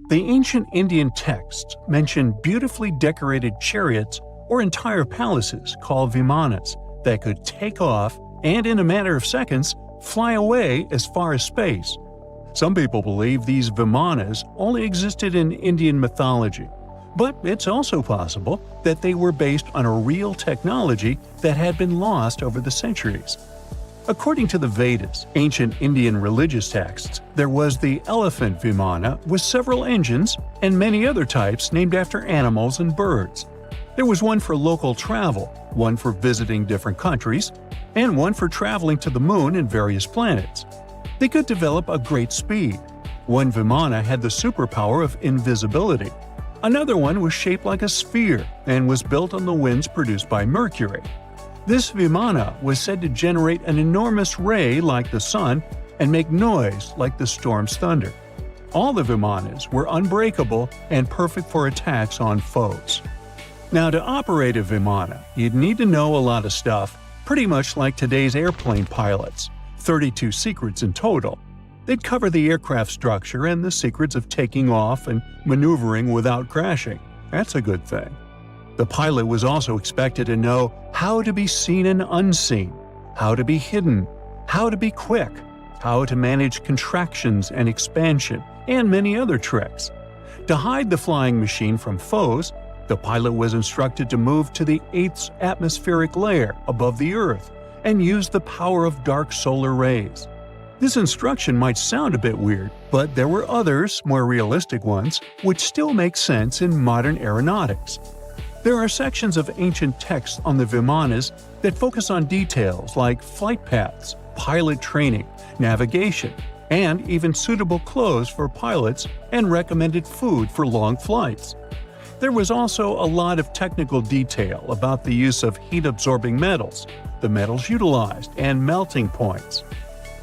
The ancient Indian texts mention beautifully decorated chariots or entire palaces called vimmanas that could take off and, in a matter of seconds, fly away as far as space. Some people believe these vimmanas only existed in Indian mythology, but it's also possible that they were based on a real technology that had been lost over the centuries. According to the Vedas, ancient Indian religious texts, there was the elephant vimana with several engines and many other types named after animals and birds. There was one for local travel, one for visiting different countries, and one for traveling to the moon and various planets. They could develop a great speed. One vimana had the superpower of invisibility. Another one was shaped like a sphere and was built on the winds produced by Mercury. This vimana was said to generate an enormous ray like the sun and make noise like the storm's thunder. All the vimanas were unbreakable and perfect for attacks on foes. Now, to operate a vimana, you'd need to know a lot of stuff, pretty much like today's airplane pilots. 32 secrets in total. They'd cover the aircraft structure and the secrets of taking off and maneuvering without crashing. That's a good thing. The pilot was also expected to know how to be seen and unseen, how to be hidden, how to be quick, how to manage contractions and expansion, and many other tricks. To hide the flying machine from foes, the pilot was instructed to move to the 8th atmospheric layer above the Earth and use the power of dark solar rays. This instruction might sound a bit weird, but there were others, more realistic ones, which still make sense in modern aeronautics. There are sections of ancient texts on the vimanas that focus on details like flight paths, pilot training, navigation, and even suitable clothes for pilots and recommended food for long flights. There was also a lot of technical detail about the use of heat-absorbing metals, the metals utilized, and melting points.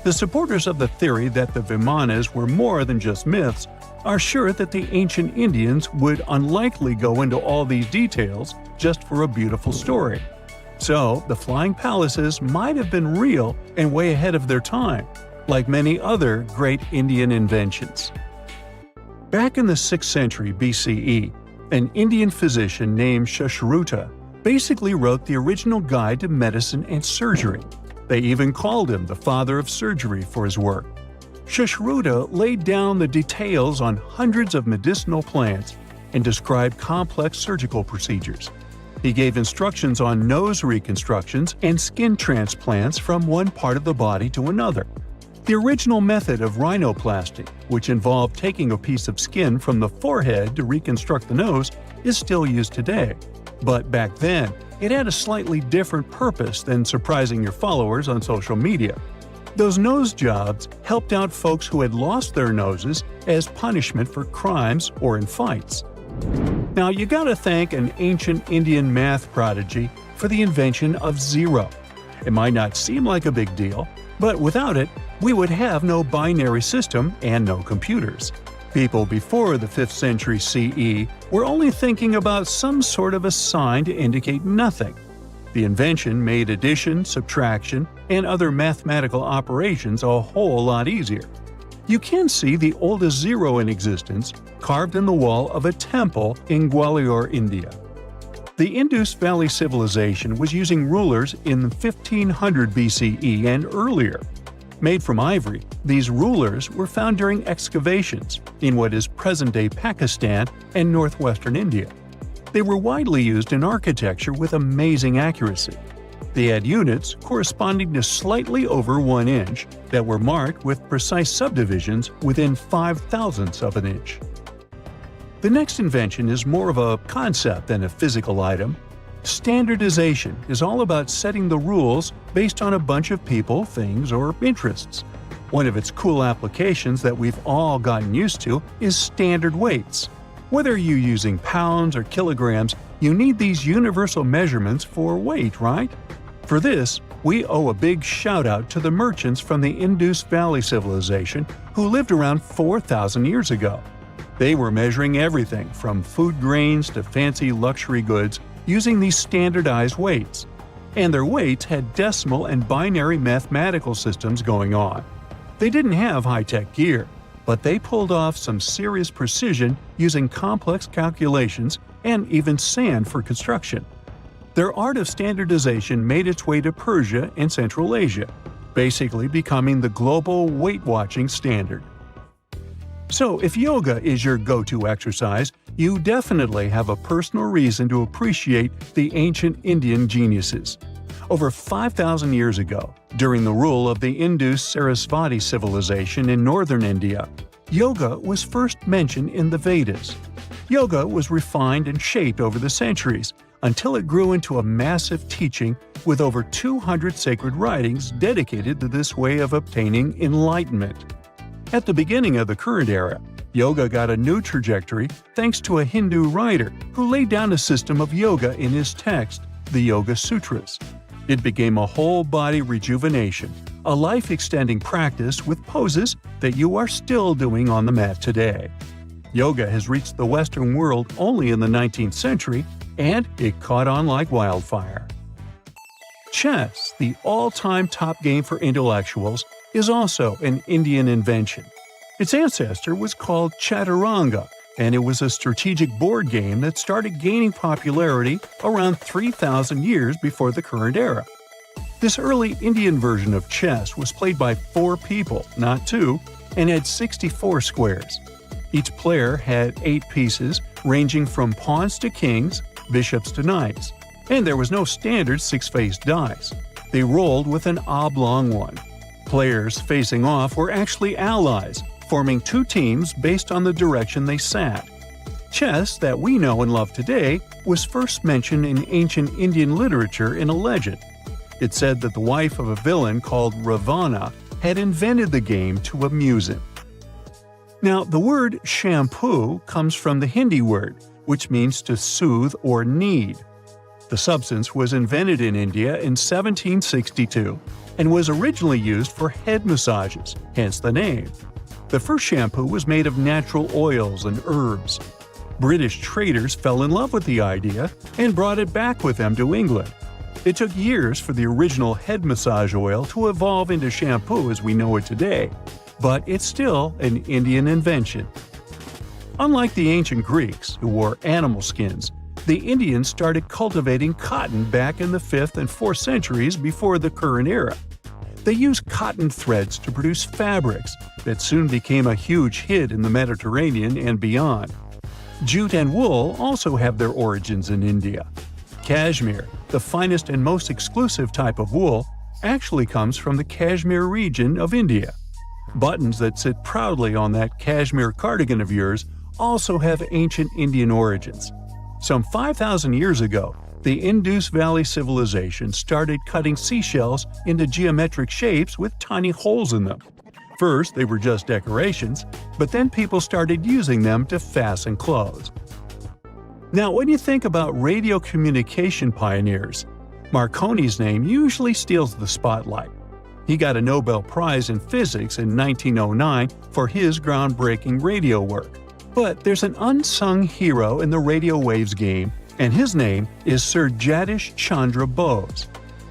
The supporters of the theory that the vimanas were more than just myths are sure that the ancient Indians would unlikely go into all these details just for a beautiful story. So, the flying palaces might have been real and way ahead of their time, like many other great Indian inventions. Back in the 6th century BCE, an Indian physician named Sushruta basically wrote the original guide to medicine and surgery. They even called him the father of surgery for his work. Sushruta laid down the details on hundreds of medicinal plants and described complex surgical procedures. He gave instructions on nose reconstructions and skin transplants from one part of the body to another. The original method of rhinoplasty, which involved taking a piece of skin from the forehead to reconstruct the nose, is still used today. But back then, it had a slightly different purpose than surprising your followers on social media. Those nose jobs helped out folks who had lost their noses as punishment for crimes or in fights. Now, you gotta thank an ancient Indian math prodigy for the invention of zero. It might not seem like a big deal, but without it, we would have no binary system and no computers. People before the 5th century CE were only thinking about some sort of a sign to indicate nothing. The invention made addition, subtraction, and other mathematical operations a whole lot easier. You can see the oldest zero in existence carved in the wall of a temple in Gwalior, India. The Indus Valley civilization was using rulers in 1500 BCE and earlier. Made from ivory, these rulers were found during excavations in what is present-day Pakistan and northwestern India. They were widely used in architecture with amazing accuracy. They had units corresponding to slightly over 1 inch that were marked with precise subdivisions within 5/1000ths of an inch. The next invention is more of a concept than a physical item. Standardization is all about setting the rules based on a bunch of people, things, or interests. One of its cool applications that we've all gotten used to is standard weights. Whether you're using pounds or kilograms, you need these universal measurements for weight, right? For this, we owe a big shout-out to the merchants from the Indus Valley civilization who lived around 4,000 years ago. They were measuring everything from food grains to fancy luxury goods using these standardized weights. And their weights had decimal and binary mathematical systems going on. They didn't have high-tech gear. but they pulled off some serious precision using complex calculations and even sand for construction. Their art of standardization made its way to Persia and Central Asia, basically becoming the global weight-watching standard. So if yoga is your go-to exercise, you definitely have a personal reason to appreciate the ancient Indian geniuses. Over 5,000 years ago, during the rule of the Indus Sarasvati civilization in northern India, yoga was first mentioned in the Vedas. Yoga was refined and shaped over the centuries, until it grew into a massive teaching with over 200 sacred writings dedicated to this way of obtaining enlightenment. At the beginning of the current era, yoga got a new trajectory thanks to a Hindu writer who laid down a system of yoga in his text, the Yoga Sutras. It became a whole-body rejuvenation, a life-extending practice with poses that you are still doing on the mat today. Yoga has reached the Western world only in the 19th century, and it caught on like wildfire. Chess, the all-time top game for intellectuals, is also an Indian invention. Its ancestor was called Chaturanga, and it was a strategic board game that started gaining popularity around 3,000 years before the current era. This early Indian version of chess was played by 4 people, not 2, and had 64 squares. Each player had 8 pieces, ranging from pawns to kings, bishops to knights, and there was no standard 6-faced dice. They rolled with an oblong one. Players facing off were actually allies, forming 2 teams based on the direction they sat. Chess, that we know and love today, was first mentioned in ancient Indian literature in a legend. It said that the wife of a villain called Ravana had invented the game to amuse him. Now, the word shampoo comes from the Hindi word, which means to soothe or knead. The substance was invented in India in 1762 and was originally used for head massages, hence the name. The first shampoo was made of natural oils and herbs. British traders fell in love with the idea and brought it back with them to England. It took years for the original head massage oil to evolve into shampoo as we know it today, but it's still an Indian invention. Unlike the ancient Greeks, who wore animal skins, the Indians started cultivating cotton back in the 5th and 4th centuries before the current era. They used cotton threads to produce fabrics that soon became a huge hit in the Mediterranean and beyond. Jute and wool also have their origins in India. Cashmere, the finest and most exclusive type of wool, actually comes from the Kashmir region of India. Buttons that sit proudly on that cashmere cardigan of yours also have ancient Indian origins. Some 5,000 years ago, the Indus Valley civilization started cutting seashells into geometric shapes with tiny holes in them. First, they were just decorations, but then people started using them to fasten clothes. Now, when you think about radio communication pioneers, Marconi's name usually steals the spotlight. He got a Nobel Prize in Physics in 1909 for his groundbreaking radio work. But there's an unsung hero in the radio waves game, and his name is Sir Jagdish Chandra Bose.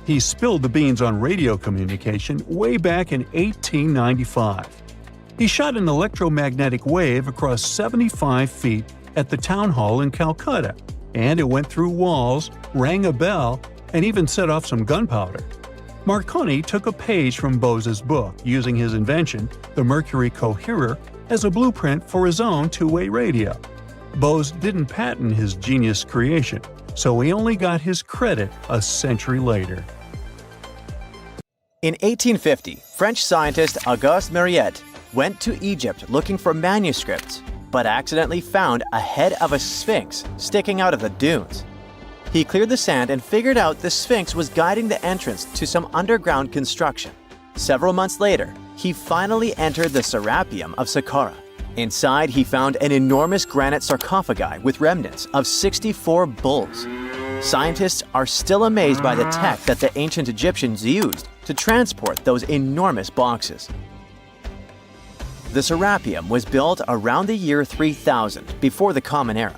He spilled the beans on radio communication way back in 1895. He shot an electromagnetic wave across 75 feet at the town hall in Calcutta, and it went through walls, rang a bell, and even set off some gunpowder. Marconi took a page from Bose's book, using his invention, the Mercury Coherer, as a blueprint for his own two-way radio. Bose didn't patent his genius creation, so he only got his credit a century later. In 1850, French scientist Auguste Mariette went to Egypt looking for manuscripts, but accidentally found a head of a sphinx sticking out of the dunes. He cleared the sand and figured out the sphinx was guiding the entrance to some underground construction. Several months later, he finally entered the Serapeum of Saqqara. Inside, he found an enormous granite sarcophagi with remnants of 64 bulls. Scientists are still amazed by the tech that the ancient Egyptians used to transport those enormous boxes. The Serapeum was built around the year 3000 before the Common Era.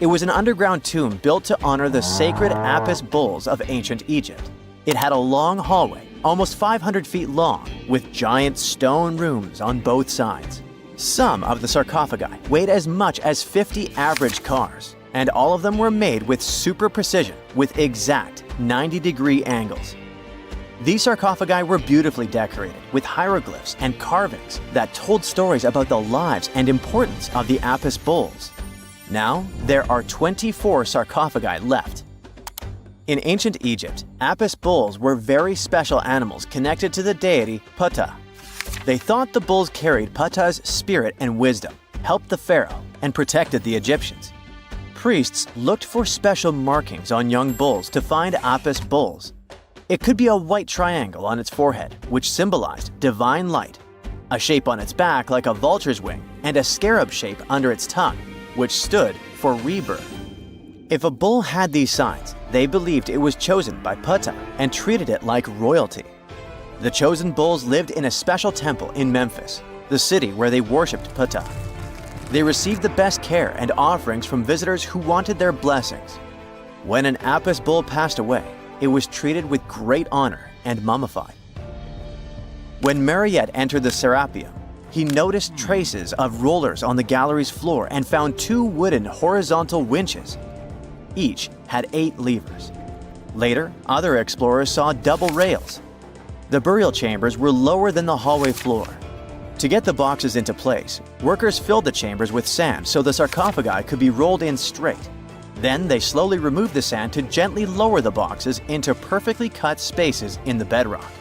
It was an underground tomb built to honor the sacred Apis bulls of ancient Egypt. It had a long hallway, almost 500 feet long, with giant stone rooms on both sides. Some of the sarcophagi weighed as much as 50 average cars, and all of them were made with super precision with exact 90-degree angles. These sarcophagi were beautifully decorated with hieroglyphs and carvings that told stories about the lives and importance of the Apis bulls. Now, there are 24 sarcophagi left. In ancient Egypt, Apis bulls were very special animals connected to the deity Ptah. They thought the bulls carried Ptah's spirit and wisdom, helped the pharaoh, and protected the Egyptians. Priests looked for special markings on young bulls to find Apis bulls. It could be a white triangle on its forehead, which symbolized divine light, a shape on its back like a vulture's wing, and a scarab shape under its tongue, which stood for rebirth. If a bull had these signs, they believed it was chosen by Ptah and treated it like royalty. The chosen bulls lived in a special temple in Memphis, the city where they worshipped Ptah. They received the best care and offerings from visitors who wanted their blessings. When an Apis bull passed away, it was treated with great honor and mummified. When Mariette entered the Serapeum, he noticed traces of rollers on the gallery's floor and found 2 wooden horizontal winches. Each had 8 levers. Later, other explorers saw double rails. The burial chambers were lower than the hallway floor. To get the boxes into place, workers filled the chambers with sand so the sarcophagi could be rolled in straight. Then they slowly removed the sand to gently lower the boxes into perfectly cut spaces in the bedrock.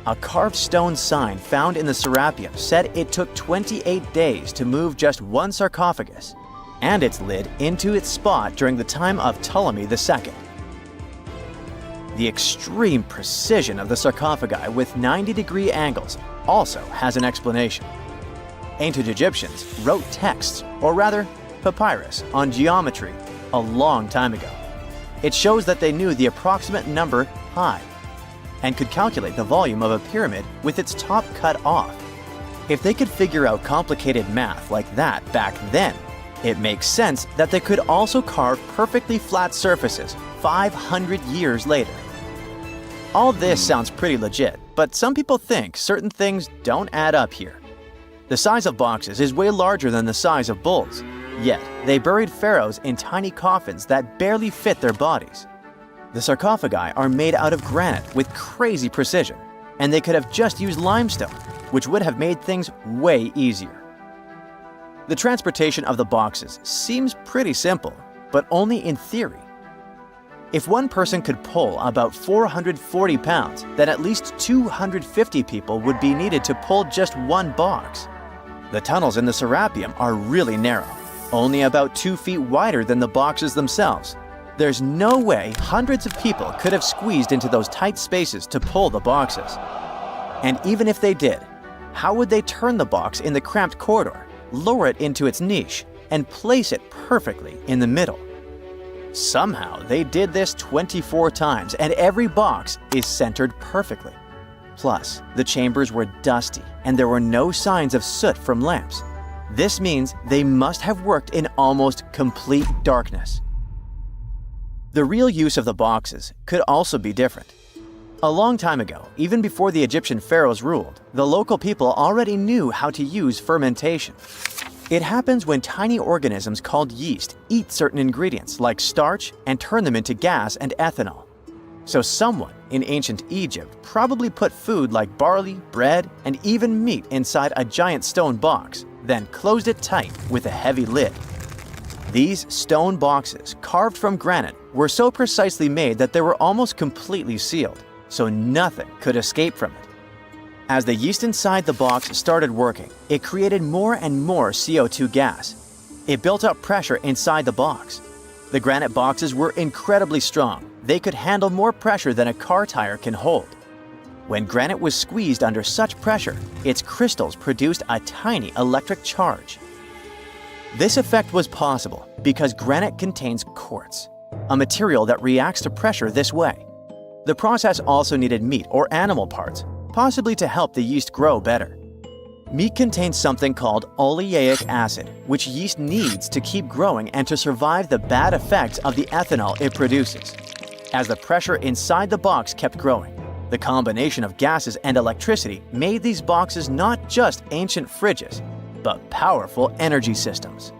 A carved stone sign found in the Serapeum said it took 28 days to move just one sarcophagus and its lid into its spot during the time of Ptolemy II. The extreme precision of the sarcophagi with 90-degree angles also has an explanation. Ancient Egyptians wrote texts, or rather, papyrus, on geometry a long time ago. It shows that they knew the approximate number pi and could calculate the volume of a pyramid with its top cut off. If they could figure out complicated math like that back then, it makes sense that they could also carve perfectly flat surfaces 500 years later. All this sounds pretty legit, but some people think certain things don't add up here. The size of boxes is way larger than the size of bulls, yet they buried pharaohs in tiny coffins that barely fit their bodies. The sarcophagi are made out of granite with crazy precision, and they could have just used limestone, which would have made things way easier. The transportation of the boxes seems pretty simple, but only in theory. If one person could pull about 440 pounds, then at least 250 people would be needed to pull just one box. The tunnels in the Serapeum are really narrow, only about 2 feet wider than the boxes themselves. There's no way hundreds of people could have squeezed into those tight spaces to pull the boxes. And even if they did, how would they turn the box in the cramped corridor, lower it into its niche, and place it perfectly in the middle? Somehow, they did this 24 times, and every box is centered perfectly. Plus, the chambers were dusty, and there were no signs of soot from lamps. This means they must have worked in almost complete darkness. The real use of the boxes could also be different. A long time ago, even before the Egyptian pharaohs ruled, the local people already knew how to use fermentation. It happens when tiny organisms called yeast eat certain ingredients like starch and turn them into gas and ethanol. So someone in ancient Egypt probably put food like barley, bread, and even meat inside a giant stone box, then closed it tight with a heavy lid. These stone boxes, carved from granite, were so precisely made that they were almost completely sealed, so nothing could escape from it. As the yeast inside the box started working, it created more and more CO2 gas. It built up pressure inside the box. The granite boxes were incredibly strong. They could handle more pressure than a car tire can hold. When granite was squeezed under such pressure, its crystals produced a tiny electric charge. This effect was possible because granite contains quartz, a material that reacts to pressure this way. The process also needed meat or animal parts, possibly to help the yeast grow better. Meat contains something called oleic acid, which yeast needs to keep growing and to survive the bad effects of the ethanol it produces. As the pressure inside the box kept growing, the combination of gases and electricity made these boxes not just ancient fridges, but powerful energy systems.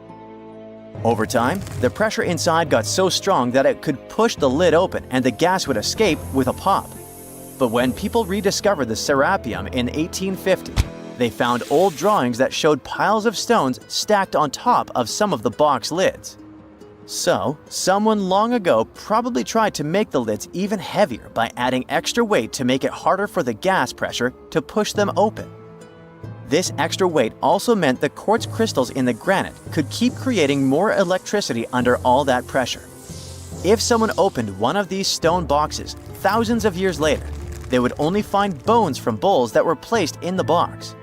Over time, the pressure inside got so strong that it could push the lid open and the gas would escape with a pop. But when people rediscovered the Serapeum in 1850, they found old drawings that showed piles of stones stacked on top of some of the box lids. So, someone long ago probably tried to make the lids even heavier by adding extra weight to make it harder for the gas pressure to push them open. This extra weight also meant the quartz crystals in the granite could keep creating more electricity under all that pressure. If someone opened one of these stone boxes thousands of years later, they would only find bones from bowls that were placed in the box.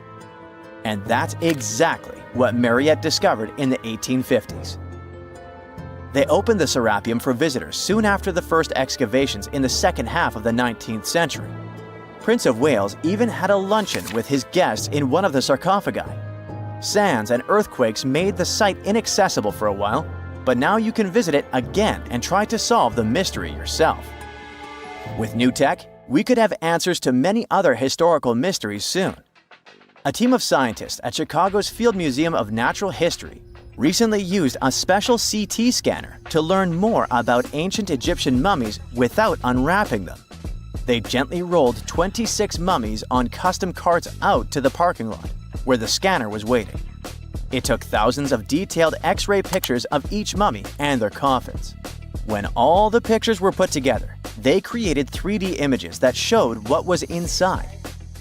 And that's exactly what Marriott discovered in the 1850s. They opened the Serapeum for visitors soon after the first excavations in the second half of the 19th century. Prince of Wales even had a luncheon with his guests in one of the sarcophagi. Sands and earthquakes made the site inaccessible for a while, but now you can visit it again and try to solve the mystery yourself. With new tech, we could have answers to many other historical mysteries soon. A team of scientists at Chicago's Field Museum of Natural History recently used a special CT scanner to learn more about ancient Egyptian mummies without unwrapping them. They gently rolled 26 mummies on custom carts out to the parking lot, where the scanner was waiting. It took thousands of detailed X-ray pictures of each mummy and their coffins. When all the pictures were put together, they created 3D images that showed what was inside,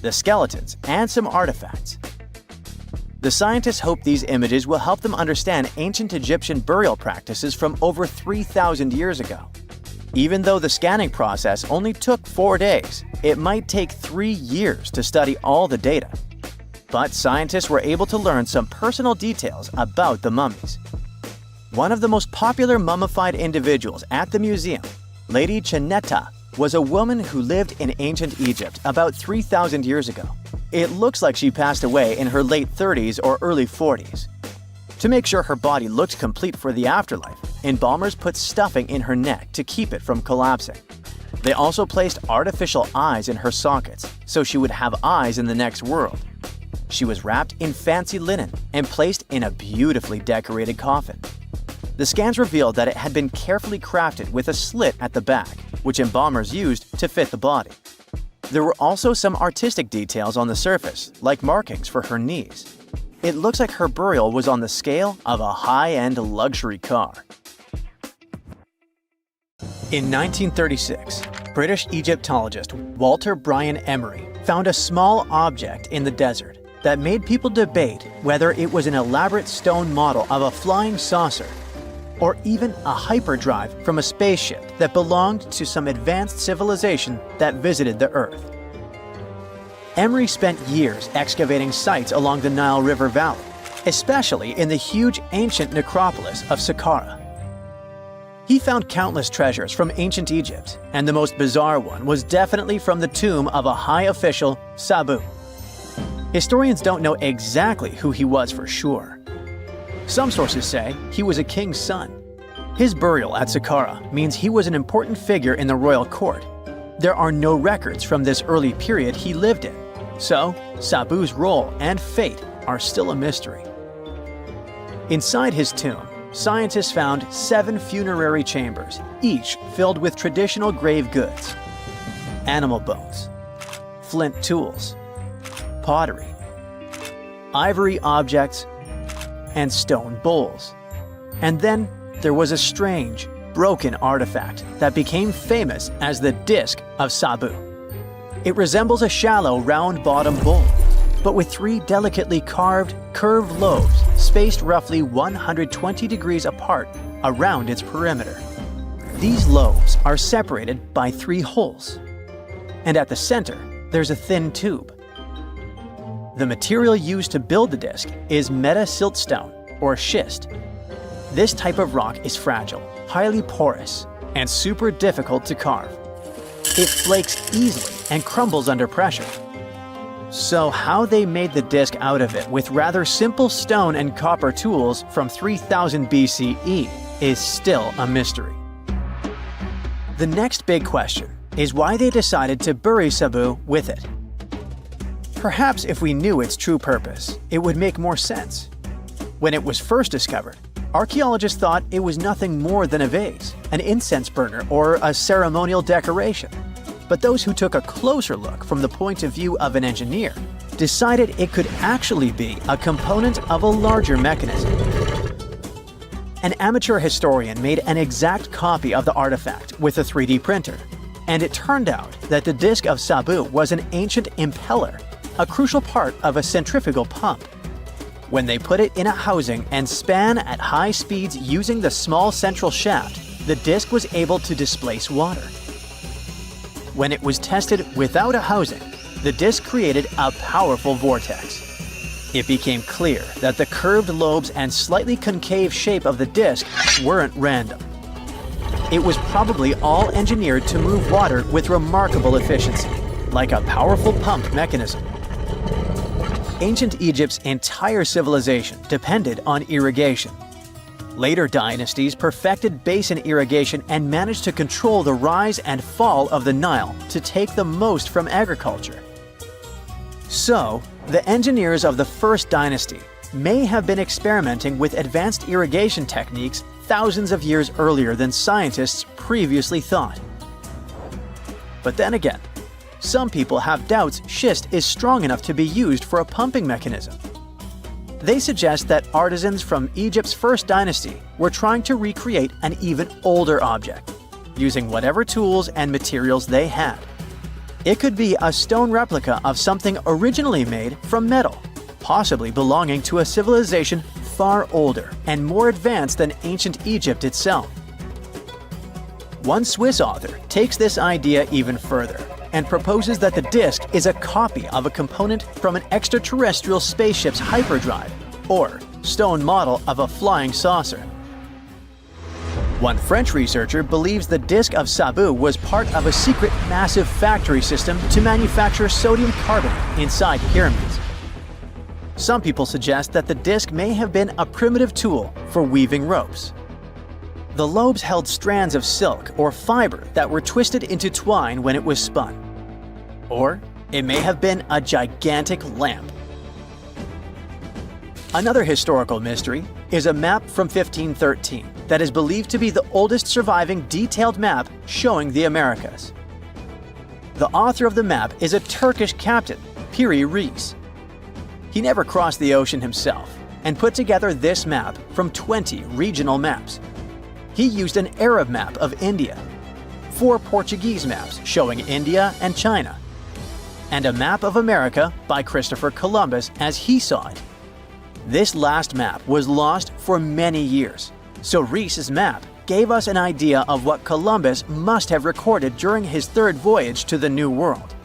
the skeletons, and some artifacts. The scientists hope these images will help them understand ancient Egyptian burial practices from over 3,000 years ago. Even though the scanning process only took 4 days, it might take 3 years to study all the data. But scientists were able to learn some personal details about the mummies. One of the most popular mummified individuals at the museum, Lady Dai, was a woman who lived in ancient Egypt about 3,000 years ago. It looks like she passed away in her late 30s or early 40s. To make sure her body looked complete for the afterlife, embalmers put stuffing in her neck to keep it from collapsing. They also placed artificial eyes in her sockets, so she would have eyes in the next world. She was wrapped in fancy linen and placed in a beautifully decorated coffin. The scans revealed that it had been carefully crafted with a slit at the back, which embalmers used to fit the body. There were also some artistic details on the surface, like markings for her knees. It looks like her burial was on the scale of a high-end luxury car. In 1936, British Egyptologist Walter Bryan Emery found a small object in the desert that made people debate whether it was an elaborate stone model of a flying saucer or even a hyperdrive from a spaceship that belonged to some advanced civilization that visited the Earth. Emery spent years excavating sites along the Nile River Valley, especially in the huge ancient necropolis of Saqqara. He found countless treasures from ancient Egypt, and the most bizarre one was definitely from the tomb of a high official, Sabu. Historians don't know exactly who he was for sure. Some sources say he was a king's son. His burial at Saqqara means he was an important figure in the royal court. There are no records from this early period he lived in, so Sabu's role and fate are still a mystery. Inside his tomb, scientists found 7 funerary chambers, each filled with traditional grave goods: animal bones, flint tools, pottery, ivory objects, and stone bowls. And then there was a strange, broken artifact that became famous as the Disc of Sabu. It resembles a shallow, round-bottomed bowl, but with 3 delicately carved, curved lobes spaced roughly 120 degrees apart around its perimeter. These lobes are separated by 3 holes, and at the center, there's a thin tube. The material used to build the disc is meta-siltstone, or schist. This type of rock is fragile, highly porous, and super difficult to carve. It flakes easily and crumbles under pressure. So how they made the disc out of it with rather simple stone and copper tools from 3000 BCE is still a mystery. The next big question is why they decided to bury Sabu with it. Perhaps if we knew its true purpose, it would make more sense. When it was first discovered, archaeologists thought it was nothing more than a vase, an incense burner, or a ceremonial decoration. But those who took a closer look from the point of view of an engineer decided it could actually be a component of a larger mechanism. An amateur historian made an exact copy of the artifact with a 3D printer, and it turned out that the disc of Sabu was an ancient impeller, a crucial part of a centrifugal pump. When they put it in a housing and span at high speeds using the small central shaft, the disc was able to displace water. When it was tested without a housing, the disc created a powerful vortex. It became clear that the curved lobes and slightly concave shape of the disc weren't random. It was probably all engineered to move water with remarkable efficiency, like a powerful pump mechanism. Ancient Egypt's entire civilization depended on irrigation. Later dynasties perfected basin irrigation and managed to control the rise and fall of the Nile to take the most from agriculture. So, the engineers of the first dynasty may have been experimenting with advanced irrigation techniques thousands of years earlier than scientists previously thought. But then again, some people have doubts schist is strong enough to be used for a pumping mechanism. They suggest that artisans from Egypt's first dynasty were trying to recreate an even older object, using whatever tools and materials they had. It could be a stone replica of something originally made from metal, possibly belonging to a civilization far older and more advanced than ancient Egypt itself. One Swiss author takes this idea even further and proposes that the disc is a copy of a component from an extraterrestrial spaceship's hyperdrive, or stone model of a flying saucer. One French researcher believes the disc of Sabu was part of a secret massive factory system to manufacture sodium carbonate inside pyramids. Some people suggest that the disc may have been a primitive tool for weaving ropes. The lobes held strands of silk or fiber that were twisted into twine when it was spun. Or it may have been a gigantic lamp. Another historical mystery is a map from 1513 that is believed to be the oldest surviving detailed map showing the Americas. The author of the map is a Turkish captain, Piri Reis. He never crossed the ocean himself and put together this map from 20 regional maps. He used an Arab map of India, 4 Portuguese maps showing India and China, and a map of America by Christopher Columbus as he saw it. This last map was lost for many years, so Reis's map gave us an idea of what Columbus must have recorded during his third voyage to the New World.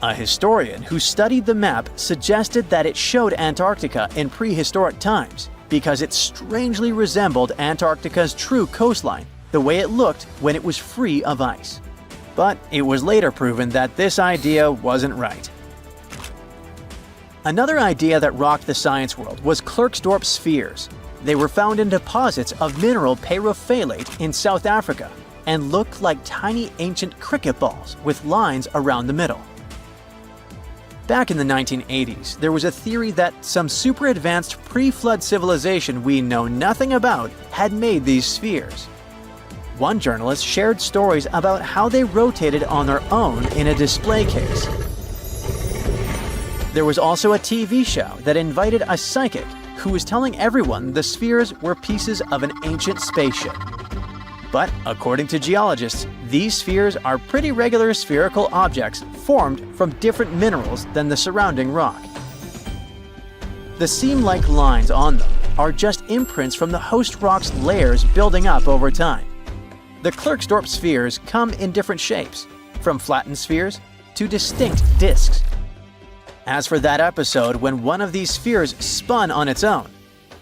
A historian who studied the map suggested that it showed Antarctica in prehistoric times because it strangely resembled Antarctica's true coastline, the way it looked when it was free of ice. But it was later proven that this idea wasn't right. Another idea that rocked the science world was Klerksdorp spheres. They were found in deposits of mineral pyrophyllite in South Africa and looked like tiny ancient cricket balls with lines around the middle. Back in the 1980s, there was a theory that some super advanced pre-flood civilization we know nothing about had made these spheres. One journalist shared stories about how they rotated on their own in a display case. There was also a TV show that invited a psychic who was telling everyone the spheres were pieces of an ancient spaceship. But according to geologists, these spheres are pretty regular spherical objects formed from different minerals than the surrounding rock. The seam-like lines on them are just imprints from the host rock's layers building up over time. The Klerksdorp spheres come in different shapes, from flattened spheres to distinct discs. As for that episode when one of these spheres spun on its own,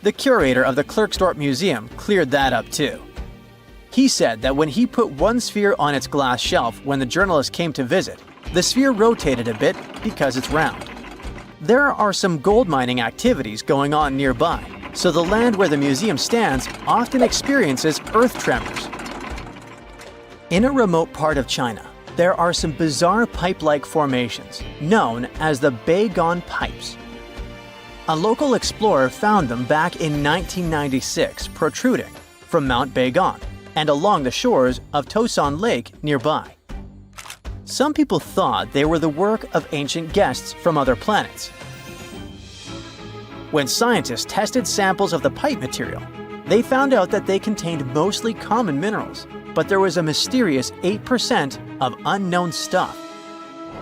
the curator of the Klerksdorp Museum cleared that up too. He said that when he put one sphere on its glass shelf when the journalist came to visit, the sphere rotated a bit because it's round. There are some gold mining activities going on nearby, so the land where the museum stands often experiences earth tremors. In a remote part of China, there are some bizarre pipe-like formations known as the Baigong pipes. A local explorer found them back in 1996 protruding from Mount Baigong and along the shores of Tosan Lake nearby. Some people thought they were the work of ancient guests from other planets. When scientists tested samples of the pipe material, they found out that they contained mostly common minerals, but there was a mysterious 8% of unknown stuff.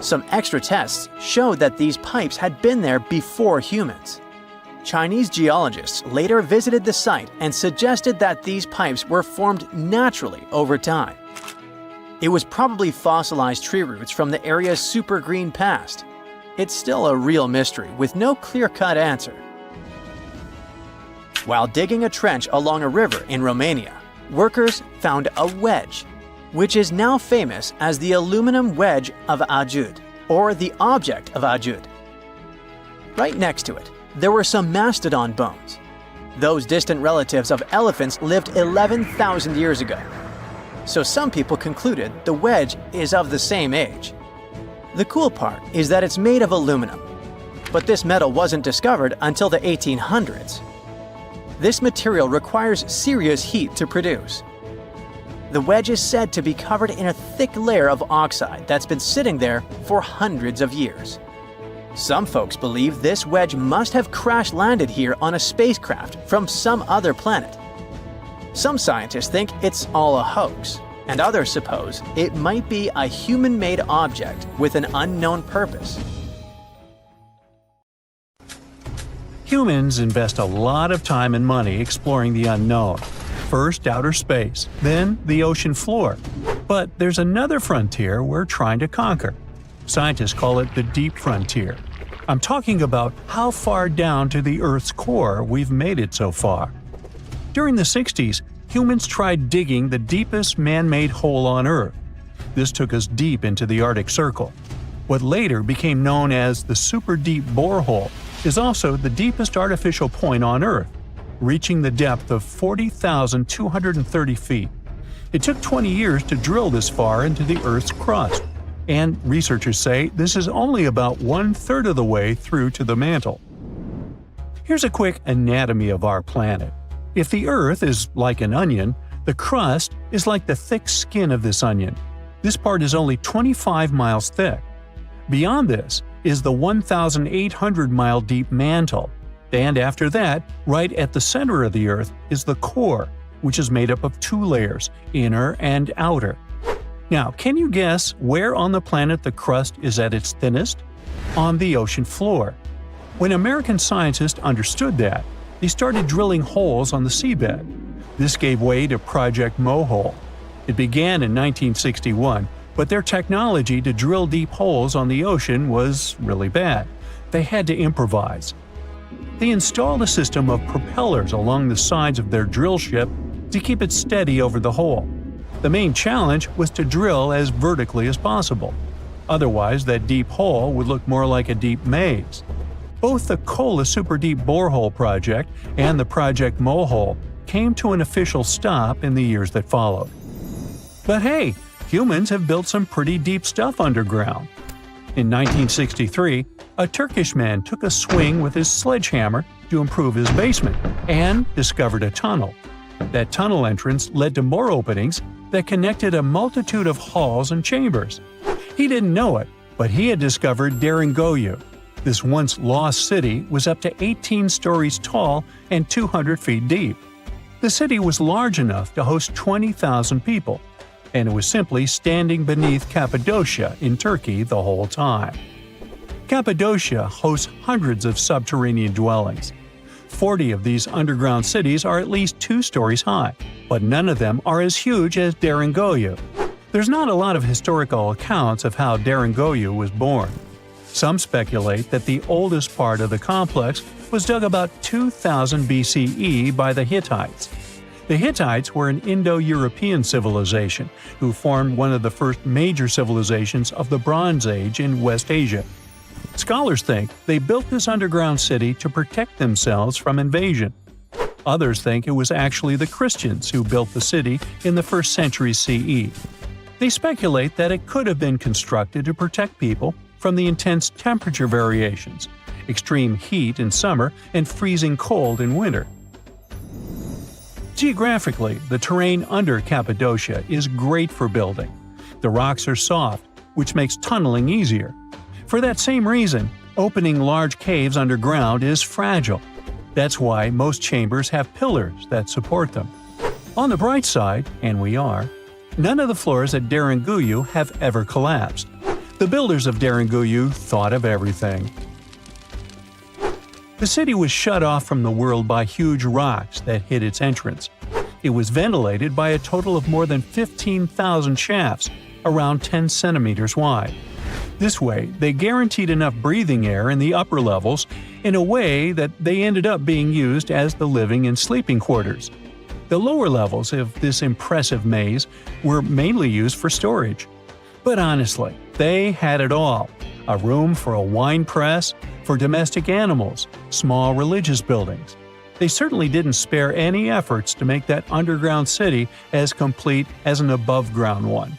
Some extra tests showed that these pipes had been there before humans. Chinese geologists later visited the site and suggested that these pipes were formed naturally over time. It was probably fossilized tree roots from the area's super green past. It's still a real mystery with no clear-cut answer. While digging a trench along a river in Romania, workers found a wedge, which is now famous as the aluminum wedge of Ajud, or the object of Ajud. Right next to it, there were some mastodon bones. Those distant relatives of elephants lived 11,000 years ago. So some people concluded the wedge is of the same age. The cool part is that it's made of aluminum, but this metal wasn't discovered until the 1800s. This material requires serious heat to produce. The wedge is said to be covered in a thick layer of oxide that's been sitting there for hundreds of years. Some folks believe this wedge must have crash-landed here on a spacecraft from some other planet. Some scientists think it's all a hoax, and others suppose it might be a human-made object with an unknown purpose. Humans invest a lot of time and money exploring the unknown. First outer space, then the ocean floor. But there's another frontier we're trying to conquer. Scientists call it the deep frontier. I'm talking about how far down to the Earth's core we've made it so far. During the 60s, humans tried digging the deepest man-made hole on Earth. This took us deep into the Arctic Circle. What later became known as the super deep borehole is also the deepest artificial point on Earth, reaching the depth of 40,230 feet. It took 20 years to drill this far into the Earth's crust, and researchers say this is only about 1/3 of the way through to the mantle. Here's a quick anatomy of our planet. If the Earth is like an onion, the crust is like the thick skin of this onion. This part is only 25 miles thick. Beyond this is the 1,800-mile deep mantle. And after that, right at the center of the Earth is the core, which is made up of 2 layers, inner and outer. Now, can you guess where on the planet the crust is at its thinnest? On the ocean floor. When American scientists understood that, they started drilling holes on the seabed. This gave way to Project Mohole. It began in 1961, but their technology to drill deep holes on the ocean was really bad. They had to improvise. They installed a system of propellers along the sides of their drill ship to keep it steady over the hole. The main challenge was to drill as vertically as possible. Otherwise, that deep hole would look more like a deep maze. Both the Kola Super Deep Borehole project and the Project Mohole came to an official stop in the years that followed. But hey, humans have built some pretty deep stuff underground. In 1963, a Turkish man took a swing with his sledgehammer to improve his basement and discovered a tunnel. That tunnel entrance led to more openings that connected a multitude of halls and chambers. He didn't know it, but he had discovered Deringoyu. This once lost city was up to 18 stories tall and 200 feet deep. The city was large enough to host 20,000 people, and it was simply standing beneath Cappadocia in Turkey the whole time. Cappadocia hosts hundreds of subterranean dwellings. 40 of these underground cities are at least 2 stories high, but none of them are as huge as Deringoyu. There's not a lot of historical accounts of how Deringoyu was born. Some speculate that the oldest part of the complex was dug about 2000 BCE by the Hittites. The Hittites were an Indo-European civilization who formed one of the first major civilizations of the Bronze Age in West Asia. Scholars think they built this underground city to protect themselves from invasion. Others think it was actually the Christians who built the city in the 1st century CE. They speculate that it could have been constructed to protect people from the intense temperature variations, extreme heat in summer and freezing cold in winter. Geographically, the terrain under Cappadocia is great for building. The rocks are soft, which makes tunneling easier. For that same reason, opening large caves underground is fragile. That's why most chambers have pillars that support them. On the bright side, and we are, none of the floors at Deringuyu have ever collapsed. The builders of Deringuyu thought of everything. The city was shut off from the world by huge rocks that hid its entrance. It was ventilated by a total of more than 15,000 shafts, around 10 centimeters wide. This way, they guaranteed enough breathing air in the upper levels in a way that they ended up being used as the living and sleeping quarters. The lower levels of this impressive maze were mainly used for storage. But honestly, they had it all: a room for a wine press, for domestic animals, small religious buildings. They certainly didn't spare any efforts to make that underground city as complete as an above-ground one.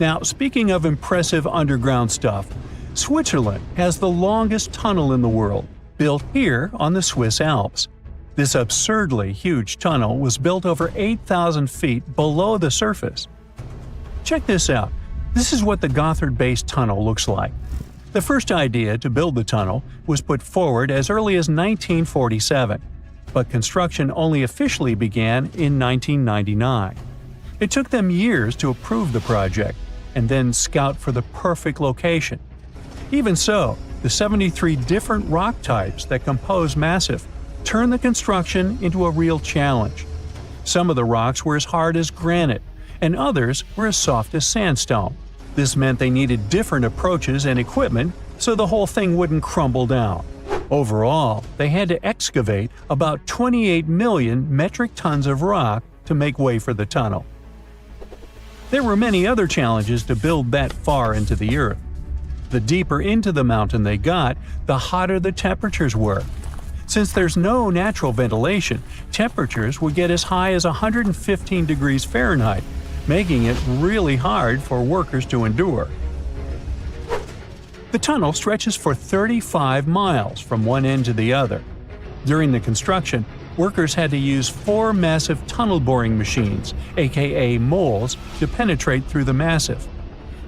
Now, speaking of impressive underground stuff, Switzerland has the longest tunnel in the world, built here on the Swiss Alps. This absurdly huge tunnel was built over 8,000 feet below the surface. Check this out. This is what the Gothard Base tunnel looks like. The first idea to build the tunnel was put forward as early as 1947, but construction only officially began in 1999. It took them years to approve the project and then scout for the perfect location. Even so, the 73 different rock types that compose Massif turned the construction into a real challenge. Some of the rocks were as hard as granite, and others were as soft as sandstone. This meant they needed different approaches and equipment so the whole thing wouldn't crumble down. Overall, they had to excavate about 28 million metric tons of rock to make way for the tunnel. There were many other challenges to build that far into the earth. The deeper into the mountain they got, the hotter the temperatures were. Since there's no natural ventilation, temperatures would get as high as 115 degrees Fahrenheit, making it really hard for workers to endure. The tunnel stretches for 35 miles from one end to the other. During the construction, workers had to use 4 massive tunnel boring machines, aka moles, to penetrate through the massif.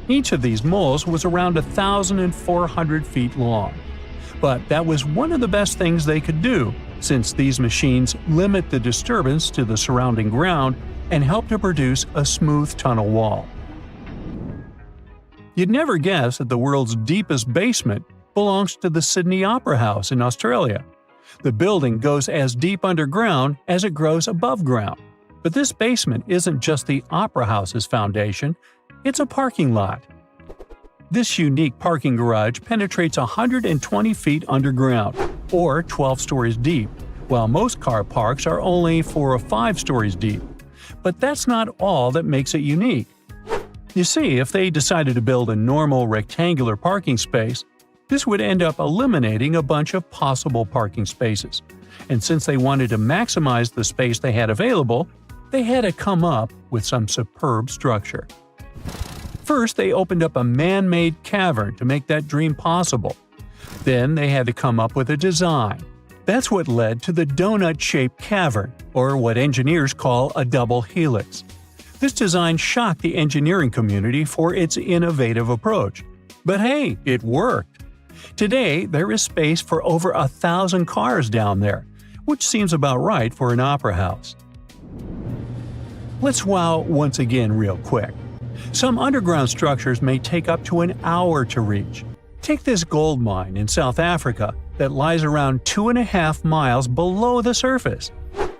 Each of these moles was around 1,400 feet long. But that was one of the best things they could do, since these machines limit the disturbance to the surrounding ground and help to produce a smooth tunnel wall. You'd never guess that the world's deepest basement belongs to the Sydney Opera House in Australia. The building goes as deep underground as it grows above ground. But this basement isn't just the Opera House's foundation, it's a parking lot. This unique parking garage penetrates 120 feet underground, or 12 stories deep, while most car parks are only 4 or 5 stories deep. But that's not all that makes it unique. You see, if they decided to build a normal rectangular parking space, this would end up eliminating a bunch of possible parking spaces. And since they wanted to maximize the space they had available, they had to come up with some superb structure. First, they opened up a man-made cavern to make that dream possible. Then they had to come up with a design. That's what led to the donut-shaped cavern, or what engineers call a double helix. This design shocked the engineering community for its innovative approach. But hey, it worked. Today, there is space for over 1,000 cars down there, which seems about right for an opera house. Let's wow once again real quick. Some underground structures may take up to an hour to reach. Take this gold mine in South Africa that lies around 2.5 miles below the surface.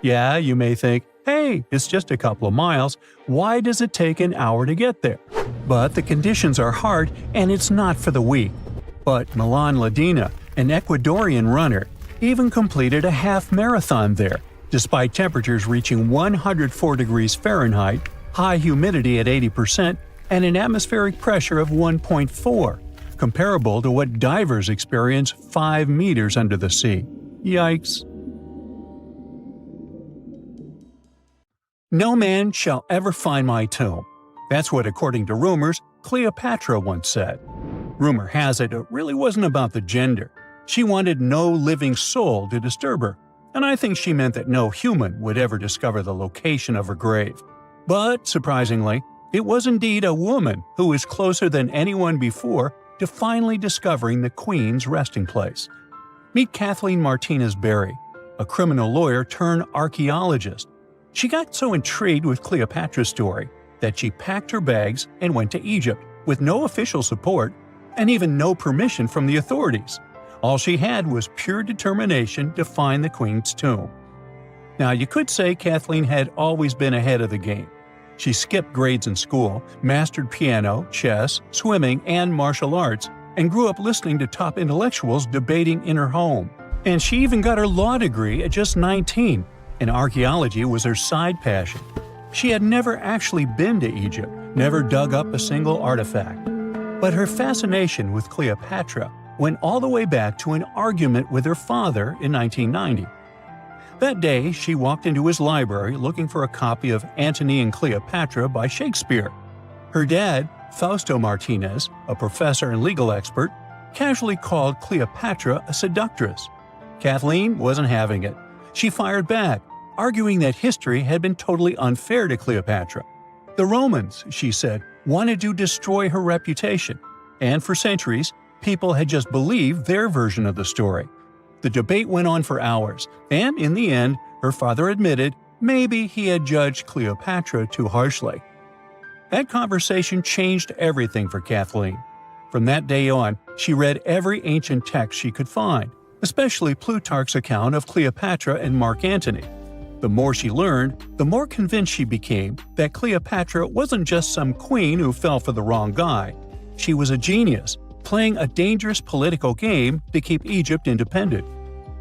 Yeah, you may think, hey, it's just a couple of miles, why does it take an hour to get there? But the conditions are hard and it's not for the weak. But Milan Ladina, an Ecuadorian runner, even completed a half marathon there, despite temperatures reaching 104 degrees Fahrenheit, high humidity at 80%, and an atmospheric pressure of 1.4, comparable to what divers experience 5 meters under the sea. Yikes. No man shall ever find my tomb. That's what, according to rumors, Cleopatra once said. Rumor has it really wasn't about the gender. She wanted no living soul to disturb her, and I think she meant that no human would ever discover the location of her grave. But, surprisingly, it was indeed a woman who was closer than anyone before to finally discovering the Queen's resting place. Meet Kathleen Martinez Berry, a criminal lawyer turned archaeologist. She got so intrigued with Cleopatra's story that she packed her bags and went to Egypt with no official support and even no permission from the authorities. All she had was pure determination to find the Queen's tomb. Now, you could say Kathleen had always been ahead of the game. She skipped grades in school, mastered piano, chess, swimming, and martial arts, and grew up listening to top intellectuals debating in her home. And she even got her law degree at just 19, and archaeology was her side passion. She had never actually been to Egypt, never dug up a single artifact. But her fascination with Cleopatra went all the way back to an argument with her father in 1990. That day, she walked into his library looking for a copy of Antony and Cleopatra by Shakespeare. Her dad, Fausto Martinez, a professor and legal expert, casually called Cleopatra a seductress. Kathleen wasn't having it. She fired back, arguing that history had been totally unfair to Cleopatra. The Romans, she said, wanted to destroy her reputation, and for centuries, people had just believed their version of the story. The debate went on for hours, and in the end, her father admitted maybe he had judged Cleopatra too harshly. That conversation changed everything for Kathleen. From that day on, she read every ancient text she could find, especially Plutarch's account of Cleopatra and Mark Antony. The more she learned, the more convinced she became that Cleopatra wasn't just some queen who fell for the wrong guy. She was a genius, playing a dangerous political game to keep Egypt independent.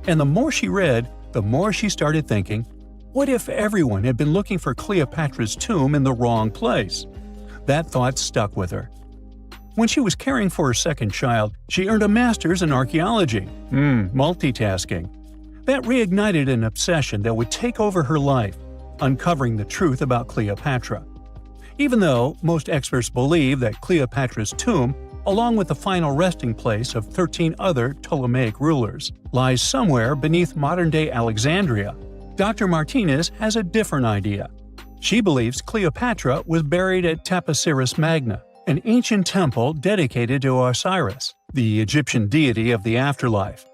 And the more she read, the more she started thinking, what if everyone had been looking for Cleopatra's tomb in the wrong place? That thought stuck with her. When she was caring for her second child, she earned a master's in archaeology. Multitasking. That reignited an obsession that would take over her life, uncovering the truth about Cleopatra. Even though most experts believe that Cleopatra's tomb, along with the final resting place of 13 other Ptolemaic rulers, lies somewhere beneath modern-day Alexandria, Dr. Martinez has a different idea. She believes Cleopatra was buried at Taposiris Magna, an ancient temple dedicated to Osiris, the Egyptian deity of the afterlife.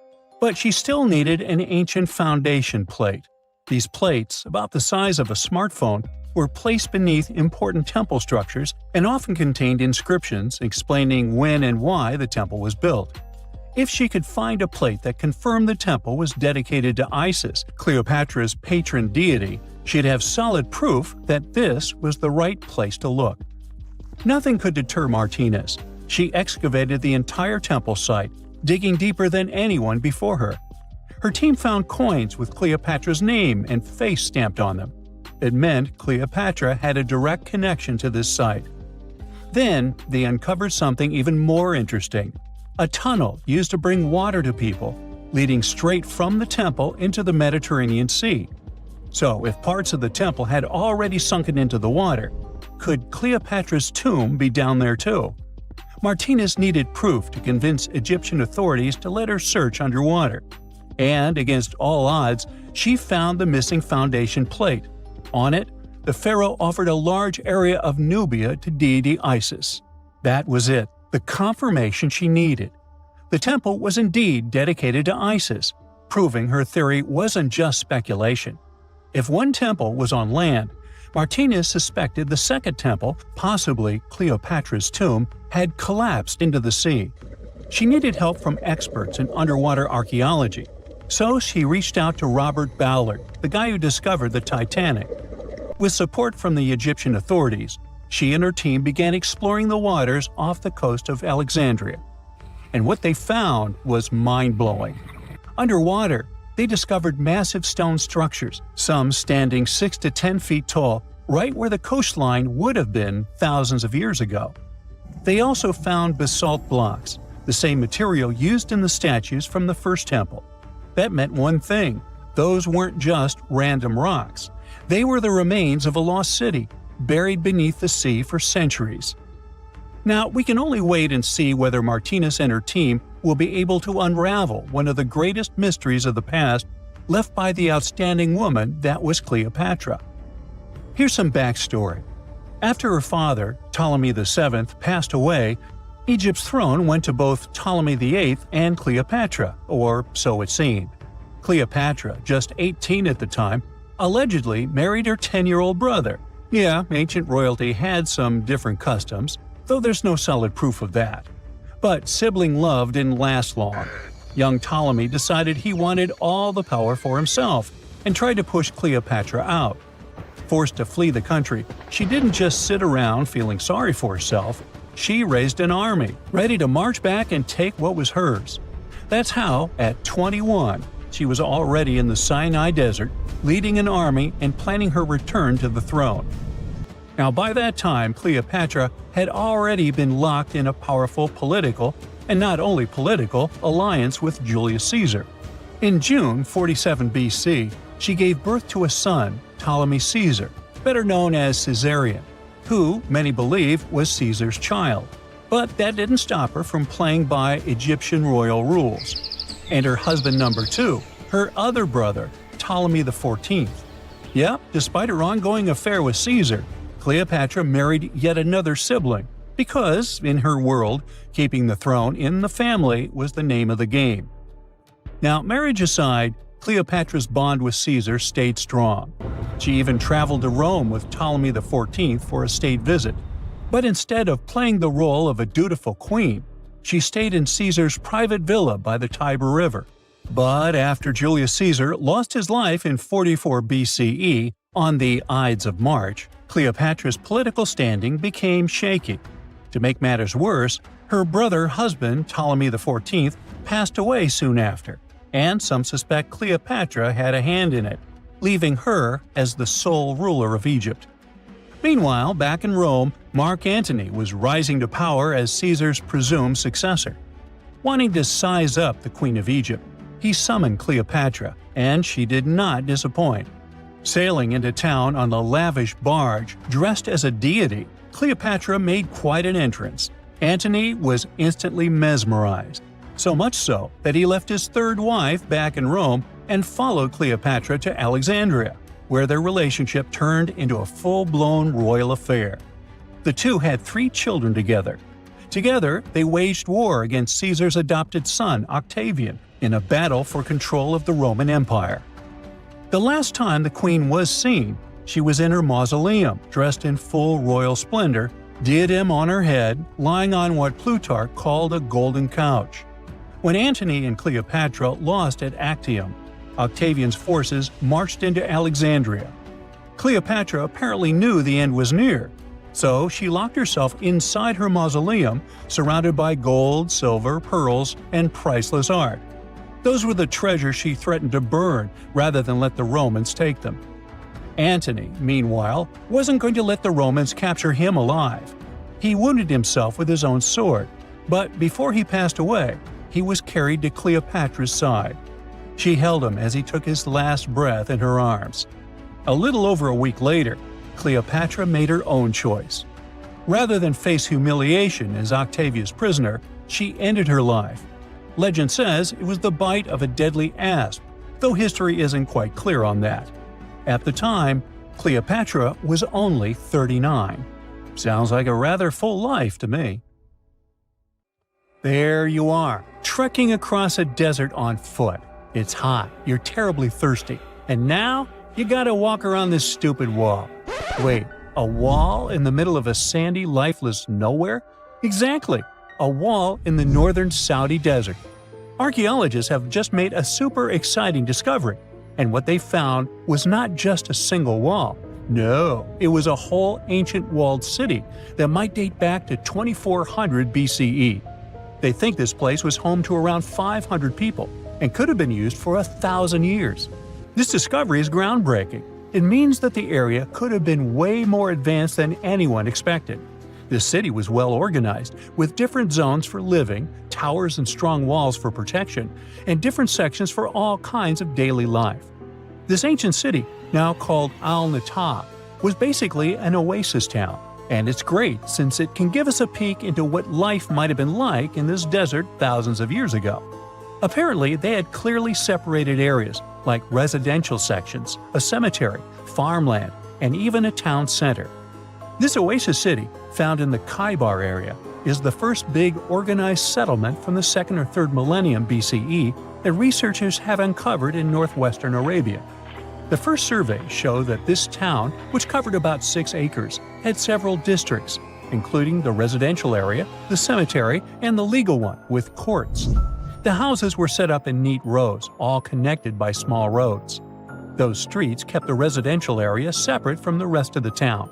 But she still needed an ancient foundation plate. These plates, about the size of a smartphone, were placed beneath important temple structures and often contained inscriptions explaining when and why the temple was built. If she could find a plate that confirmed the temple was dedicated to Isis, Cleopatra's patron deity, she'd have solid proof that this was the right place to look. Nothing could deter Martinez. She excavated the entire temple site, digging deeper than anyone before her. Her team found coins with Cleopatra's name and face stamped on them. It meant Cleopatra had a direct connection to this site. Then, they uncovered something even more interesting: a tunnel used to bring water to people, leading straight from the temple into the Mediterranean Sea. So, if parts of the temple had already sunken into the water, could Cleopatra's tomb be down there too? Martinez needed proof to convince Egyptian authorities to let her search underwater. And, against all odds, she found the missing foundation plate. On it, the pharaoh offered a large area of Nubia to deity Isis. That was it, the confirmation she needed. The temple was indeed dedicated to Isis, proving her theory wasn't just speculation. If one temple was on land, Martinez suspected the second temple, possibly Cleopatra's tomb, had collapsed into the sea. She needed help from experts in underwater archaeology, so she reached out to Robert Ballard, the guy who discovered the Titanic. With support from the Egyptian authorities, she and her team began exploring the waters off the coast of Alexandria. And what they found was mind-blowing. Underwater, they discovered massive stone structures, some standing 6 to 10 feet tall, right where the coastline would have been thousands of years ago. They also found basalt blocks, the same material used in the statues from the first temple. That meant one thing: those weren't just random rocks. They were the remains of a lost city, buried beneath the sea for centuries. Now, we can only wait and see whether Martinez and her team will be able to unravel one of the greatest mysteries of the past left by the outstanding woman that was Cleopatra. Here's some backstory. After her father, Ptolemy VII, passed away, Egypt's throne went to both Ptolemy VIII and Cleopatra, or so it seemed. Cleopatra, just 18 at the time, allegedly married her 10-year-old brother. Yeah, ancient royalty had some different customs, though there's no solid proof of that. But sibling love didn't last long. Young Ptolemy decided he wanted all the power for himself and tried to push Cleopatra out. Forced to flee the country, she didn't just sit around feeling sorry for herself. She raised an army, ready to march back and take what was hers. That's how, at 21, she was already in the Sinai Desert, leading an army and planning her return to the throne. Now, by that time, Cleopatra had already been locked in a powerful political, and not only political, alliance with Julius Caesar. In June 47 BC, she gave birth to a son, Ptolemy Caesar, better known as Caesarion, who, many believe, was Caesar's child. But that didn't stop her from playing by Egyptian royal rules. And her husband number 2, her other brother, Ptolemy XIV. Yep, despite her ongoing affair with Caesar, Cleopatra married yet another sibling, because, in her world, keeping the throne in the family was the name of the game. Now, marriage aside, Cleopatra's bond with Caesar stayed strong. She even traveled to Rome with Ptolemy XIV for a state visit. But instead of playing the role of a dutiful queen, she stayed in Caesar's private villa by the Tiber River. But after Julius Caesar lost his life in 44 BCE on the Ides of March, Cleopatra's political standing became shaky. To make matters worse, her brother-husband Ptolemy XIV passed away soon after, and some suspect Cleopatra had a hand in it, leaving her as the sole ruler of Egypt. Meanwhile, back in Rome, Mark Antony was rising to power as Caesar's presumed successor. Wanting to size up the Queen of Egypt, he summoned Cleopatra, and she did not disappoint. Sailing into town on a lavish barge dressed as a deity, Cleopatra made quite an entrance. Antony was instantly mesmerized, so much so that he left his third wife back in Rome and followed Cleopatra to Alexandria, where their relationship turned into a full-blown royal affair. The two had 3 children together. Together, they waged war against Caesar's adopted son, Octavian, in a battle for control of the Roman Empire. The last time the queen was seen, she was in her mausoleum, dressed in full royal splendor, diadem on her head, lying on what Plutarch called a golden couch. When Antony and Cleopatra lost at Actium, Octavian's forces marched into Alexandria. Cleopatra apparently knew the end was near, so she locked herself inside her mausoleum, surrounded by gold, silver, pearls, and priceless art. Those were the treasures she threatened to burn rather than let the Romans take them. Antony, meanwhile, wasn't going to let the Romans capture him alive. He wounded himself with his own sword, but before he passed away, he was carried to Cleopatra's side. She held him as he took his last breath in her arms. A little over a week later, Cleopatra made her own choice. Rather than face humiliation as Octavia's prisoner, she ended her life. Legend says it was the bite of a deadly asp, though history isn't quite clear on that. At the time, Cleopatra was only 39. Sounds like a rather full life to me. There you are, trekking across a desert on foot. It's hot, you're terribly thirsty, and now you gotta walk around this stupid wall. Wait, a wall in the middle of a sandy, lifeless nowhere? Exactly, a wall in the northern Saudi desert. Archaeologists have just made a super exciting discovery, and what they found was not just a single wall. No, it was a whole ancient walled city that might date back to 2400 BCE. They think this place was home to around 500 people and could have been used for 1,000 years. This discovery is groundbreaking. It means that the area could have been way more advanced than anyone expected. The city was well organized, with different zones for living, towers and strong walls for protection, and different sections for all kinds of daily life. This ancient city, now called Al-Natah, was basically an oasis town. And it's great since it can give us a peek into what life might have been like in this desert thousands of years ago. Apparently, they had clearly separated areas, like residential sections, a cemetery, farmland, and even a town center. This oasis city, found in the Khaybar area, is the first big organized settlement from the 2nd or 3rd millennium BCE that researchers have uncovered in northwestern Arabia. The first surveys show that this town, which covered about 6 acres, had several districts, including the residential area, the cemetery, and the legal one, with courts. The houses were set up in neat rows, all connected by small roads. Those streets kept the residential area separate from the rest of the town.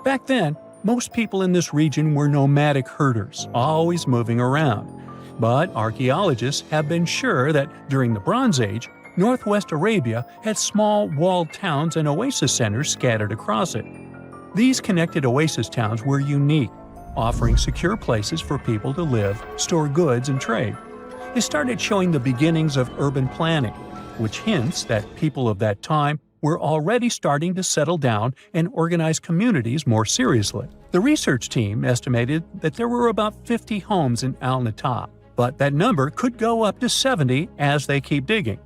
Back then, most people in this region were nomadic herders, always moving around. But archaeologists have been sure that during the Bronze Age, northwest Arabia had small walled towns and oasis centers scattered across it. These connected oasis towns were unique, offering secure places for people to live, store goods, and trade. They started showing the beginnings of urban planning, which hints that people of that time were already starting to settle down and organize communities more seriously. The research team estimated that there were about 50 homes in Al-Natah, but that number could go up to 70 as they keep digging.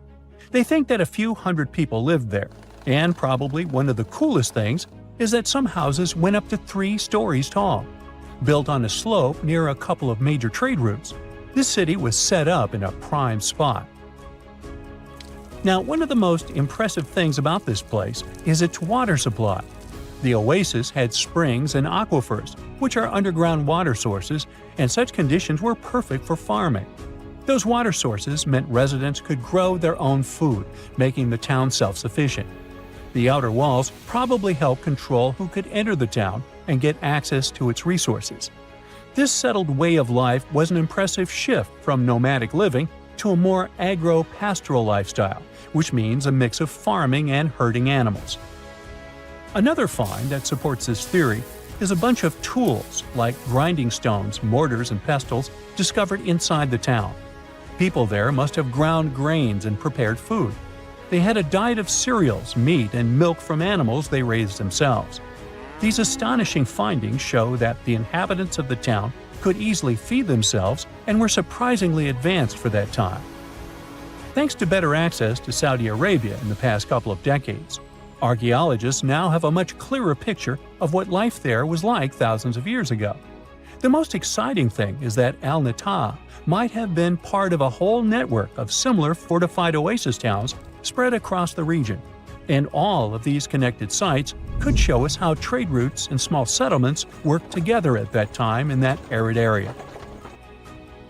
They think that a few hundred people lived there, and probably one of the coolest things is that some houses went up to 3 stories tall. Built on a slope near a couple of major trade routes, this city was set up in a prime spot. Now, one of the most impressive things about this place is its water supply. The oasis had springs and aquifers, which are underground water sources, and such conditions were perfect for farming. Those water sources meant residents could grow their own food, making the town self-sufficient. The outer walls probably helped control who could enter the town and get access to its resources. This settled way of life was an impressive shift from nomadic living to a more agro-pastoral lifestyle, which means a mix of farming and herding animals. Another find that supports this theory is a bunch of tools, like grinding stones, mortars, and pestles, discovered inside the town. People there must have ground grains and prepared food. They had a diet of cereals, meat, and milk from animals they raised themselves. These astonishing findings show that the inhabitants of the town could easily feed themselves and were surprisingly advanced for that time. Thanks to better access to Saudi Arabia in the past couple of decades, archaeologists now have a much clearer picture of what life there was like thousands of years ago. The most exciting thing is that Al-Natah might have been part of a whole network of similar fortified oasis towns spread across the region, and all of these connected sites could show us how trade routes and small settlements worked together at that time in that arid area.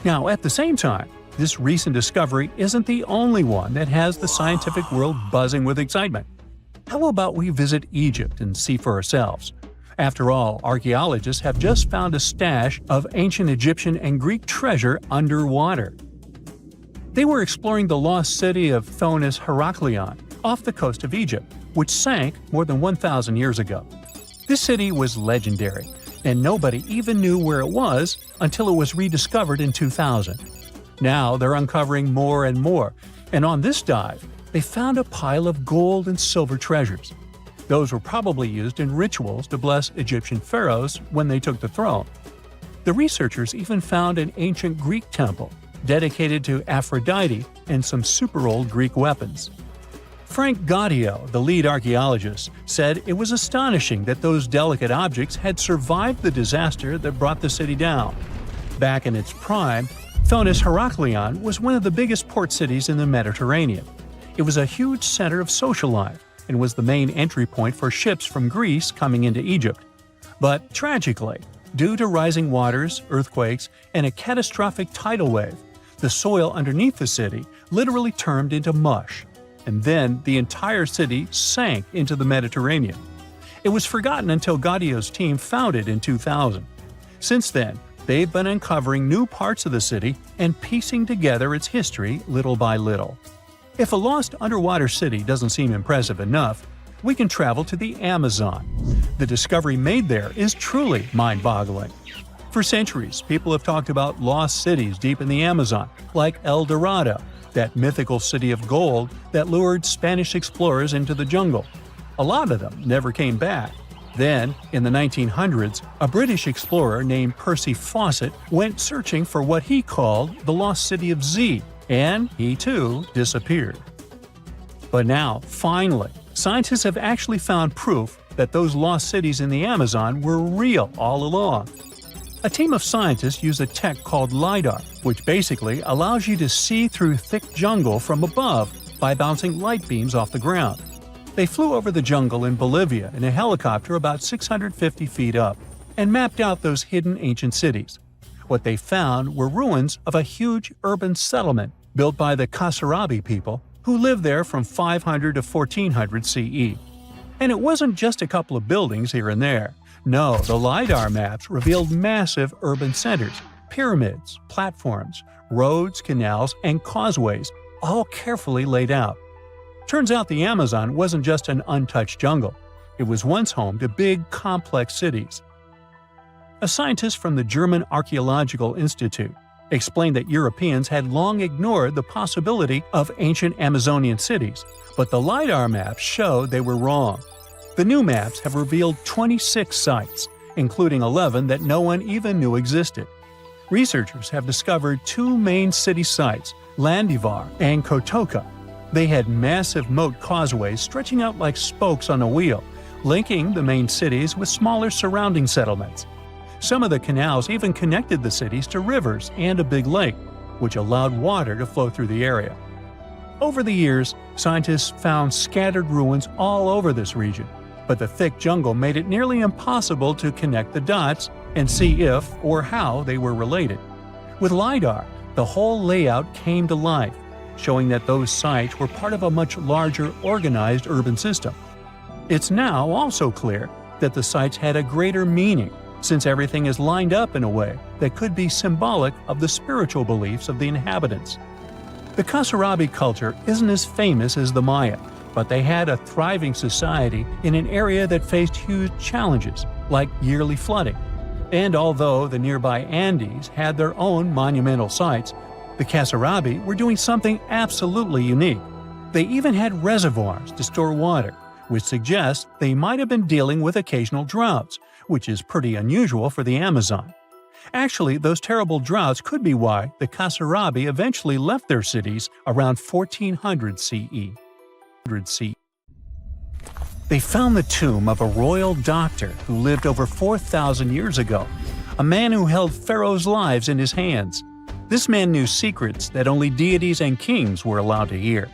Now, at the same time, this recent discovery isn't the only one that has the scientific world buzzing with excitement. How about we visit Egypt and see for ourselves? After all, archaeologists have just found a stash of ancient Egyptian and Greek treasure underwater. They were exploring the lost city of Thonis-Heracleion off the coast of Egypt, which sank more than 1,000 years ago. This city was legendary, and nobody even knew where it was until it was rediscovered in 2000. Now they're uncovering more and more, and on this dive, they found a pile of gold and silver treasures. Those were probably used in rituals to bless Egyptian pharaohs when they took the throne. The researchers even found an ancient Greek temple dedicated to Aphrodite and some super old Greek weapons. Frank Gaudio, the lead archaeologist, said it was astonishing that those delicate objects had survived the disaster that brought the city down. Back in its prime, Thonis-Heracleion was one of the biggest port cities in the Mediterranean. It was a huge center of social life and was the main entry point for ships from Greece coming into Egypt. But tragically, due to rising waters, earthquakes, and a catastrophic tidal wave, the soil underneath the city literally turned into mush, and then the entire city sank into the Mediterranean. It was forgotten until Gaudio's team found it in 2000. Since then, they've been uncovering new parts of the city and piecing together its history little by little. If a lost underwater city doesn't seem impressive enough, we can travel to the Amazon. The discovery made there is truly mind-boggling. For centuries, people have talked about lost cities deep in the Amazon, like El Dorado, that mythical city of gold that lured Spanish explorers into the jungle. A lot of them never came back. Then, in the 1900s, a British explorer named Percy Fawcett went searching for what he called the lost city of Z, and he too disappeared. But now, finally, scientists have actually found proof that those lost cities in the Amazon were real all along. A team of scientists use a tech called LiDAR, which basically allows you to see through thick jungle from above by bouncing light beams off the ground. They flew over the jungle in Bolivia in a helicopter about 650 feet up and mapped out those hidden ancient cities. What they found were ruins of a huge urban settlement built by the Kasarabi people who lived there from 500 to 1400 CE. And it wasn't just a couple of buildings here and there. No, the LiDAR maps revealed massive urban centers, pyramids, platforms, roads, canals, and causeways, all carefully laid out. Turns out the Amazon wasn't just an untouched jungle. It was once home to big, complex cities. A scientist from the German Archaeological Institute explained that Europeans had long ignored the possibility of ancient Amazonian cities, but the LiDAR maps showed they were wrong. The new maps have revealed 26 sites, including 11 that no one even knew existed. Researchers have discovered two main city sites, Landivar and Kotoka. They had massive moat causeways stretching out like spokes on a wheel, linking the main cities with smaller surrounding settlements. Some of the canals even connected the cities to rivers and a big lake, which allowed water to flow through the area. Over the years, scientists found scattered ruins all over this region, but the thick jungle made it nearly impossible to connect the dots and see if or how they were related. With LiDAR, the whole layout came to life, showing that those sites were part of a much larger, organized urban system. It's now also clear that the sites had a greater meaning, since everything is lined up in a way that could be symbolic of the spiritual beliefs of the inhabitants. The Kasarabi culture isn't as famous as the Maya, but they had a thriving society in an area that faced huge challenges, like yearly flooding. And although the nearby Andes had their own monumental sites, the Kasarabi were doing something absolutely unique. They even had reservoirs to store water, which suggests they might have been dealing with occasional droughts, which is pretty unusual for the Amazon. Actually, those terrible droughts could be why the Kasarabi eventually left their cities around 1400 CE. They found the tomb of a royal doctor who lived over 4,000 years ago, a man who held pharaohs' lives in his hands. This man knew secrets that only deities and kings were allowed to hear.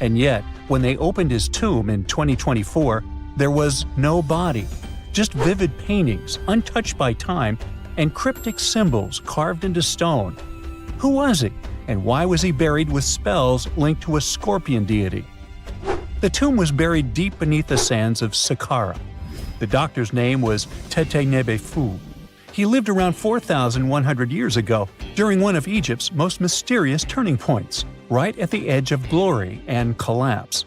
And yet, when they opened his tomb in 2024, there was no body, just vivid paintings, untouched by time, and cryptic symbols carved into stone. Who was he, and why was he buried with spells linked to a scorpion deity? The tomb was buried deep beneath the sands of Saqqara. The doctor's name was Teti Nebu. He lived around 4,100 years ago, during one of Egypt's most mysterious turning points, right at the edge of glory and collapse.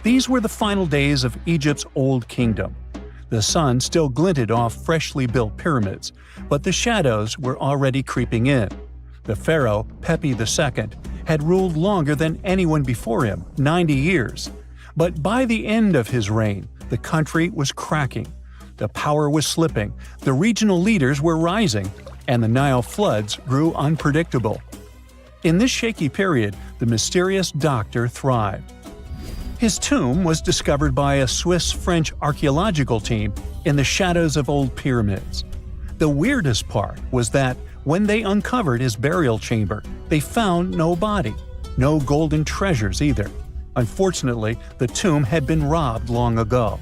These were the final days of Egypt's Old Kingdom. The sun still glinted off freshly built pyramids, but the shadows were already creeping in. The pharaoh, Pepi II, had ruled longer than anyone before him, 90 years. But by the end of his reign, the country was cracking. The power was slipping, the regional leaders were rising, and the Nile floods grew unpredictable. In this shaky period, the mysterious doctor thrived. His tomb was discovered by a Swiss-French archaeological team in the shadows of old pyramids. The weirdest part was that when they uncovered his burial chamber, they found no body, no golden treasures either. Unfortunately, the tomb had been robbed long ago.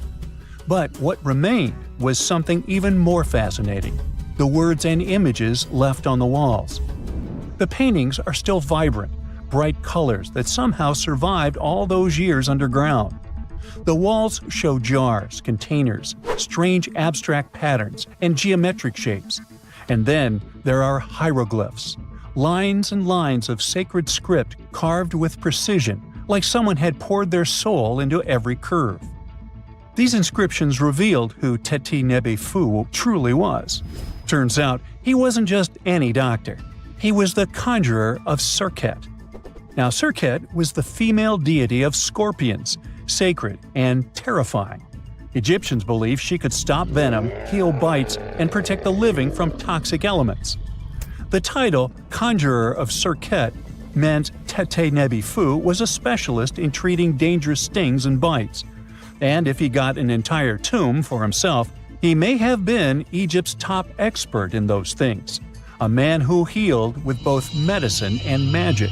But what remained was something even more fascinating: the words and images left on the walls. The paintings are still vibrant, bright colors that somehow survived all those years underground. The walls show jars, containers, strange abstract patterns, and geometric shapes. And then there are hieroglyphs, lines and lines of sacred script carved with precision, like someone had poured their soul into every curve. These inscriptions revealed who Teti Nebu truly was. Turns out, he wasn't just any doctor. He was the conjurer of Serket. Now, Serket was the female deity of scorpions, sacred and terrifying. Egyptians believed she could stop venom, heal bites, and protect the living from toxic elements. The title, Conjurer of Serket, meant Teti Nebu was a specialist in treating dangerous stings and bites. And if he got an entire tomb for himself, he may have been Egypt's top expert in those things, a man who healed with both medicine and magic.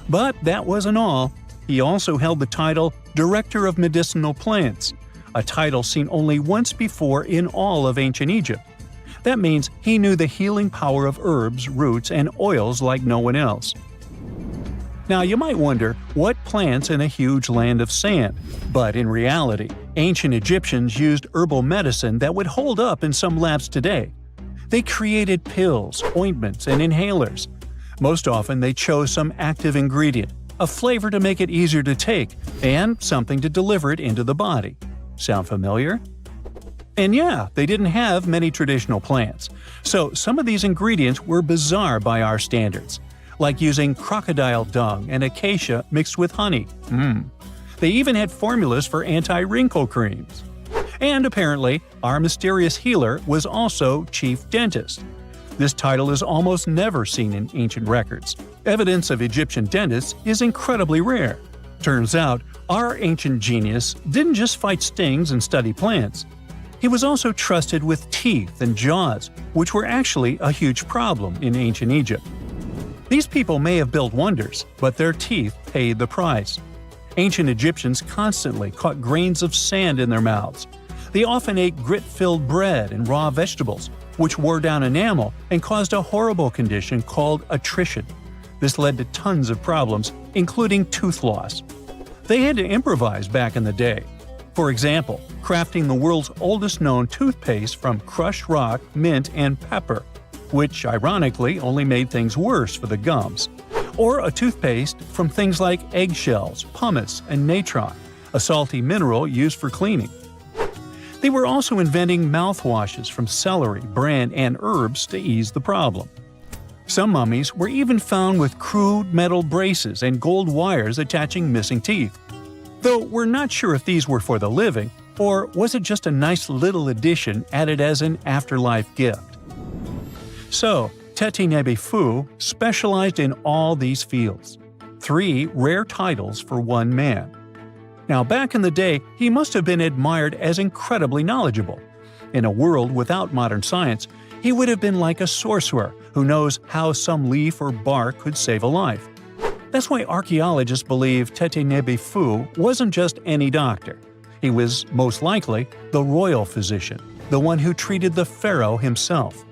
But that wasn't all. He also held the title Director of Medicinal Plants, a title seen only once before in all of ancient Egypt. That means he knew the healing power of herbs, roots, and oils like no one else. Now you might wonder, what plants in a huge land of sand? But in reality, ancient Egyptians used herbal medicine that would hold up in some labs today. They created pills, ointments, and inhalers. Most often they chose some active ingredient, a flavor to make it easier to take, and something to deliver it into the body. Sound familiar? And yeah, they didn't have many traditional plants, so some of these ingredients were bizarre by our standards, like using crocodile dung and acacia mixed with honey. They even had formulas for anti-wrinkle creams. And apparently, our mysterious healer was also chief dentist. This title is almost never seen in ancient records. Evidence of Egyptian dentists is incredibly rare. Turns out, our ancient genius didn't just fight stings and study plants. He was also trusted with teeth and jaws, which were actually a huge problem in ancient Egypt. These people may have built wonders, but their teeth paid the price. Ancient Egyptians constantly caught grains of sand in their mouths. They often ate grit-filled bread and raw vegetables, which wore down enamel and caused a horrible condition called attrition. This led to tons of problems, including tooth loss. They had to improvise back in the day. For example, crafting the world's oldest known toothpaste from crushed rock, mint, and pepper, which ironically only made things worse for the gums. Or a toothpaste from things like eggshells, pumice, and natron, a salty mineral used for cleaning. They were also inventing mouthwashes from celery, bran, and herbs to ease the problem. Some mummies were even found with crude metal braces and gold wires attaching missing teeth. Though we're not sure if these were for the living, or was it just a nice little addition added as an afterlife gift. So, Teti Nebu specialized in all these fields. 3 rare titles for one man. Now back in the day, he must have been admired as incredibly knowledgeable. In a world without modern science, he would have been like a sorcerer who knows how some leaf or bark could save a life. That's why archaeologists believe Teti Nebu wasn't just any doctor. He was, most likely, the royal physician, the one who treated the pharaoh himself.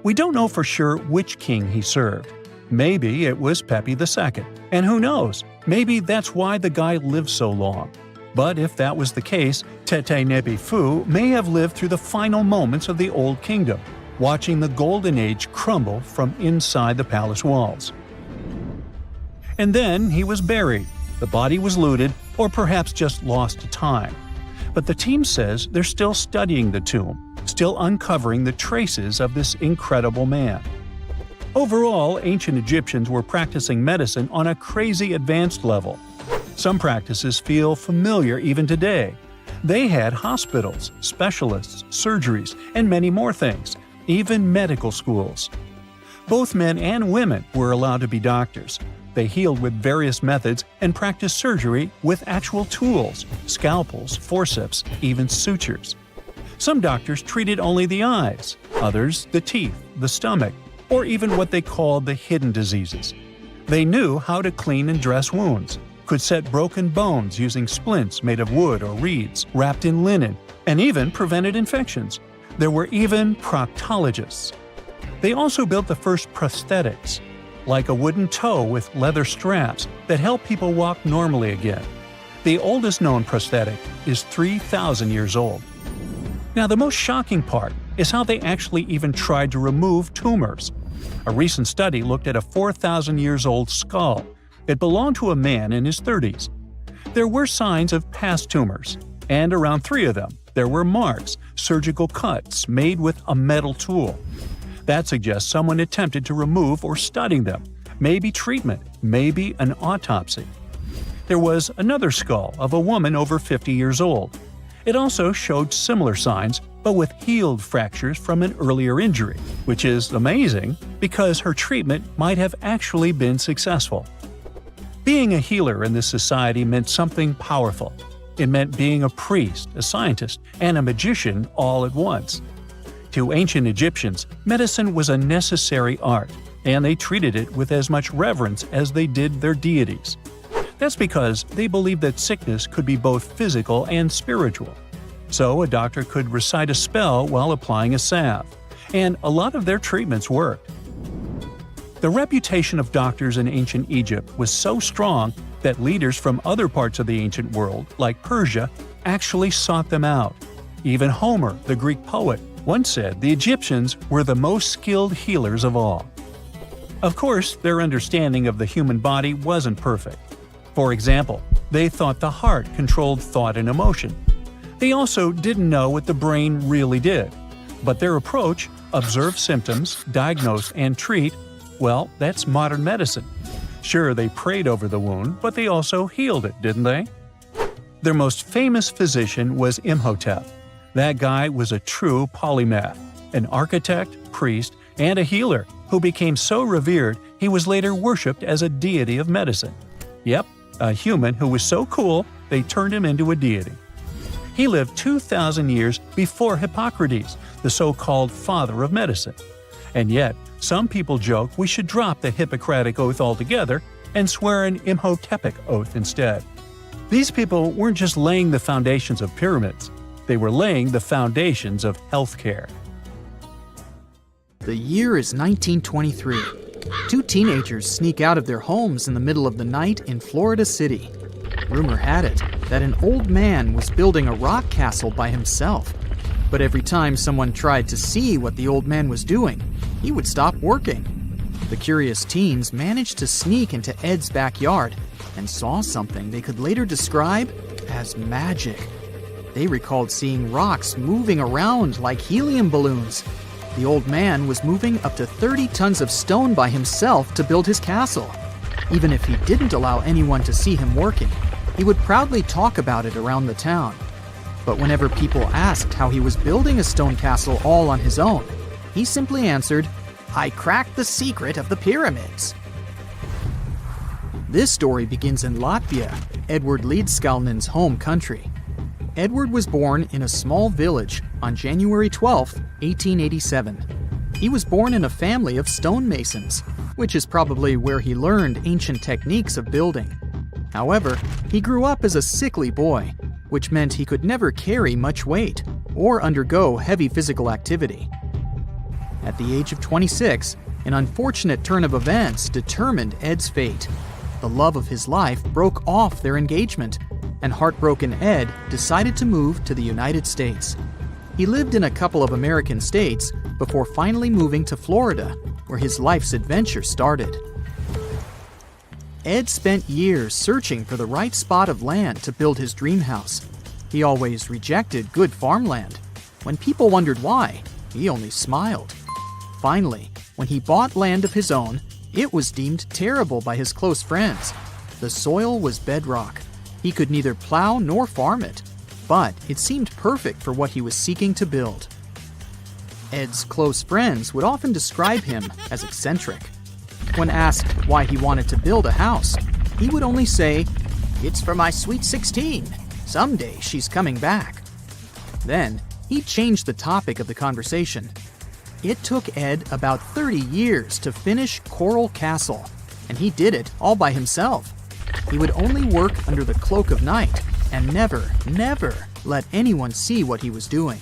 We don't know for sure which king he served. Maybe it was Pepi II, and who knows, maybe that's why the guy lived so long. But if that was the case, Teti Nebu may have lived through the final moments of the Old Kingdom, watching the Golden Age crumble from inside the palace walls. And then he was buried. The body was looted, or perhaps just lost to time. But the team says they're still studying the tomb, still uncovering the traces of this incredible man. Overall, ancient Egyptians were practicing medicine on a crazy advanced level. Some practices feel familiar even today. They had hospitals, specialists, surgeries, and many more things, even medical schools. Both men and women were allowed to be doctors. They healed with various methods and practiced surgery with actual tools, scalpels, forceps, even sutures. Some doctors treated only the eyes, others the teeth, the stomach, or even what they called the hidden diseases. They knew how to clean and dress wounds, could set broken bones using splints made of wood or reeds wrapped in linen, and even prevented infections. There were even proctologists. They also built the first prosthetics, like a wooden toe with leather straps that help people walk normally again. The oldest known prosthetic is 3,000 years old. Now, the most shocking part is how they actually even tried to remove tumors. A recent study looked at a 4,000 years old skull. It belonged to a man in his 30s. There were signs of past tumors, and around 3 of them, there were marks, surgical cuts made with a metal tool. That suggests someone attempted to remove or study them, maybe treatment, maybe an autopsy. There was another skull of a woman over 50 years old. It also showed similar signs, but with healed fractures from an earlier injury, which is amazing because her treatment might have actually been successful. Being a healer in this society meant something powerful. It meant being a priest, a scientist, and a magician all at once. To ancient Egyptians, medicine was a necessary art, and they treated it with as much reverence as they did their deities. That's because they believed that sickness could be both physical and spiritual. So a doctor could recite a spell while applying a salve, and a lot of their treatments worked. The reputation of doctors in ancient Egypt was so strong that leaders from other parts of the ancient world, like Persia, actually sought them out. Even Homer, the Greek poet, once said the Egyptians were the most skilled healers of all. Of course, their understanding of the human body wasn't perfect. For example, they thought the heart controlled thought and emotion. They also didn't know what the brain really did. But their approach, observe symptoms, diagnose, and treat, well, that's modern medicine. Sure, they prayed over the wound, but they also healed it, didn't they? Their most famous physician was Imhotep. That guy was a true polymath, an architect, priest, and a healer who became so revered he was later worshipped as a deity of medicine. Yep, a human who was so cool they turned him into a deity. He lived 2,000 years before Hippocrates, the so-called father of medicine. And yet, some people joke we should drop the Hippocratic Oath altogether and swear an Imhotepic Oath instead. These people weren't just laying the foundations of pyramids, they were laying the foundations of healthcare. The year is 1923. Two teenagers sneak out of their homes in the middle of the night in Florida City. Rumor had it that an old man was building a rock castle by himself. But every time someone tried to see what the old man was doing, he would stop working. The curious teens managed to sneak into Ed's backyard and saw something they could later describe as magic. They recalled seeing rocks moving around like helium balloons. The old man was moving up to 30 tons of stone by himself to build his castle. Even if he didn't allow anyone to see him working, he would proudly talk about it around the town. But whenever people asked how he was building a stone castle all on his own, he simply answered, "I cracked the secret of the pyramids." This story begins in Latvia, Edward Leedskalnin's home country. Edward was born in a small village on January 12, 1887. He was born in a family of stonemasons, which is probably where he learned ancient techniques of building. However, he grew up as a sickly boy, which meant he could never carry much weight or undergo heavy physical activity. At the age of 26, an unfortunate turn of events determined Ed's fate. The love of his life broke off their engagement, and heartbroken Ed decided to move to the United States. He lived in a couple of American states before finally moving to Florida, where his life's adventure started. Ed spent years searching for the right spot of land to build his dream house. He always rejected good farmland. When people wondered why, he only smiled. Finally, when he bought land of his own, it was deemed terrible by his close friends. The soil was bedrock. He could neither plow nor farm it, but it seemed perfect for what he was seeking to build. Ed's close friends would often describe him as eccentric. When asked why he wanted to build a house, he would only say, "It's for my sweet 16. Someday she's coming back." Then, he changed the topic of the conversation. It took Ed about 30 years to finish Coral Castle, and he did it all by himself. He would only work under the cloak of night and never let anyone see what he was doing.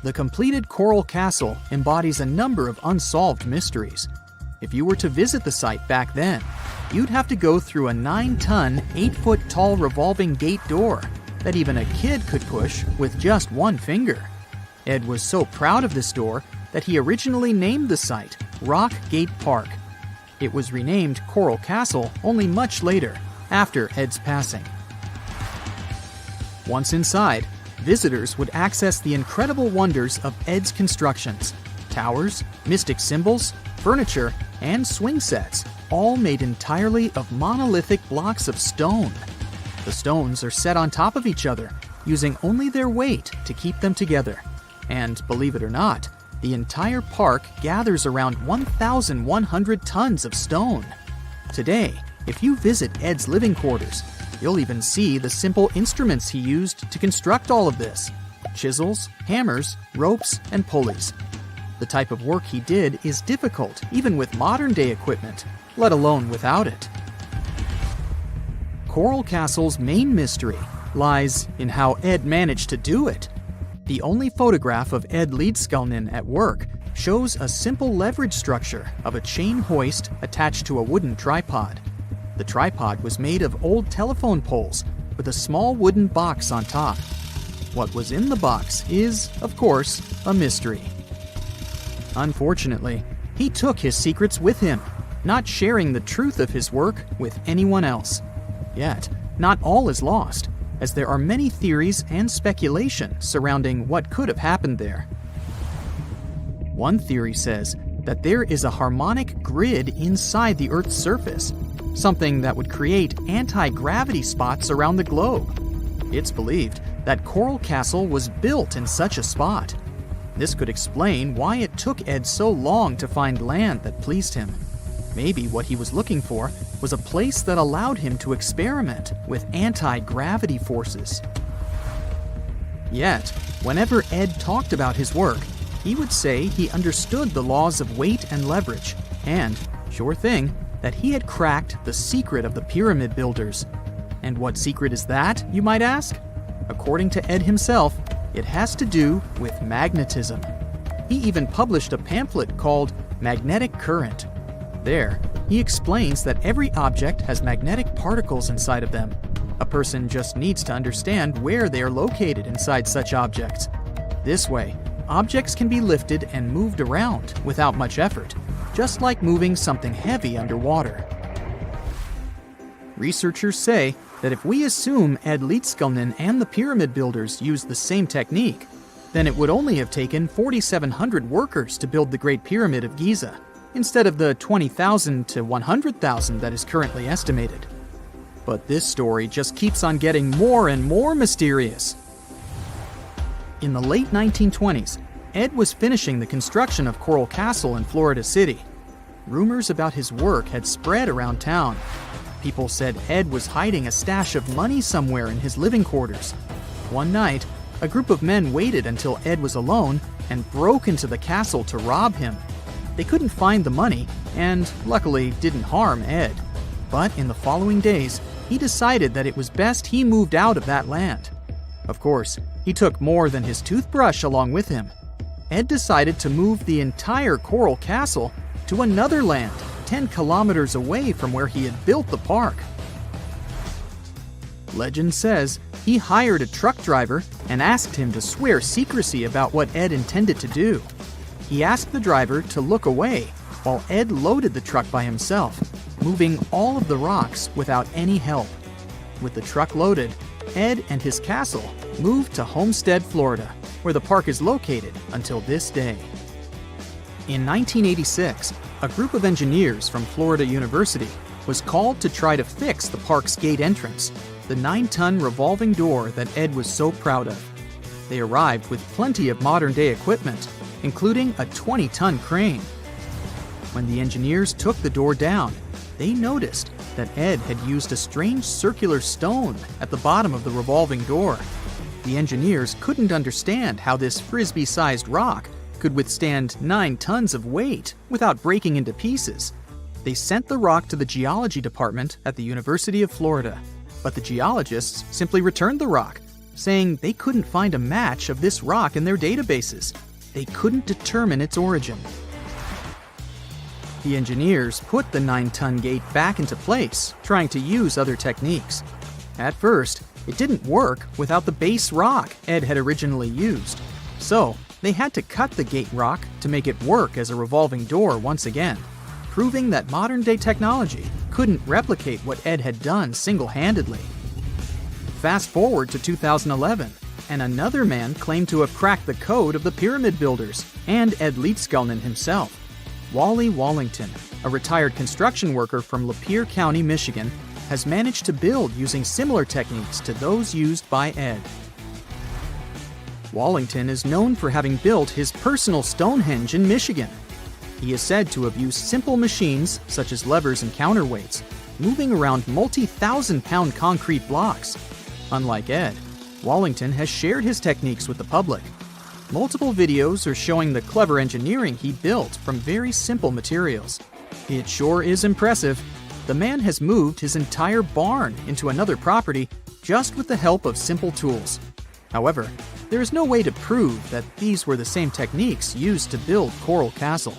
The completed Coral Castle embodies a number of unsolved mysteries. If you were to visit the site back then, you'd have to go through a 9-ton, 8-foot-tall revolving gate door that even a kid could push with just one finger. Ed was so proud of this door that he originally named the site Rock Gate Park. It was renamed Coral Castle only much later, after Ed's passing. Once inside, visitors would access the incredible wonders of Ed's constructions: towers, mystic symbols, furniture, and swing sets, all made entirely of monolithic blocks of stone. The stones are set on top of each other, using only their weight to keep them together. And believe it or not, the entire park gathers around 1,100 tons of stone. Today, if you visit Ed's living quarters, you'll even see the simple instruments he used to construct all of this: chisels, hammers, ropes, and pulleys. The type of work he did is difficult even with modern-day equipment, let alone without it. Coral Castle's main mystery lies in how Ed managed to do it. The only photograph of Ed Leedskalnin at work shows a simple leverage structure of a chain hoist attached to a wooden tripod. The tripod was made of old telephone poles with a small wooden box on top. What was in the box is, of course, a mystery. Unfortunately, he took his secrets with him, not sharing the truth of his work with anyone else. Yet, not all is lost, as there are many theories and speculation surrounding what could have happened there. One theory says that there is a harmonic grid inside the Earth's surface, something that would create anti-gravity spots around the globe. It's believed that Coral Castle was built in such a spot. This could explain why it took Ed so long to find land that pleased him. Maybe what he was looking for was a place that allowed him to experiment with anti-gravity forces. Yet, whenever Ed talked about his work, he would say he understood the laws of weight and leverage, and, sure thing, that he had cracked the secret of the pyramid builders. And what secret is that, you might ask? According to Ed himself, it has to do with magnetism. He even published a pamphlet called Magnetic Current. There, he explains that every object has magnetic particles inside of them. A person just needs to understand where they are located inside such objects. This way, objects can be lifted and moved around without much effort, just like moving something heavy underwater. Researchers say that if we assume Ed Leedskalnin and the pyramid builders used the same technique, then it would only have taken 4,700 workers to build the Great Pyramid of Giza, instead of the 20,000 to 100,000 that is currently estimated. But this story just keeps on getting more and more mysterious. In the late 1920s, Ed was finishing the construction of Coral Castle in Florida City. Rumors about his work had spread around town. People said Ed was hiding a stash of money somewhere in his living quarters. One night, a group of men waited until Ed was alone and broke into the castle to rob him. They couldn't find the money and, luckily, didn't harm Ed. But in the following days, he decided that it was best he moved out of that land. Of course, he took more than his toothbrush along with him. Ed decided to move the entire Coral Castle to another land 10 kilometers away from where he had built the park. Legend says he hired a truck driver and asked him to swear secrecy about what Ed intended to do. He asked the driver to look away while Ed loaded the truck by himself, moving all of the rocks without any help. With the truck loaded, Ed and his castle moved to Homestead, Florida, where the park is located until this day. In 1986, a group of engineers from Florida University was called to try to fix the park's gate entrance, the 9-ton revolving door that Ed was so proud of. They arrived with plenty of modern-day equipment, including a 20-ton crane. When the engineers took the door down, they noticed that Ed had used a strange circular stone at the bottom of the revolving door. The engineers couldn't understand how this frisbee-sized rock could withstand 9 tons of weight without breaking into pieces. They sent the rock to the geology department at the University of Florida, but the geologists simply returned the rock, saying they couldn't find a match of this rock in their databases. They couldn't determine its origin. The engineers put the 9-ton gate back into place, trying to use other techniques. At first, it didn't work without the base rock Ed had originally used. So, they had to cut the gate rock to make it work as a revolving door once again, proving that modern-day technology couldn't replicate what Ed had done single-handedly. Fast forward to 2011, and another man claimed to have cracked the code of the pyramid builders and Ed Leedskalnin himself. Wally Wallington, a retired construction worker from Lapeer County, Michigan, has managed to build using similar techniques to those used by Ed. Wallington is known for having built his personal Stonehenge in Michigan. He is said to have used simple machines, such as levers and counterweights, moving around multi-thousand-pound concrete blocks. Unlike Ed, Wallington has shared his techniques with the public. Multiple videos are showing the clever engineering he built from very simple materials. It sure is impressive. The man has moved his entire barn into another property just with the help of simple tools. However, there is no way to prove that these were the same techniques used to build Coral Castle.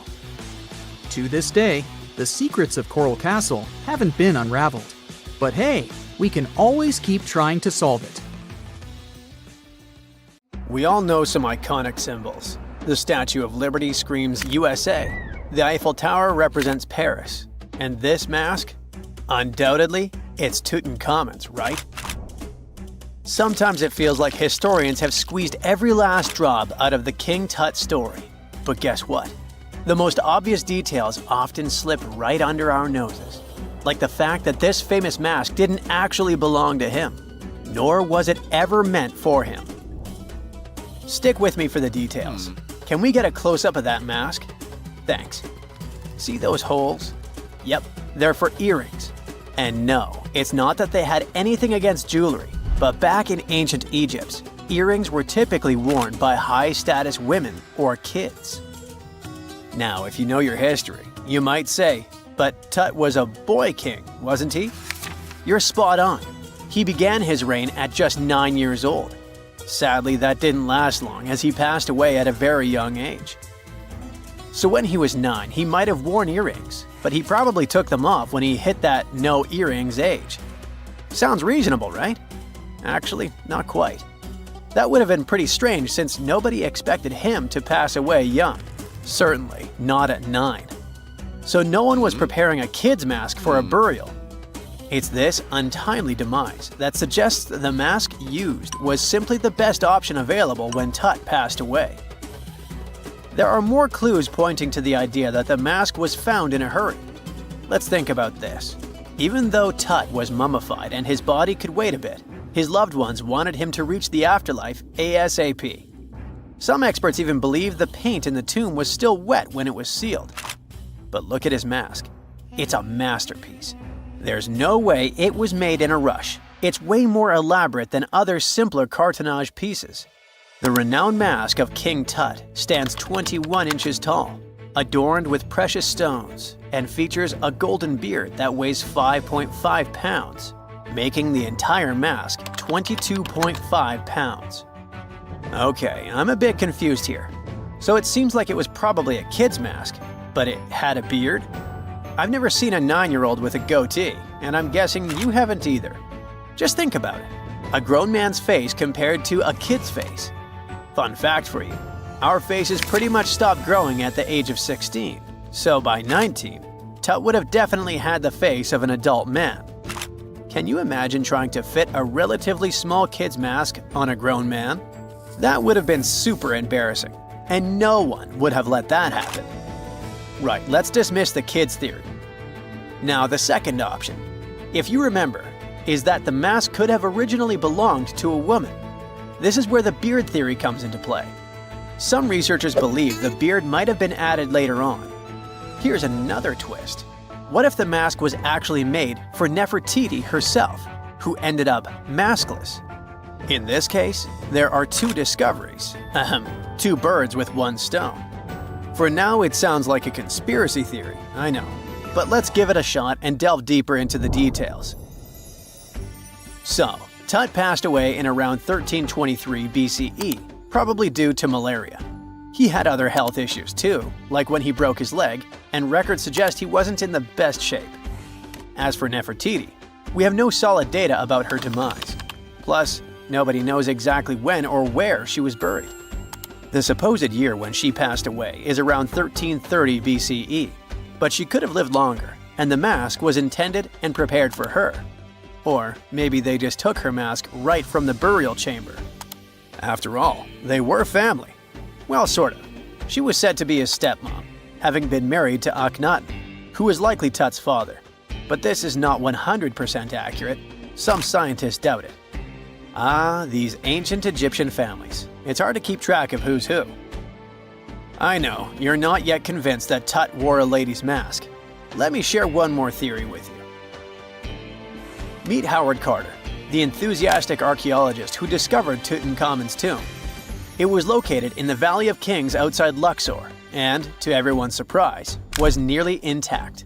To this day, the secrets of Coral Castle haven't been unraveled. But hey, we can always keep trying to solve it. We all know some iconic symbols. The Statue of Liberty screams USA. The Eiffel Tower represents Paris. And this mask? Undoubtedly, it's Tutankhamun's, right? Sometimes it feels like historians have squeezed every last drop out of the King Tut story. But guess what? The most obvious details often slip right under our noses. Like the fact that this famous mask didn't actually belong to him, nor was it ever meant for him. Stick with me for the details. Can we get a close-up of that mask? Thanks. See those holes? Yep, they're for earrings. And no, it's not that they had anything against jewelry, but back in ancient Egypt, earrings were typically worn by high-status women or kids. Now, if you know your history, you might say, but Tut was a boy king, wasn't he? You're spot on. He began his reign at just 9 years old. Sadly, that didn't last long as he passed away at a very young age. So when he was 9, he might have worn earrings, but he probably took them off when he hit that no earrings age. Sounds reasonable, right? Actually, not quite. That would have been pretty strange since nobody expected him to pass away young. Certainly not at 9. So no one was preparing a kid's mask for a burial. It's this untimely demise that suggests the mask used was simply the best option available when Tut passed away. There are more clues pointing to the idea that the mask was found in a hurry. Let's think about this. Even though Tut was mummified and his body could wait a bit, his loved ones wanted him to reach the afterlife ASAP. Some experts even believe the paint in the tomb was still wet when it was sealed. But look at his mask. It's a masterpiece. There's no way it was made in a rush. It's way more elaborate than other simpler cartonnage pieces. The renowned mask of King Tut stands 21 inches tall, adorned with precious stones, and features a golden beard that weighs 5.5 pounds, making the entire mask 22.5 pounds. Okay, I'm a bit confused here. So it seems like it was probably a kid's mask, but it had a beard? I've never seen a 9-year-old with a goatee, and I'm guessing you haven't either. Just think about it. A grown man's face compared to a kid's face. Fun fact for you, our faces pretty much stopped growing at the age of 16, so by 19, Tut would have definitely had the face of an adult man. Can you imagine trying to fit a relatively small kid's mask on a grown man? That would have been super embarrassing, and no one would have let that happen. Right, let's dismiss the kids theory. Now, the second option, if you remember, is that the mask could have originally belonged to a woman. This is where the beard theory comes into play. Some researchers believe the beard might have been added later on. Here's another twist. What if the mask was actually made for Nefertiti herself, who ended up maskless? In this case, there are two discoveries. Two birds with one stone. For now, it sounds like a conspiracy theory, I know. But let's give it a shot and delve deeper into the details. So, Tut passed away in around 1323 BCE, probably due to malaria. He had other health issues too, like when he broke his leg, and records suggest he wasn't in the best shape. As for Nefertiti, we have no solid data about her demise. Plus, nobody knows exactly when or where she was buried. The supposed year when she passed away is around 1330 BCE, but she could have lived longer, and the mask was intended and prepared for her. Or maybe they just took her mask right from the burial chamber. After all, they were family. Well, sort of. She was said to be his stepmom, having been married to Al-Natah, who was likely Tut's father. but this is not 100% accurate. Some scientists doubt it. Ah, these ancient Egyptian families. It's hard to keep track of who's who. I know, you're not yet convinced that Tut wore a lady's mask. Let me share one more theory with you. Meet Howard Carter, the enthusiastic archaeologist who discovered Tutankhamun's tomb. It was located in the Valley of Kings outside Luxor, and, to everyone's surprise, was nearly intact.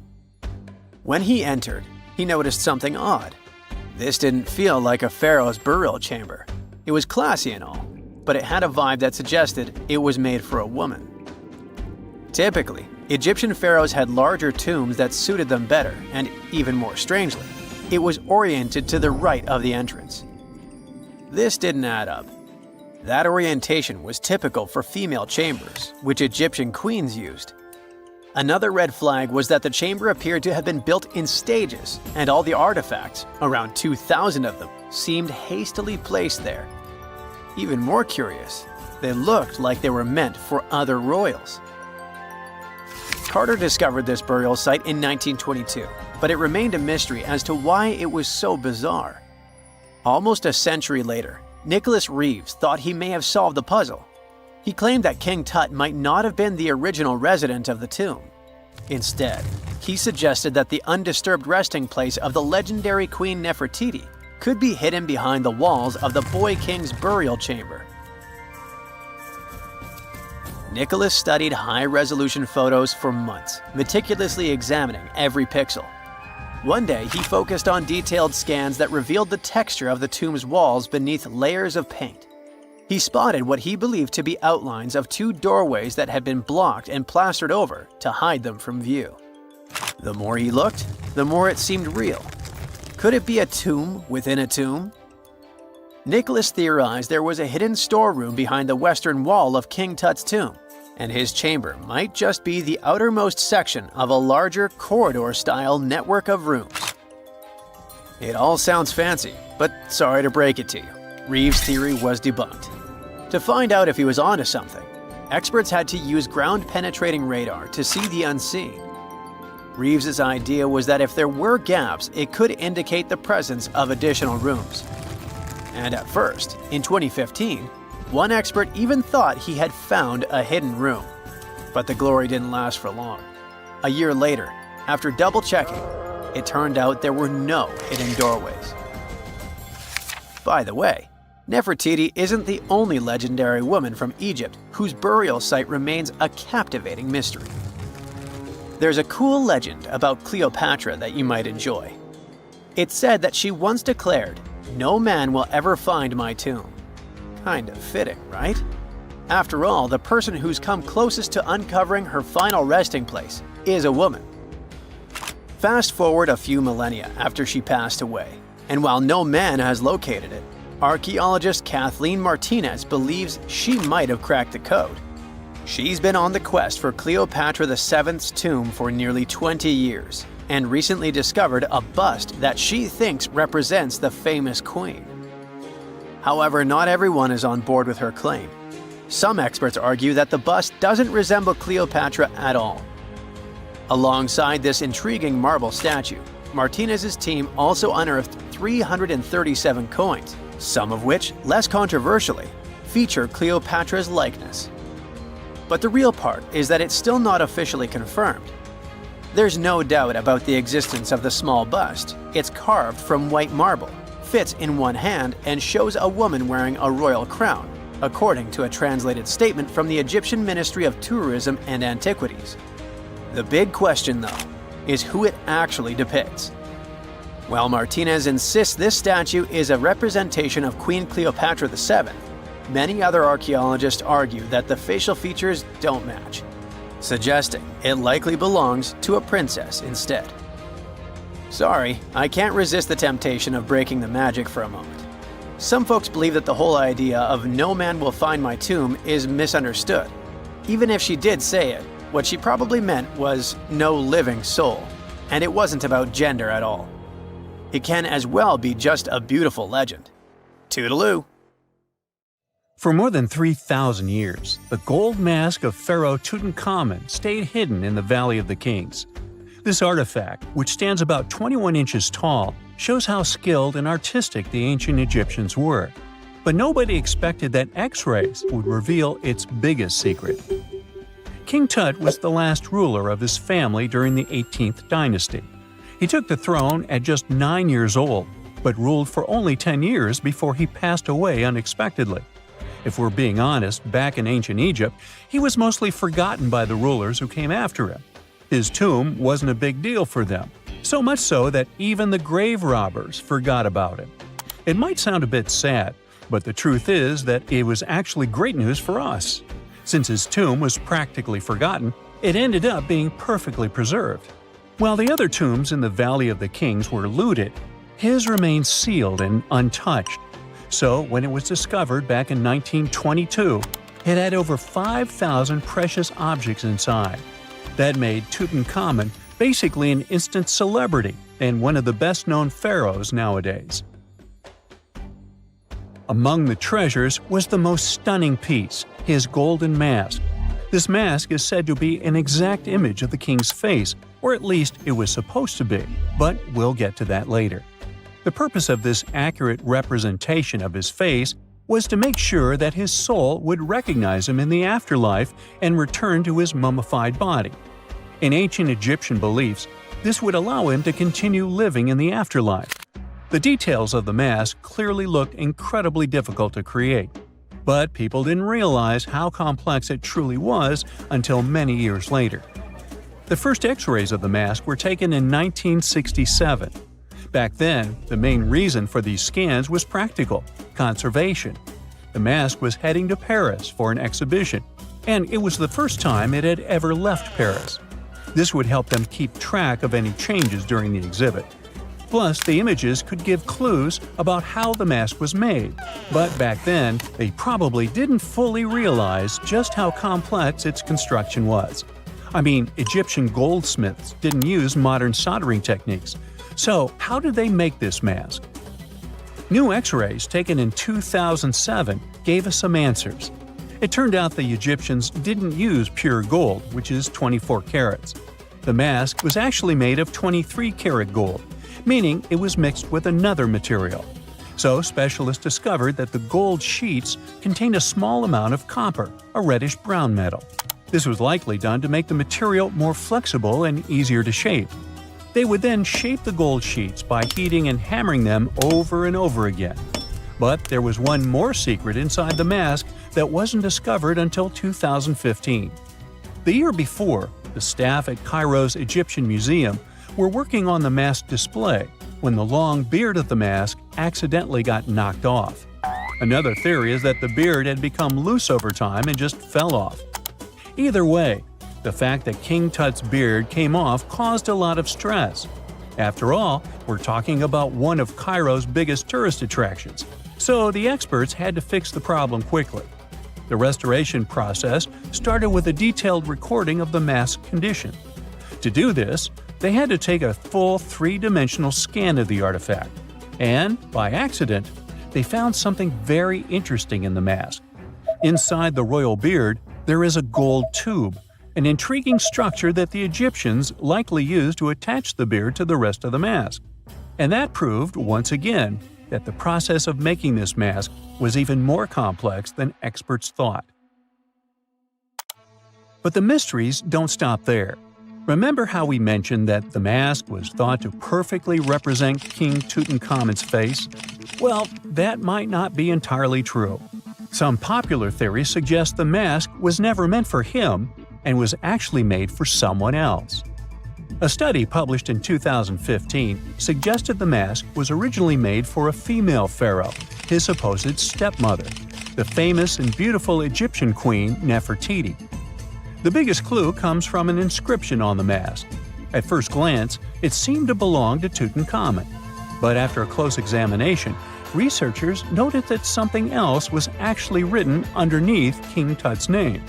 When he entered, he noticed something odd. This didn't feel like a pharaoh's burial chamber. It was classy and all, but it had a vibe that suggested it was made for a woman. Typically, Egyptian pharaohs had larger tombs that suited them better, and even more strangely, it was oriented to the right of the entrance. This didn't add up. That orientation was typical for female chambers, which Egyptian queens used. Another red flag was that the chamber appeared to have been built in stages, and all the artifacts, around 2,000 of them, seemed hastily placed there. Even more curious, they looked like they were meant for other royals. Carter discovered this burial site in 1922, but it remained a mystery as to why it was so bizarre. Almost a century later, Nicholas Reeves thought he may have solved the puzzle. He claimed that King Tut might not have been the original resident of the tomb. Instead, he suggested that the undisturbed resting place of the legendary Queen Nefertiti could be hidden behind the walls of the boy king's burial chamber. Nicholas studied high-resolution photos for months, meticulously examining every pixel. One day, he focused on detailed scans that revealed the texture of the tomb's walls beneath layers of paint. He spotted what he believed to be outlines of two doorways that had been blocked and plastered over to hide them from view. The more he looked, the more it seemed real. Could it be a tomb within a tomb? Nicholas theorized there was a hidden storeroom behind the western wall of King Tut's tomb, and his chamber might just be the outermost section of a larger corridor-style network of rooms. It all sounds fancy, but sorry to break it to you, Reeves' theory was debunked. To find out if he was onto something, experts had to use ground-penetrating radar to see the unseen. Reeves' idea was that if there were gaps, it could indicate the presence of additional rooms. And at first, in 2015, one expert even thought he had found a hidden room. But the glory didn't last for long. A year later, after double-checking, it turned out there were no hidden doorways. By the way, Nefertiti isn't the only legendary woman from Egypt whose burial site remains a captivating mystery. There's a cool legend about Cleopatra that you might enjoy. It's said that she once declared, "No man will ever find my tomb." Kind of fitting, right? After all, the person who's come closest to uncovering her final resting place is a woman. Fast forward a few millennia after she passed away, and while no man has located it, archaeologist Kathleen Martinez believes she might have cracked the code. She's been on the quest for Cleopatra VII's tomb for nearly 20 years, and recently discovered a bust that she thinks represents the famous queen. However, not everyone is on board with her claim. Some experts argue that the bust doesn't resemble Cleopatra at all. Alongside this intriguing marble statue, Martinez's team also unearthed 337 coins, some of which, less controversially, feature Cleopatra's likeness. But the real part is that it's still not officially confirmed. There's no doubt about the existence of the small bust. It's carved from white marble, fits in one hand, and shows a woman wearing a royal crown, according to a translated statement from the Egyptian Ministry of Tourism and Antiquities. The big question, though, is who it actually depicts. While Martinez insists this statue is a representation of Queen Cleopatra VII, many other archaeologists argue that the facial features don't match, suggesting it likely belongs to a princess instead. Sorry, I can't resist the temptation of breaking the magic for a moment. Some folks believe that the whole idea of "no man will find my tomb" is misunderstood. Even if she did say it, what she probably meant was "no living soul," and it wasn't about gender at all. It can as well be just a beautiful legend. Toodaloo! For more than 3,000 years, the gold mask of Pharaoh Tutankhamun stayed hidden in the Valley of the Kings. This artifact, which stands about 21 inches tall, shows how skilled and artistic the ancient Egyptians were. But nobody expected that X-rays would reveal its biggest secret. King Tut was the last ruler of his family during the 18th dynasty. He took the throne at just 9 years old, but ruled for only 10 years before he passed away unexpectedly. If we're being honest, back in ancient Egypt, he was mostly forgotten by the rulers who came after him. His tomb wasn't a big deal for them, so much so that even the grave robbers forgot about him. It might sound a bit sad, but the truth is that it was actually great news for us. Since his tomb was practically forgotten, it ended up being perfectly preserved. While the other tombs in the Valley of the Kings were looted, his remained sealed and untouched. So when it was discovered back in 1922, it had over 5,000 precious objects inside. That made Tutankhamun basically an instant celebrity and one of the best-known pharaohs nowadays. Among the treasures was the most stunning piece, his golden mask. This mask is said to be an exact image of the king's face, or at least it was supposed to be, but we'll get to that later. The purpose of this accurate representation of his face was to make sure that his soul would recognize him in the afterlife and return to his mummified body. In ancient Egyptian beliefs, this would allow him to continue living in the afterlife. The details of the mask clearly looked incredibly difficult to create, but people didn't realize how complex it truly was until many years later. The first X-rays of the mask were taken in 1967. Back then, the main reason for these scans was practical – conservation. The mask was heading to Paris for an exhibition, and it was the first time it had ever left Paris. This would help them keep track of any changes during the exhibit. Plus, the images could give clues about how the mask was made, but back then, they probably didn't fully realize just how complex its construction was. I mean, Egyptian goldsmiths didn't use modern soldering techniques, so how did they make this mask? New X-rays taken in 2007 gave us some answers. It turned out the Egyptians didn't use pure gold, which is 24 carats. The mask was actually made of 23-karat gold, meaning it was mixed with another material. So specialists discovered that the gold sheets contained a small amount of copper, a reddish-brown metal. This was likely done to make the material more flexible and easier to shape. They would then shape the gold sheets by heating and hammering them over and over again. But there was one more secret inside the mask that wasn't discovered until 2015. The year before, the staff at Cairo's Egyptian Museum were working on the mask display when the long beard of the mask accidentally got knocked off. Another theory is that the beard had become loose over time and just fell off. Either way, the fact that King Tut's beard came off caused a lot of stress. After all, we're talking about one of Cairo's biggest tourist attractions, so the experts had to fix the problem quickly. The restoration process started with a detailed recording of the mask's condition. To do this, they had to take a full three-dimensional scan of the artifact, and, by accident, they found something very interesting in the mask. Inside the royal beard, there is a gold tube, an intriguing structure that the Egyptians likely used to attach the beard to the rest of the mask. And that proved, once again, that the process of making this mask was even more complex than experts thought. But the mysteries don't stop there. Remember how we mentioned that the mask was thought to perfectly represent King Tutankhamun's face? Well, that might not be entirely true. Some popular theories suggest the mask was never meant for him and was actually made for someone else. A study published in 2015 suggested the mask was originally made for a female pharaoh, his supposed stepmother, the famous and beautiful Egyptian queen Nefertiti. The biggest clue comes from an inscription on the mask. At first glance, it seemed to belong to Tutankhamun, but after a close examination, researchers noted that something else was actually written underneath King Tut's name.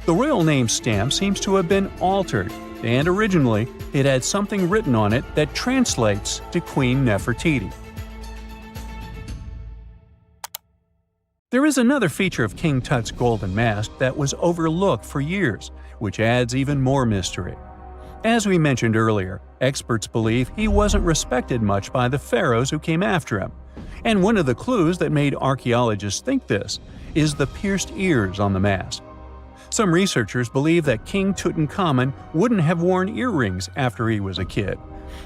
The royal name stamp seems to have been altered, and originally it had something written on it that translates to Queen Nefertiti. There is another feature of King Tut's golden mask that was overlooked for years, which adds even more mystery. As we mentioned earlier, experts believe he wasn't respected much by the pharaohs who came after him. And one of the clues that made archaeologists think this is the pierced ears on the mask. Some researchers believe that King Tutankhamun wouldn't have worn earrings after he was a kid.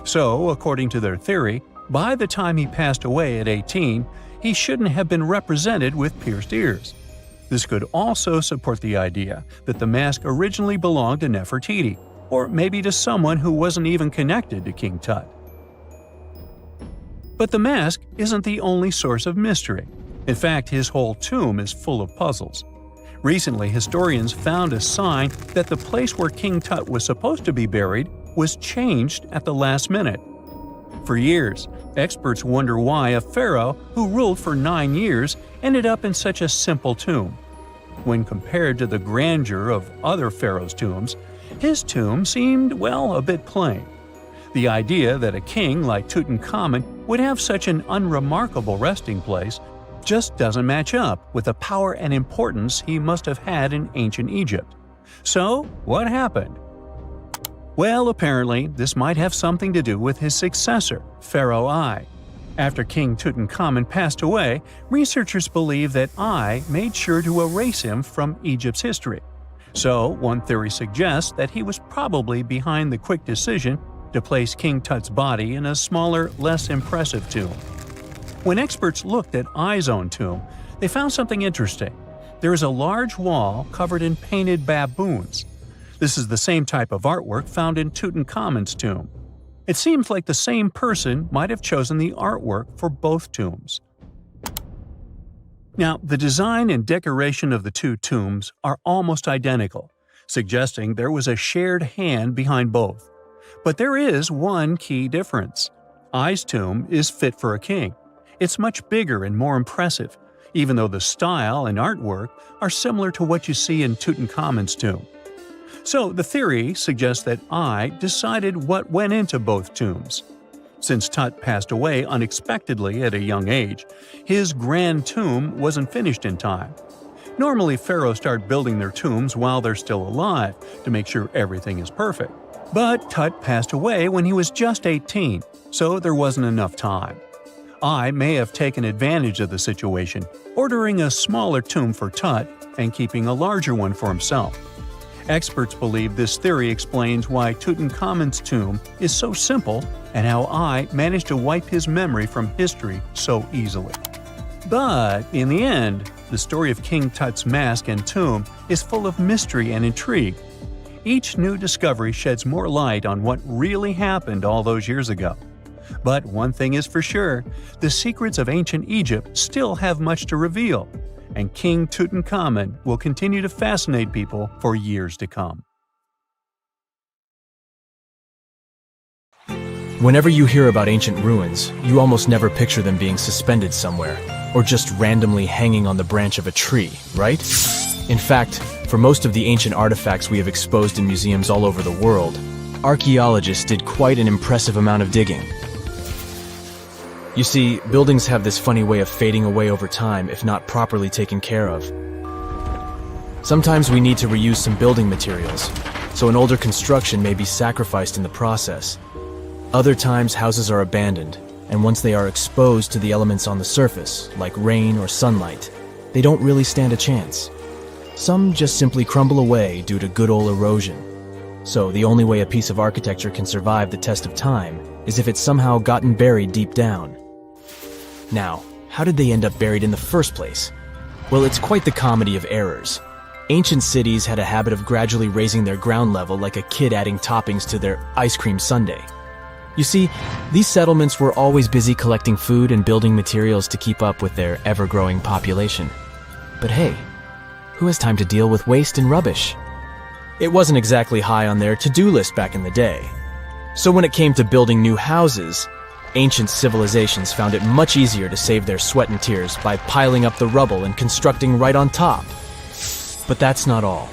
So, according to their theory, by the time he passed away at 18, he shouldn't have been represented with pierced ears. This could also support the idea that the mask originally belonged to Nefertiti, or maybe to someone who wasn't even connected to King Tut. But the mask isn't the only source of mystery. In fact, his whole tomb is full of puzzles. Recently, historians found a sign that the place where King Tut was supposed to be buried was changed at the last minute. For years, experts wonder why a pharaoh who ruled for 9 years ended up in such a simple tomb. When compared to the grandeur of other pharaohs' tombs, his tomb seemed, well, a bit plain. The idea that a king like Tutankhamun would have such an unremarkable resting place just doesn't match up with the power and importance he must have had in ancient Egypt. So, what happened? Well, apparently, this might have something to do with his successor, Pharaoh I. After King Tutankhamun passed away, researchers believe that I made sure to erase him from Egypt's history. So, one theory suggests that he was probably behind the quick decision to place King Tut's body in a smaller, less impressive tomb. When experts looked at I's own tomb, they found something interesting. There is a large wall covered in painted baboons. This is the same type of artwork found in Tutankhamun's tomb. It seems like the same person might have chosen the artwork for both tombs. Now, the design and decoration of the two tombs are almost identical, suggesting there was a shared hand behind both. But there is one key difference. I's tomb is fit for a king. It's much bigger and more impressive, even though the style and artwork are similar to what you see in Tutankhamun's tomb. So the theory suggests that I decided what went into both tombs. Since Tut passed away unexpectedly at a young age, his grand tomb wasn't finished in time. Normally, pharaohs start building their tombs while they're still alive to make sure everything is perfect. But Tut passed away when he was just 18, so there wasn't enough time. I may have taken advantage of the situation, ordering a smaller tomb for Tut and keeping a larger one for himself. Experts believe this theory explains why Tutankhamun's tomb is so simple and how I managed to wipe his memory from history so easily. But in the end, the story of King Tut's mask and tomb is full of mystery and intrigue. Each new discovery sheds more light on what really happened all those years ago. But one thing is for sure, the secrets of ancient Egypt still have much to reveal, and King Tutankhamun will continue to fascinate people for years to come. Whenever you hear about ancient ruins, you almost never picture them being suspended somewhere, or just randomly hanging on the branch of a tree, right? In fact, for most of the ancient artifacts we have exposed in museums all over the world, archaeologists did quite an impressive amount of digging. You see, buildings have this funny way of fading away over time if not properly taken care of. Sometimes we need to reuse some building materials, so an older construction may be sacrificed in the process. Other times houses are abandoned, and once they are exposed to the elements on the surface, like rain or sunlight, they don't really stand a chance. Some just simply crumble away due to good old erosion. So the only way a piece of architecture can survive the test of time is if it's somehow gotten buried deep down. Now, how did they end up buried in the first place? Well, it's quite the comedy of errors. Ancient cities had a habit of gradually raising their ground level like a kid adding toppings to their ice cream sundae. You see, these settlements were always busy collecting food and building materials to keep up with their ever-growing population. But hey, who has time to deal with waste and rubbish? It wasn't exactly high on their to-do list back in the day. So when it came to building new houses, ancient civilizations found it much easier to save their sweat and tears by piling up the rubble and constructing right on top. But that's not all.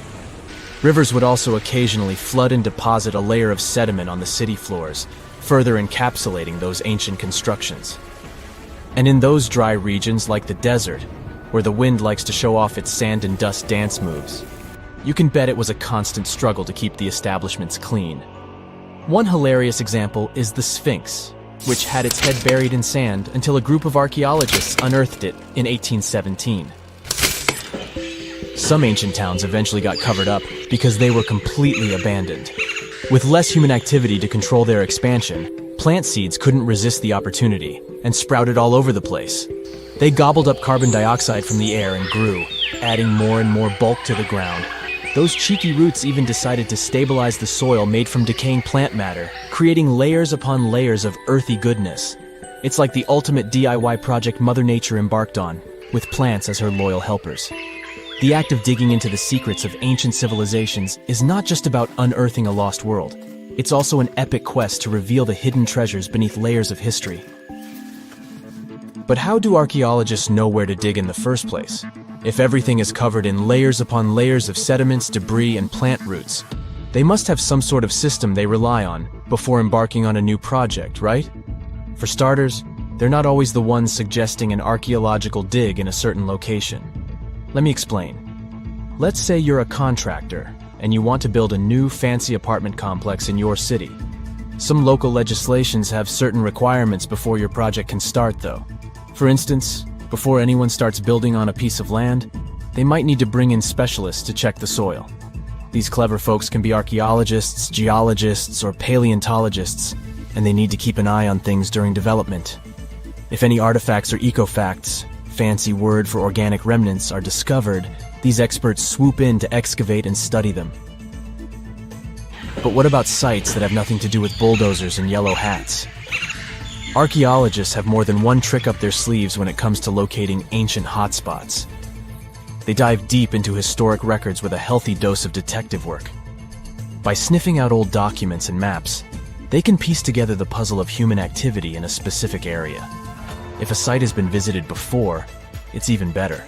Rivers would also occasionally flood and deposit a layer of sediment on the city floors, further encapsulating those ancient constructions. And in those dry regions like the desert, where the wind likes to show off its sand and dust dance moves, you can bet it was a constant struggle to keep the establishments clean. One hilarious example is the Sphinx, which had its head buried in sand until a group of archaeologists unearthed it in 1817. Some ancient towns eventually got covered up because they were completely abandoned. With less human activity to control their expansion, plant seeds couldn't resist the opportunity and sprouted all over the place. They gobbled up carbon dioxide from the air and grew, adding more and more bulk to the ground. Those cheeky roots even decided to stabilize the soil made from decaying plant matter, creating layers upon layers of earthy goodness. It's like the ultimate DIY project Mother Nature embarked on, with plants as her loyal helpers. The act of digging into the secrets of ancient civilizations is not just about unearthing a lost world. It's also an epic quest to reveal the hidden treasures beneath layers of history. But how do archaeologists know where to dig in the first place? If everything is covered in layers upon layers of sediments, debris, and plant roots, they must have some sort of system they rely on before embarking on a new project, right? For starters, they're not always the ones suggesting an archaeological dig in a certain location. Let me explain. Let's say you're a contractor and you want to build a new fancy apartment complex in your city. Some local legislations have certain requirements before your project can start, though. For instance, before anyone starts building on a piece of land, they might need to bring in specialists to check the soil. These clever folks can be archaeologists, geologists, or paleontologists, and they need to keep an eye on things during development. If any artifacts or ecofacts, fancy word for organic remnants, are discovered, these experts swoop in to excavate and study them. But what about sites that have nothing to do with bulldozers and yellow hats? Archaeologists have more than one trick up their sleeves when it comes to locating ancient hotspots. They dive deep into historic records with a healthy dose of detective work. By sniffing out old documents and maps, they can piece together the puzzle of human activity in a specific area. If a site has been visited before, it's even better.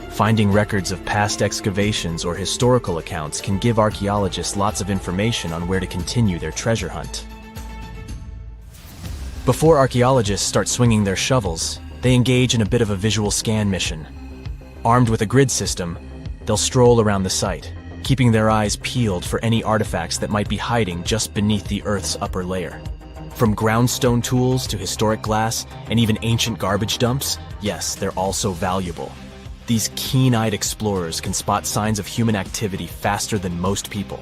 Finding records of past excavations or historical accounts can give archaeologists lots of information on where to continue their treasure hunt. Before archaeologists start swinging their shovels, they engage in a bit of a visual scan mission. Armed with a grid system, they'll stroll around the site, keeping their eyes peeled for any artifacts that might be hiding just beneath the Earth's upper layer. From groundstone tools to historic glass and even ancient garbage dumps, yes, they're also valuable. These keen-eyed explorers can spot signs of human activity faster than most people.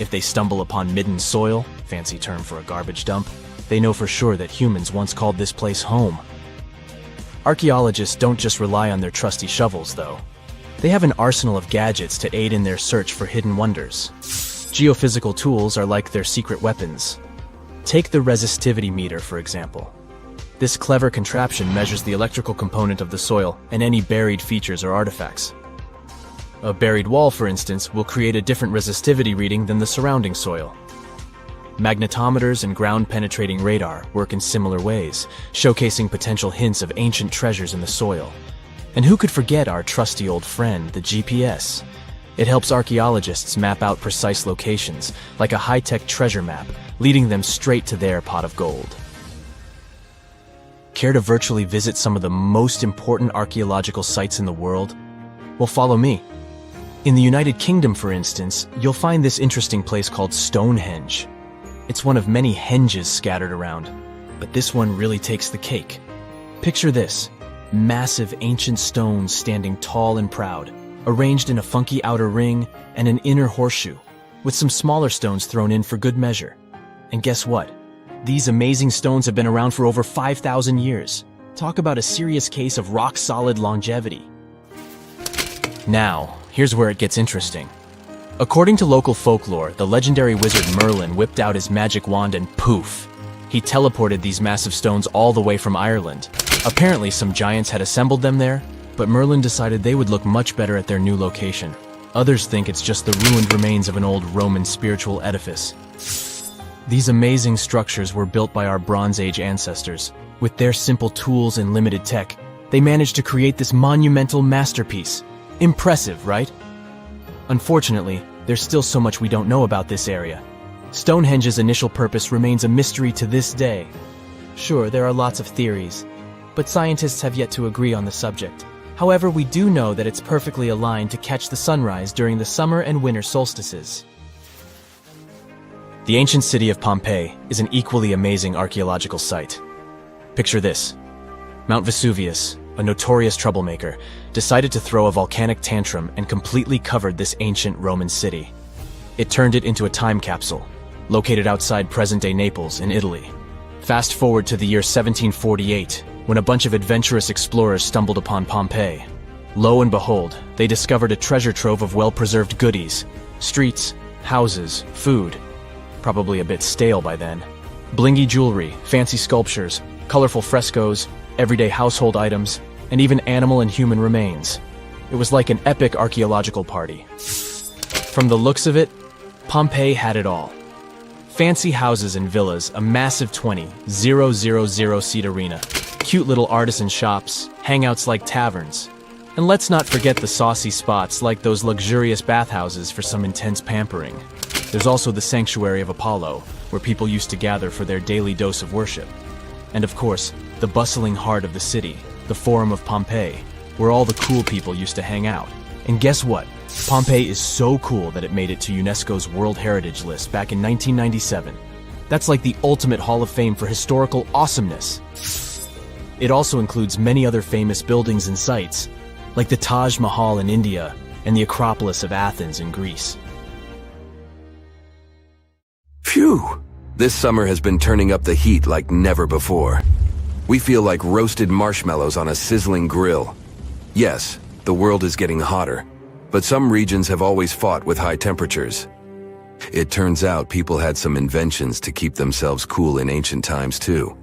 If they stumble upon midden soil, fancy term for a garbage dump, they know for sure that humans once called this place home. Archaeologists don't just rely on their trusty shovels, though. They have an arsenal of gadgets to aid in their search for hidden wonders. Geophysical tools are like their secret weapons. Take the resistivity meter, for example. This clever contraption measures the electrical component of the soil and any buried features or artifacts. A buried wall, for instance, will create a different resistivity reading than the surrounding soil. Magnetometers and ground-penetrating radar work in similar ways, showcasing potential hints of ancient treasures in the soil. And who could forget our trusty old friend, the GPS? It helps archaeologists map out precise locations, like a high-tech treasure map, leading them straight to their pot of gold. Care to virtually visit some of the most important archaeological sites in the world? Well, follow me. In the United Kingdom, for instance, you'll find this interesting place called Stonehenge. It's one of many henges scattered around, but this one really takes the cake. Picture this: massive ancient stones standing tall and proud, arranged in a funky outer ring and an inner horseshoe, with some smaller stones thrown in for good measure. And guess what? These amazing stones have been around for over 5,000 years. Talk about a serious case of rock-solid longevity. Now, here's where it gets interesting. According to local folklore, the legendary wizard Merlin whipped out his magic wand and poof! He teleported these massive stones all the way from Ireland. Apparently some giants had assembled them there, but Merlin decided they would look much better at their new location. Others think it's just the ruined remains of an old Roman spiritual edifice. These amazing structures were built by our Bronze Age ancestors. With their simple tools and limited tech, they managed to create this monumental masterpiece. Impressive, right? Unfortunately, there's still so much we don't know about this area. Stonehenge's initial purpose remains a mystery to this day. Sure, there are lots of theories, but scientists have yet to agree on the subject. However, we do know that it's perfectly aligned to catch the sunrise during the summer and winter solstices. The ancient city of Pompeii is an equally amazing archaeological site. Picture this. Mount Vesuvius, a notorious troublemaker, decided to throw a volcanic tantrum and completely covered this ancient Roman city. It turned it into a time capsule, located outside present-day Naples in Italy. Fast forward to the year 1748, when a bunch of adventurous explorers stumbled upon Pompeii. Lo and behold, they discovered a treasure trove of well-preserved goodies, streets, houses, food, probably a bit stale by then, blingy jewelry, fancy sculptures, colorful frescoes, everyday household items, and even animal and human remains. It was like an epic archaeological party. From the looks of it, Pompeii had it all. Fancy houses and villas, a massive 20,000-seat arena, cute little artisan shops, hangouts like taverns. And let's not forget the saucy spots like those luxurious bathhouses for some intense pampering. There's also the sanctuary of Apollo, where people used to gather for their daily dose of worship. And of course, the bustling heart of the city, the Forum of Pompeii, where all the cool people used to hang out. And guess what? Pompeii is so cool that it made it to UNESCO's World Heritage List back in 1997. That's like the ultimate Hall of Fame for historical awesomeness. It also includes many other famous buildings and sites, like the Taj Mahal in India and the Acropolis of Athens in Greece. Phew! This summer has been turning up the heat like never before. We feel like roasted marshmallows on a sizzling grill. Yes, the world is getting hotter, but some regions have always fought with high temperatures. It turns out people had some inventions to keep themselves cool in ancient times too.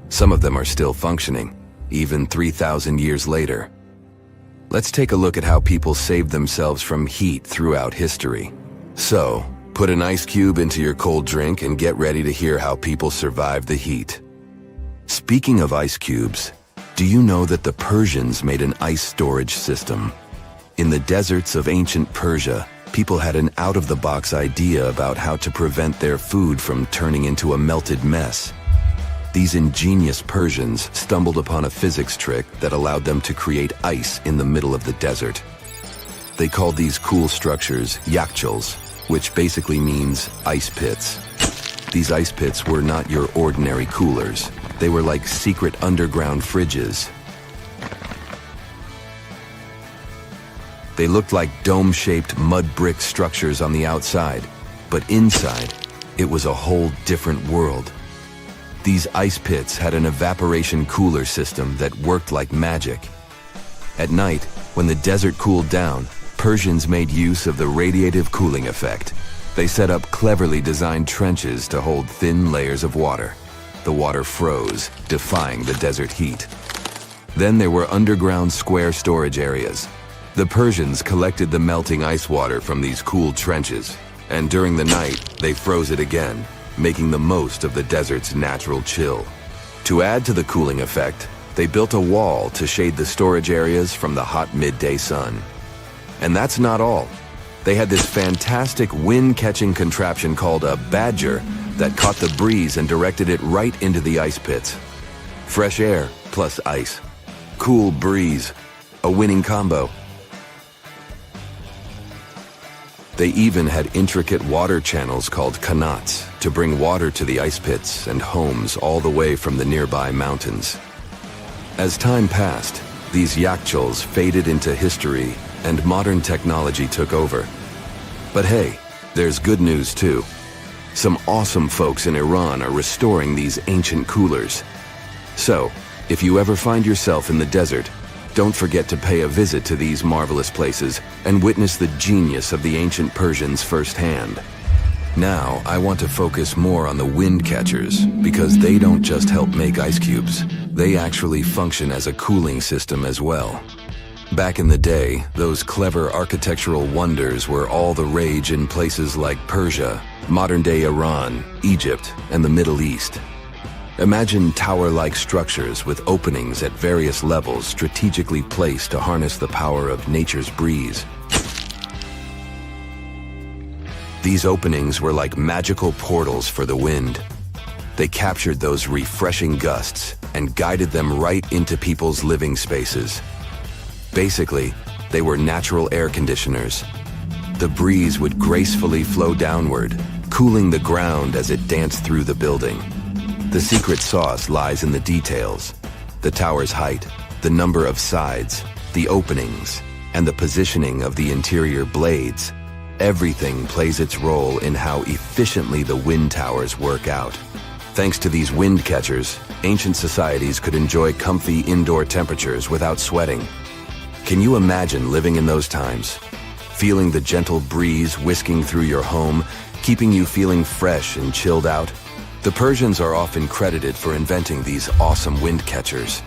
Some of them are still functioning, even 3,000 years later. Let's take a look at how people saved themselves from heat throughout history. So, put an ice cube into your cold drink and get ready to hear how people survived the heat. Speaking of ice cubes, do you know that the Persians made an ice storage system? In the deserts of ancient Persia, people had an out-of-the-box idea about how to prevent their food from turning into a melted mess. These ingenious Persians stumbled upon a physics trick that allowed them to create ice in the middle of the desert. They called these cool structures yakhchals, which basically means ice pits. These ice pits were not your ordinary coolers. They were like secret underground fridges. They looked like dome-shaped mud brick structures on the outside, but inside, it was a whole different world. These ice pits had an evaporation cooler system that worked like magic. At night, when the desert cooled down, Persians made use of the radiative cooling effect. They set up cleverly designed trenches to hold thin layers of water. The water froze, defying the desert heat. Then there were underground square storage areas. The Persians collected the melting ice water from these cool trenches, and during the night, they froze it again, making the most of the desert's natural chill. To add to the cooling effect, they built a wall to shade the storage areas from the hot midday sun. And that's not all. They had this fantastic wind-catching contraption called a badger that caught the breeze and directed it right into the ice pits. Fresh air plus ice. Cool breeze. A winning combo. They even had intricate water channels called qanats to bring water to the ice pits and homes all the way from the nearby mountains. As time passed, these yakhchals faded into history and modern technology took over. But hey, there's good news too. Some awesome folks in Iran are restoring these ancient coolers. So, if you ever find yourself in the desert, don't forget to pay a visit to these marvelous places and witness the genius of the ancient Persians firsthand. Now, I want to focus more on the wind catchers because they don't just help make ice cubes. They actually function as a cooling system as well. Back in the day, those clever architectural wonders were all the rage in places like Persia, modern-day Iran, Egypt, and the Middle East. Imagine tower-like structures with openings at various levels strategically placed to harness the power of nature's breeze. These openings were like magical portals for the wind. They captured those refreshing gusts and guided them right into people's living spaces. Basically, they were natural air conditioners. The breeze would gracefully flow downward, cooling the ground as it danced through the building. The secret sauce lies in the details: the tower's height, the number of sides, the openings, and the positioning of the interior blades. Everything plays its role in how efficiently the wind towers work out. Thanks to these wind catchers, ancient societies could enjoy comfy indoor temperatures without sweating. Can you imagine living in those times? Feeling the gentle breeze whisking through your home, keeping you feeling fresh and chilled out? The Persians are often credited for inventing these awesome wind catchers.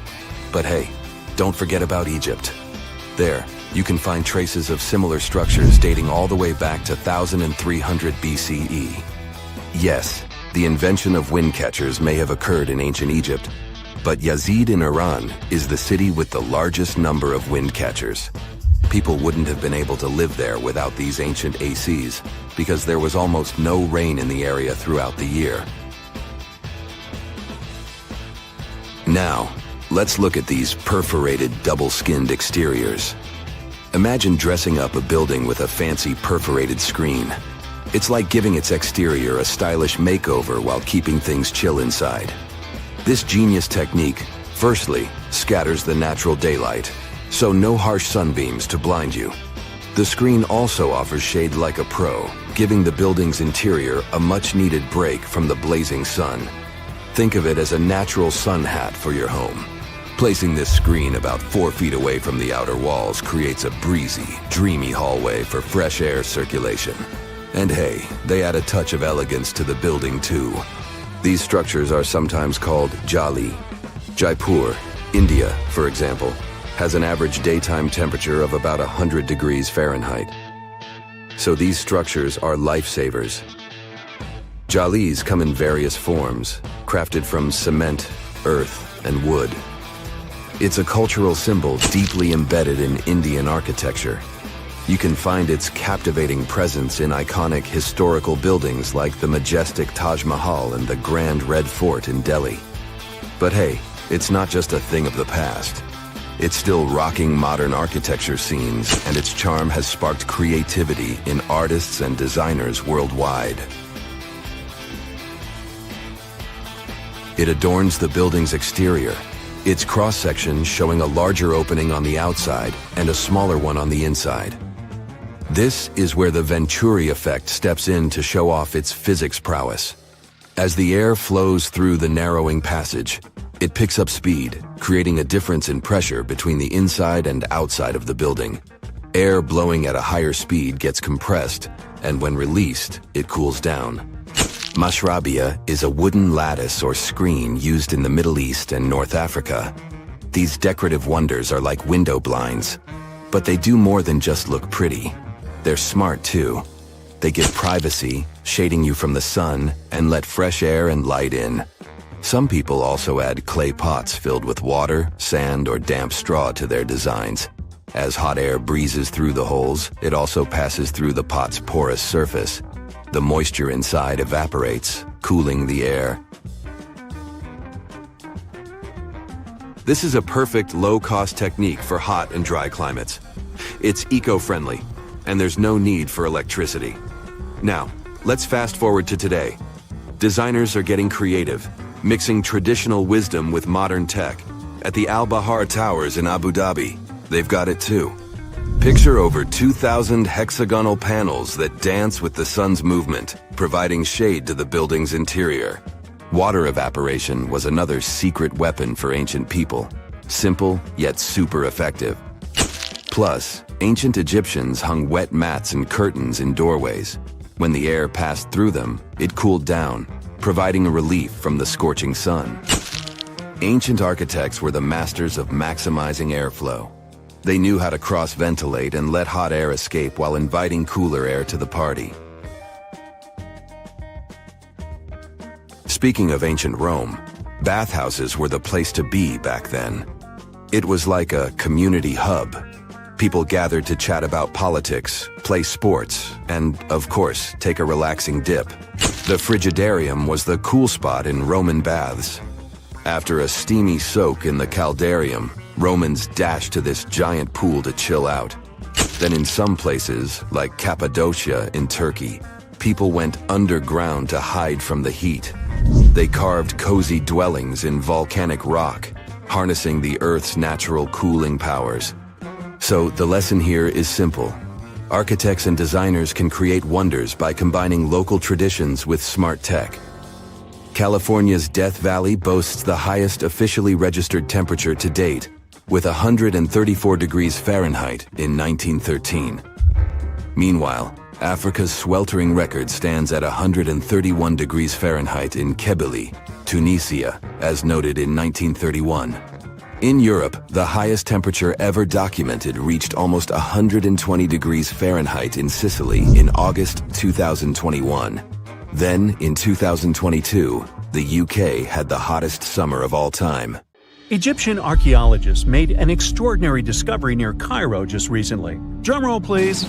But hey, don't forget about Egypt. There, you can find traces of similar structures dating all the way back to 1300 BCE. Yes, the invention of wind catchers may have occurred in ancient Egypt, but Yazid in Iran is the city with the largest number of wind catchers. People wouldn't have been able to live there without these ancient ACs, because there was almost no rain in the area throughout the year. Now, let's look at these perforated, double-skinned exteriors. Imagine dressing up a building with a fancy perforated screen. It's like giving its exterior a stylish makeover while keeping things chill inside. This genius technique, firstly, scatters the natural daylight, so no harsh sunbeams to blind you. The screen also offers shade like a pro, giving the building's interior a much-needed break from the blazing sun. Think of it as a natural sun hat for your home. Placing this screen about 4 feet away from the outer walls creates a breezy, dreamy hallway for fresh air circulation. And hey, they add a touch of elegance to the building too. These structures are sometimes called jali. Jaipur, India, for example, has an average daytime temperature of about 100 degrees Fahrenheit. So these structures are lifesavers. Jalis come in various forms, crafted from cement, earth, and wood. It's a cultural symbol deeply embedded in Indian architecture. You can find its captivating presence in iconic historical buildings like the majestic Taj Mahal and the Grand Red Fort in Delhi. But hey, it's not just a thing of the past. It's still rocking modern architecture scenes, and its charm has sparked creativity in artists and designers worldwide. It adorns the building's exterior, its cross-section showing a larger opening on the outside and a smaller one on the inside. This is where the Venturi effect steps in to show off its physics prowess. As the air flows through the narrowing passage, it picks up speed, creating a difference in pressure between the inside and outside of the building. Air blowing at a higher speed gets compressed, and when released, it cools down. Mashrabia is a wooden lattice or screen used in the Middle East and North Africa. These decorative wonders are like window blinds, but they do more than just look pretty. They're smart too. They give privacy, shading you from the sun, and let fresh air and light in. Some people also add clay pots filled with water, sand, or damp straw to their designs. As hot air breezes through the holes, it also passes through the pot's porous surface. The moisture inside evaporates, cooling the air. This is a perfect low-cost technique for hot and dry climates. It's eco-friendly, and there's no need for electricity. Now, let's fast forward to today. Designers are getting creative, mixing traditional wisdom with modern tech. At the Al-Bahar Towers in Abu Dhabi, they've got it too. Picture over 2,000 hexagonal panels that dance with the sun's movement, providing shade to the building's interior. Water evaporation was another secret weapon for ancient people. Simple, yet super effective. Plus, ancient Egyptians hung wet mats and curtains in doorways. When the air passed through them, it cooled down, providing a relief from the scorching sun. Ancient architects were the masters of maximizing airflow. They knew how to cross-ventilate and let hot air escape while inviting cooler air to the party. Speaking of ancient Rome, bathhouses were the place to be back then. It was like a community hub. People gathered to chat about politics, play sports, and, of course, take a relaxing dip. The frigidarium was the cool spot in Roman baths. After a steamy soak in the caldarium, Romans dashed to this giant pool to chill out. Then in some places, like Cappadocia in Turkey, people went underground to hide from the heat. They carved cozy dwellings in volcanic rock, harnessing the Earth's natural cooling powers. So the lesson here is simple. Architects and designers can create wonders by combining local traditions with smart tech. California's Death Valley boasts the highest officially registered temperature to date, with 134 degrees Fahrenheit in 1913. Meanwhile, Africa's sweltering record stands at 131 degrees Fahrenheit in Kebili, Tunisia, as noted in 1931. In Europe, the highest temperature ever documented reached almost 120 degrees Fahrenheit in Sicily in August 2021. Then, in 2022, the UK had the hottest summer of all time. Egyptian archaeologists made an extraordinary discovery near Cairo just recently. Drumroll, please.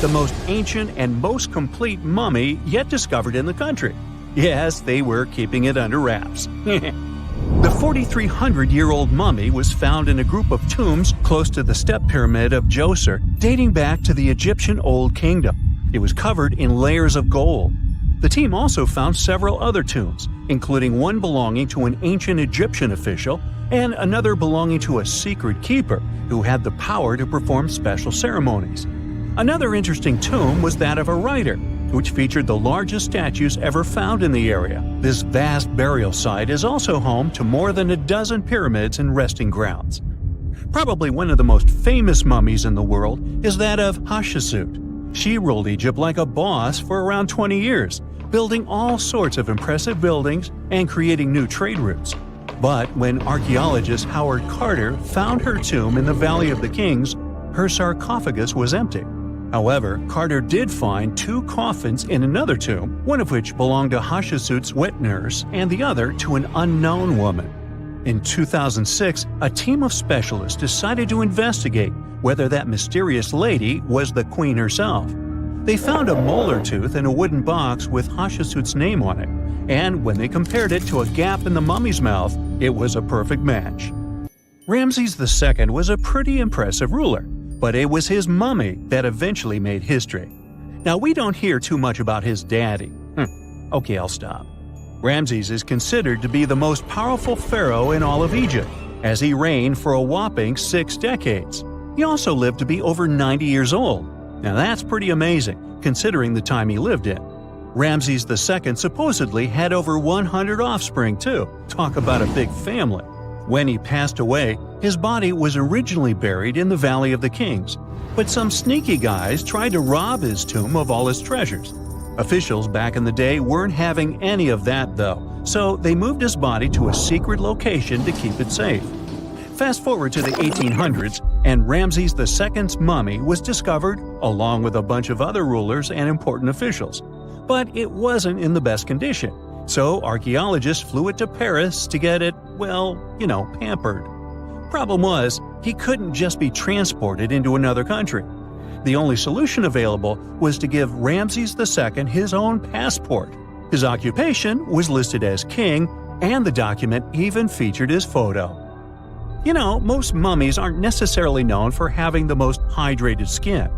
The most ancient and most complete mummy yet discovered in the country. Yes, they were keeping it under wraps. The 4,300-year-old mummy was found in a group of tombs close to the step pyramid of Djoser, dating back to the Egyptian Old Kingdom. It was covered in layers of gold. The team also found several other tombs, including one belonging to an ancient Egyptian official and another belonging to a secret keeper who had the power to perform special ceremonies. Another interesting tomb was that of a writer, which featured the largest statues ever found in the area. This vast burial site is also home to more than a dozen pyramids and resting grounds. Probably one of the most famous mummies in the world is that of Hatshepsut. She ruled Egypt like a boss for around 20 years, building all sorts of impressive buildings and creating new trade routes. But when archaeologist Howard Carter found her tomb in the Valley of the Kings, her sarcophagus was empty. However, Carter did find 2 coffins in another tomb, one of which belonged to Hatshepsut's wet nurse and the other to an unknown woman. In 2006, a team of specialists decided to investigate whether that mysterious lady was the queen herself. They found a molar tooth in a wooden box with Hatshepsut's name on it, and when they compared it to a gap in the mummy's mouth, it was a perfect match. Ramses II was a pretty impressive ruler, but it was his mummy that eventually made history. Now, we don't hear too much about his daddy. Okay, I'll stop. Ramses is considered to be the most powerful pharaoh in all of Egypt, as he reigned for a whopping 6 decades. He also lived to be over 90 years old. Now that's pretty amazing, considering the time he lived in. Ramses II supposedly had over 100 offspring too. Talk about a big family. When he passed away, his body was originally buried in the Valley of the Kings, but some sneaky guys tried to rob his tomb of all his treasures. Officials back in the day weren't having any of that though, so they moved his body to a secret location to keep it safe. Fast forward to the 1800s, and Ramses II's mummy was discovered along with a bunch of other rulers and important officials. But it wasn't in the best condition, so archaeologists flew it to Paris to get it, pampered. Problem was, he couldn't just be transported into another country. The only solution available was to give Ramses II his own passport. His occupation was listed as king, and the document even featured his photo. Most mummies aren't necessarily known for having the most hydrated skin.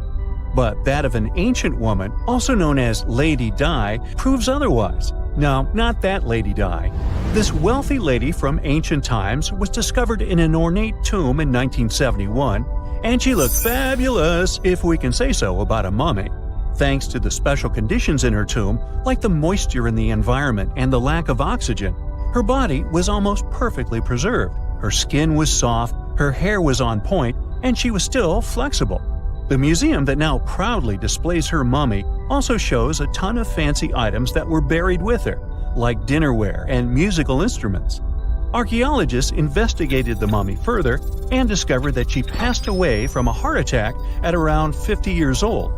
But that of an ancient woman, also known as Lady Dai, proves otherwise. No, not that Lady Dai. This wealthy lady from ancient times was discovered in an ornate tomb in 1971, and she looked fabulous, if we can say so about a mummy. Thanks to the special conditions in her tomb, like the moisture in the environment and the lack of oxygen, her body was almost perfectly preserved. Her skin was soft, her hair was on point, and she was still flexible. The museum that now proudly displays her mummy also shows a ton of fancy items that were buried with her, like dinnerware and musical instruments. Archaeologists investigated the mummy further and discovered that she passed away from a heart attack at around 50 years old.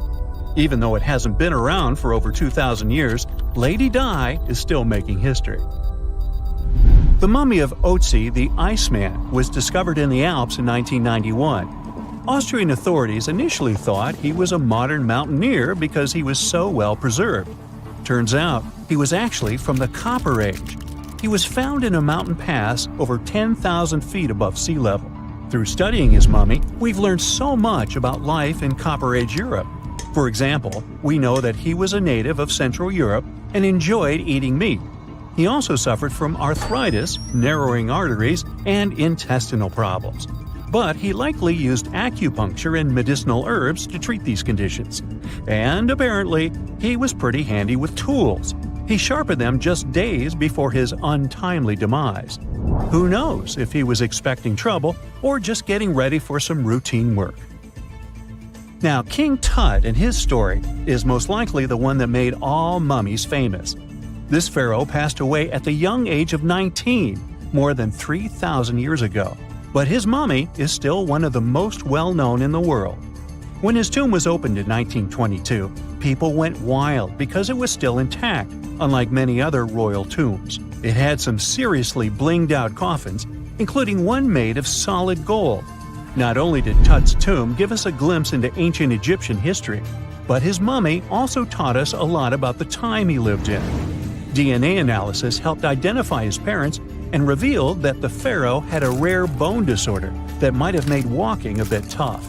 Even though it hasn't been around for over 2,000 years, Lady Dai is still making history. The mummy of Ötzi the Iceman was discovered in the Alps in 1991. Austrian authorities initially thought he was a modern mountaineer because he was so well preserved. Turns out, he was actually from the Copper Age. He was found in a mountain pass over 10,000 feet above sea level. Through studying his mummy, we've learned so much about life in Copper Age Europe. For example, we know that he was a native of Central Europe and enjoyed eating meat. He also suffered from arthritis, narrowing arteries, and intestinal problems. But he likely used acupuncture and medicinal herbs to treat these conditions. And apparently, he was pretty handy with tools. He sharpened them just days before his untimely demise. Who knows if he was expecting trouble or just getting ready for some routine work. Now, King Tut and his story is most likely the one that made all mummies famous. This pharaoh passed away at the young age of 19, more than 3,000 years ago. But his mummy is still one of the most well-known in the world. When his tomb was opened in 1922, people went wild because it was still intact, unlike many other royal tombs. It had some seriously blinged-out coffins, including one made of solid gold. Not only did Tut's tomb give us a glimpse into ancient Egyptian history, but his mummy also taught us a lot about the time he lived in. DNA analysis helped identify his parents and revealed that the pharaoh had a rare bone disorder that might have made walking a bit tough.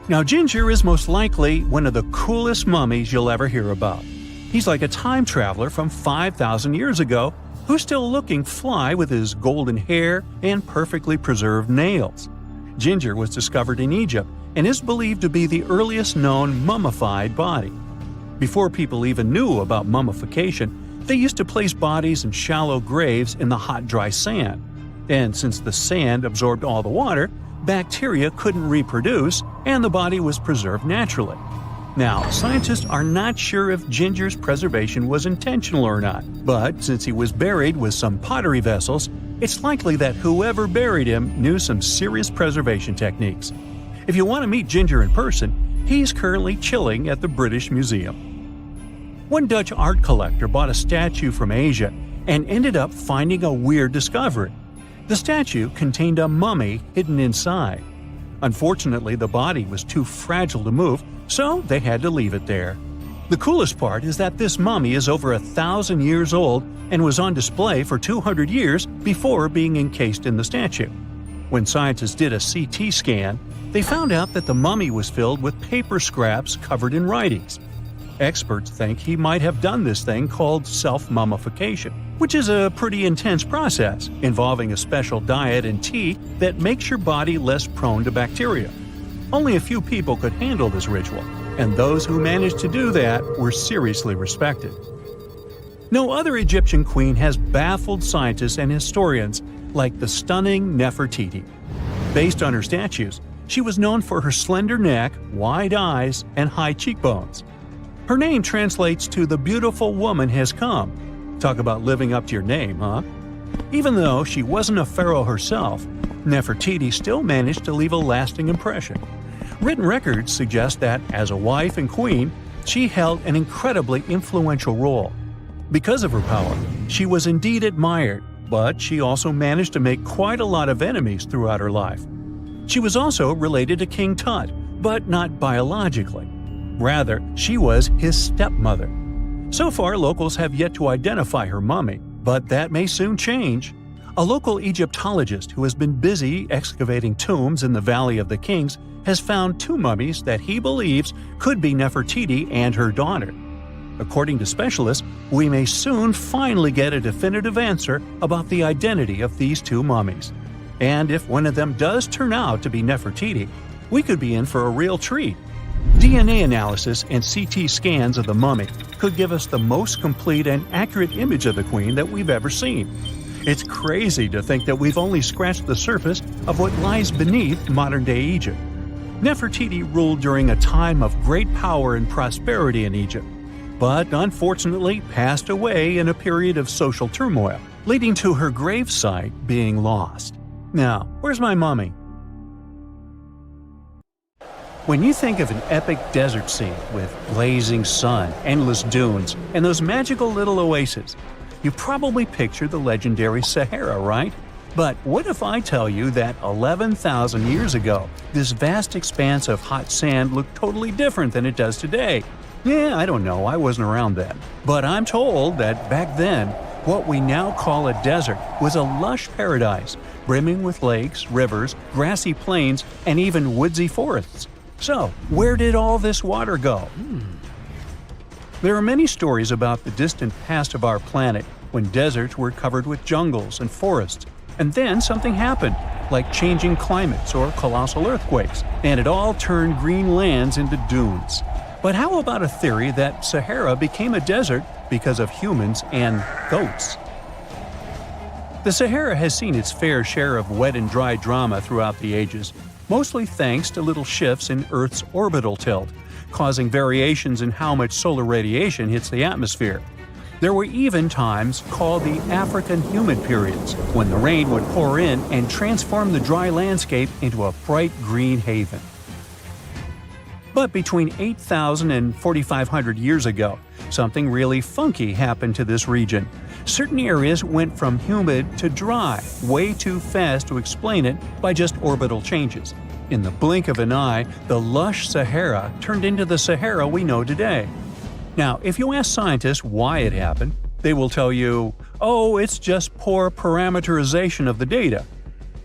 Now, Ginger is most likely one of the coolest mummies you'll ever hear about. He's like a time traveler from 5,000 years ago who's still looking fly with his golden hair and perfectly preserved nails. Ginger was discovered in Egypt and is believed to be the earliest known mummified body. Before people even knew about mummification, they used to place bodies in shallow graves in the hot, dry sand. And since the sand absorbed all the water, bacteria couldn't reproduce and the body was preserved naturally. Now, scientists are not sure if Ginger's preservation was intentional or not, but since he was buried with some pottery vessels, it's likely that whoever buried him knew some serious preservation techniques. If you want to meet Ginger in person, he's currently chilling at the British Museum. One Dutch art collector bought a statue from Asia and ended up finding a weird discovery. The statue contained a mummy hidden inside. Unfortunately, the body was too fragile to move, so they had to leave it there. The coolest part is that this mummy is over 1,000 years old and was on display for 200 years before being encased in the statue. When scientists did a CT scan, they found out that the mummy was filled with paper scraps covered in writings. Experts think he might have done this thing called self-mummification, which is a pretty intense process involving a special diet and tea that makes your body less prone to bacteria. Only a few people could handle this ritual, and those who managed to do that were seriously respected. No other Egyptian queen has baffled scientists and historians like the stunning Nefertiti. Based on her statues, she was known for her slender neck, wide eyes, and high cheekbones. Her name translates to "the beautiful woman has come." Talk about living up to your name, huh? Even though she wasn't a pharaoh herself, Nefertiti still managed to leave a lasting impression. Written records suggest that, as a wife and queen, she held an incredibly influential role. Because of her power, she was indeed admired, but she also managed to make quite a lot of enemies throughout her life. She was also related to King Tut, but not biologically. Rather, she was his stepmother. So far, locals have yet to identify her mummy, but that may soon change. A local Egyptologist who has been busy excavating tombs in the Valley of the Kings has found two mummies that he believes could be Nefertiti and her daughter. According to specialists, we may soon finally get a definitive answer about the identity of these two mummies. And if one of them does turn out to be Nefertiti, we could be in for a real treat. DNA analysis and CT scans of the mummy could give us the most complete and accurate image of the queen that we've ever seen. It's crazy to think that we've only scratched the surface of what lies beneath modern-day Egypt. Nefertiti ruled during a time of great power and prosperity in Egypt, but unfortunately passed away in a period of social turmoil, leading to her gravesite being lost. Now, where's my mummy? When you think of an epic desert scene with blazing sun, endless dunes, and those magical little oases, you probably picture the legendary Sahara, right? But what if I tell you that 11,000 years ago, this vast expanse of hot sand looked totally different than it does today? Yeah, I don't know, I wasn't around then. But I'm told that back then, what we now call a desert was a lush paradise, brimming with lakes, rivers, grassy plains, and even woodsy forests. So, where did all this water go? There are many stories about the distant past of our planet when deserts were covered with jungles and forests, and then something happened, like changing climates or colossal earthquakes, and it all turned green lands into dunes. But how about a theory that Sahara became a desert because of humans and goats? The Sahara has seen its fair share of wet and dry drama throughout the ages, mostly thanks to little shifts in Earth's orbital tilt, causing variations in how much solar radiation hits the atmosphere. There were even times called the African humid periods, when the rain would pour in and transform the dry landscape into a bright green haven. But between 8,000 and 4,500 years ago, something really funky happened to this region. Certain areas went from humid to dry way too fast to explain it by just orbital changes. In the blink of an eye, the lush Sahara turned into the Sahara we know today. Now, if you ask scientists why it happened, they will tell you, oh, it's just poor parameterization of the data.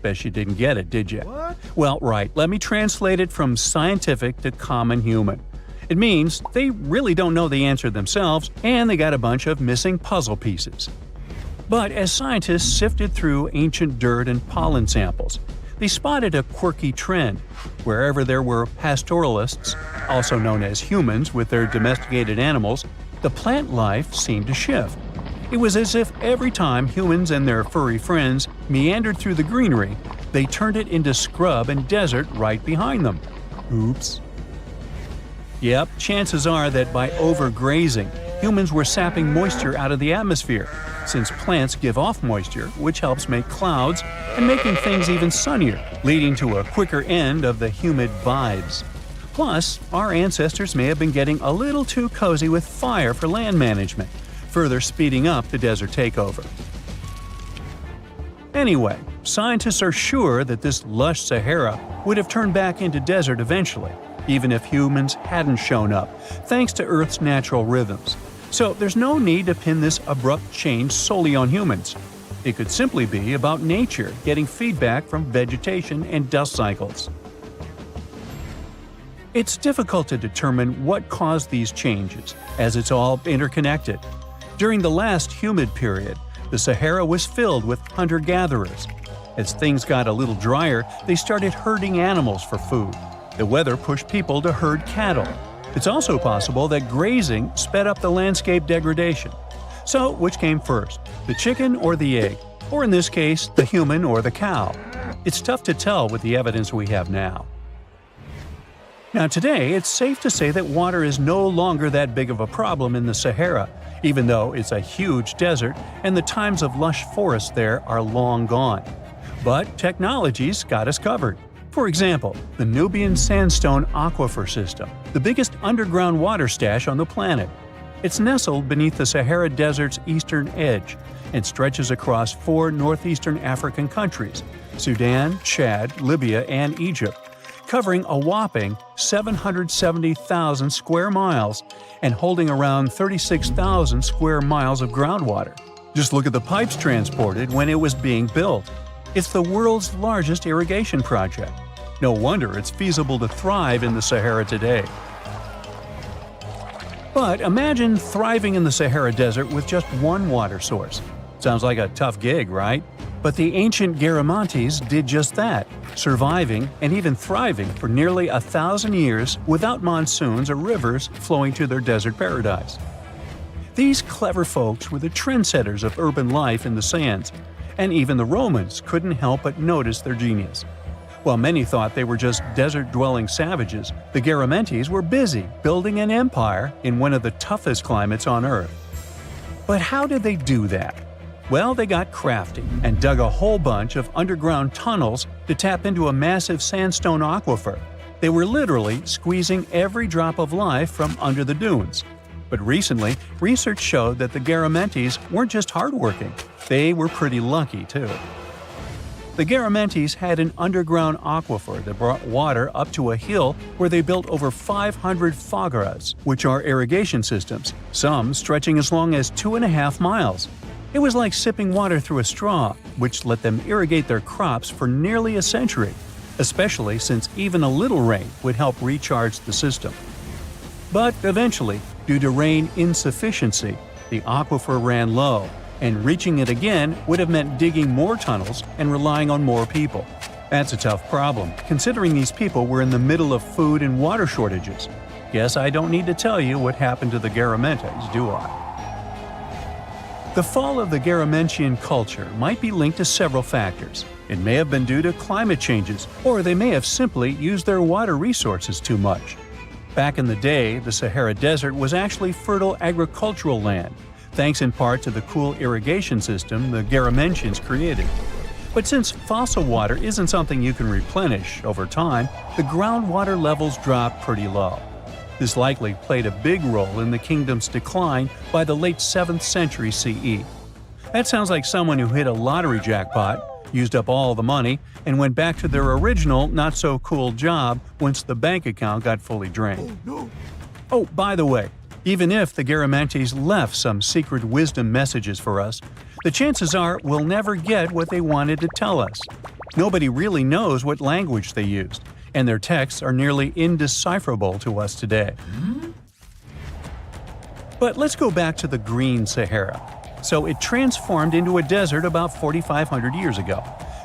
Bet you didn't get it, did you? What? Well, right, let me translate it from scientific to common human. It means they really don't know the answer themselves, and they got a bunch of missing puzzle pieces. But as scientists sifted through ancient dirt and pollen samples, they spotted a quirky trend. Wherever there were pastoralists, also known as humans with their domesticated animals, the plant life seemed to shift. It was as if every time humans and their furry friends meandered through the greenery, they turned it into scrub and desert right behind them. Oops. Yep, chances are that by overgrazing, humans were sapping moisture out of the atmosphere, since plants give off moisture, which helps make clouds and making things even sunnier, leading to a quicker end of the humid vibes. Plus, our ancestors may have been getting a little too cozy with fire for land management, further speeding up the desert takeover. Anyway, scientists are sure that this lush Sahara would have turned back into desert eventually, even if humans hadn't shown up, thanks to Earth's natural rhythms. So there's no need to pin this abrupt change solely on humans. It could simply be about nature getting feedback from vegetation and dust cycles. It's difficult to determine what caused these changes, as it's all interconnected. During the last humid period, the Sahara was filled with hunter-gatherers. As things got a little drier, they started herding animals for food. The weather pushed people to herd cattle. It's also possible that grazing sped up the landscape degradation. So, which came first, the chicken or the egg? Or in this case, the human or the cow? It's tough to tell with the evidence we have now. Now today, it's safe to say that water is no longer that big of a problem in the Sahara, even though it's a huge desert and the times of lush forests there are long gone. But technology's got us covered. For example, the Nubian Sandstone Aquifer System, the biggest underground water stash on the planet. It's nestled beneath the Sahara Desert's eastern edge and stretches across 4 northeastern African countries – Sudan, Chad, Libya, and Egypt, covering a whopping 770,000 square miles and holding around 36,000 square miles of groundwater. Just look at the pipes transported when it was being built. It's the world's largest irrigation project. No wonder it's feasible to thrive in the Sahara today. But imagine thriving in the Sahara Desert with just one water source. Sounds like a tough gig, right? But the ancient Garamantes did just that, surviving and even thriving for nearly 1,000 years without monsoons or rivers flowing to their desert paradise. These clever folks were the trendsetters of urban life in the sands, and even the Romans couldn't help but notice their genius. While many thought they were just desert-dwelling savages, the Garamantes were busy building an empire in one of the toughest climates on Earth. But how did they do that? Well, they got crafty and dug a whole bunch of underground tunnels to tap into a massive sandstone aquifer. They were literally squeezing every drop of life from under the dunes. But recently, research showed that the Garamantes weren't just hardworking, they were pretty lucky too. The Garamantes had an underground aquifer that brought water up to a hill where they built over 500 fogaras, which are irrigation systems, some stretching as long as 2.5 miles. It was like sipping water through a straw, which let them irrigate their crops for nearly a century. especially since even a little rain would help recharge the system. But eventually, due to rain insufficiency, the aquifer ran low, and reaching it again would have meant digging more tunnels and relying on more people. That's a tough problem, considering these people were in the middle of food and water shortages. Guess I don't need to tell you what happened to the Garamantes, do I? The fall of the Garamentian culture might be linked to several factors. It may have been due to climate changes, or they may have simply used their water resources too much. Back in the day, the Sahara Desert was actually fertile agricultural land, thanks in part to the cool irrigation system the Garamentians created. But since fossil water isn't something you can replenish over time, the groundwater levels dropped pretty low. This likely played a big role in the kingdom's decline by the late 7th century CE. That sounds like someone who hit a lottery jackpot, used up all the money, and went back to their original not-so-cool job once the bank account got fully drained. Oh, by the way, even if the Garamantes left some secret wisdom messages for us, the chances are we'll never get what they wanted to tell us. Nobody really knows what language they used, and their texts are nearly indecipherable to us today. But let's go back to the Green Sahara. So it transformed into a desert about 4,500 years ago.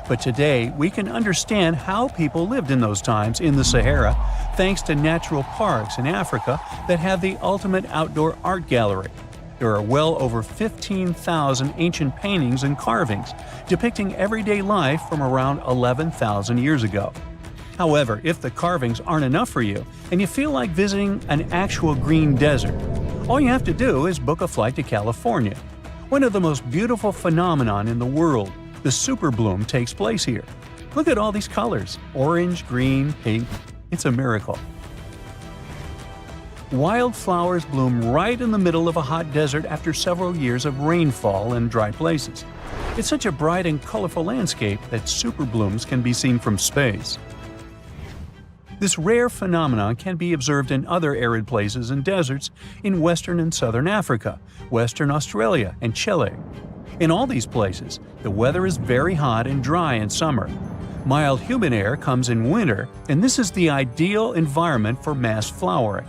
But today, we can understand how people lived in those times in the Sahara thanks to natural parks in Africa that have the ultimate outdoor art gallery. There are well over 15,000 ancient paintings and carvings depicting everyday life from around 11,000 years ago. However, if the carvings aren't enough for you and you feel like visiting an actual green desert, all you have to do is book a flight to California. One of the most beautiful phenomenon in the world, the super bloom, takes place here. Look at all these colors – orange, green, pink. It's a miracle. Wildflowers bloom right in the middle of a hot desert after several years of rainfall in dry places. It's such a bright and colorful landscape that super blooms can be seen from space. This rare phenomenon can be observed in other arid places and deserts in western and southern Africa, Western Australia, and Chile. In all these places, the weather is very hot and dry in summer. Mild humid air comes in winter, and this is the ideal environment for mass flowering.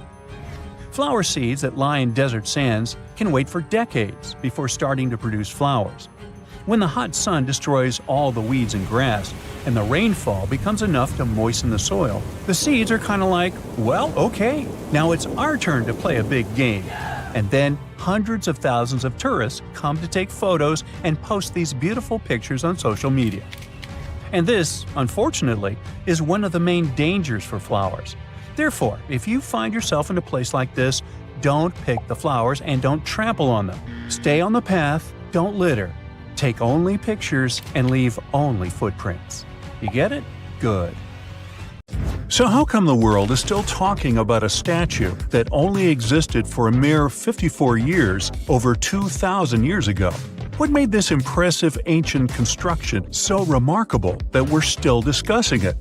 Flower seeds that lie in desert sands can wait for decades before starting to produce flowers. When the hot sun destroys all the weeds and grass, and the rainfall becomes enough to moisten the soil, the seeds are kind of like, well, okay, now it's our turn to play a big game. And then hundreds of thousands of tourists come to take photos and post these beautiful pictures on social media. And this, unfortunately, is one of the main dangers for flowers. Therefore, if you find yourself in a place like this, don't pick the flowers and don't trample on them. Stay on the path, don't litter. Take only pictures and leave only footprints. You get it? Good. So how come the world is still talking about a statue that only existed for a mere 54 years over 2,000 years ago? What made this impressive ancient construction so remarkable that we're still discussing it?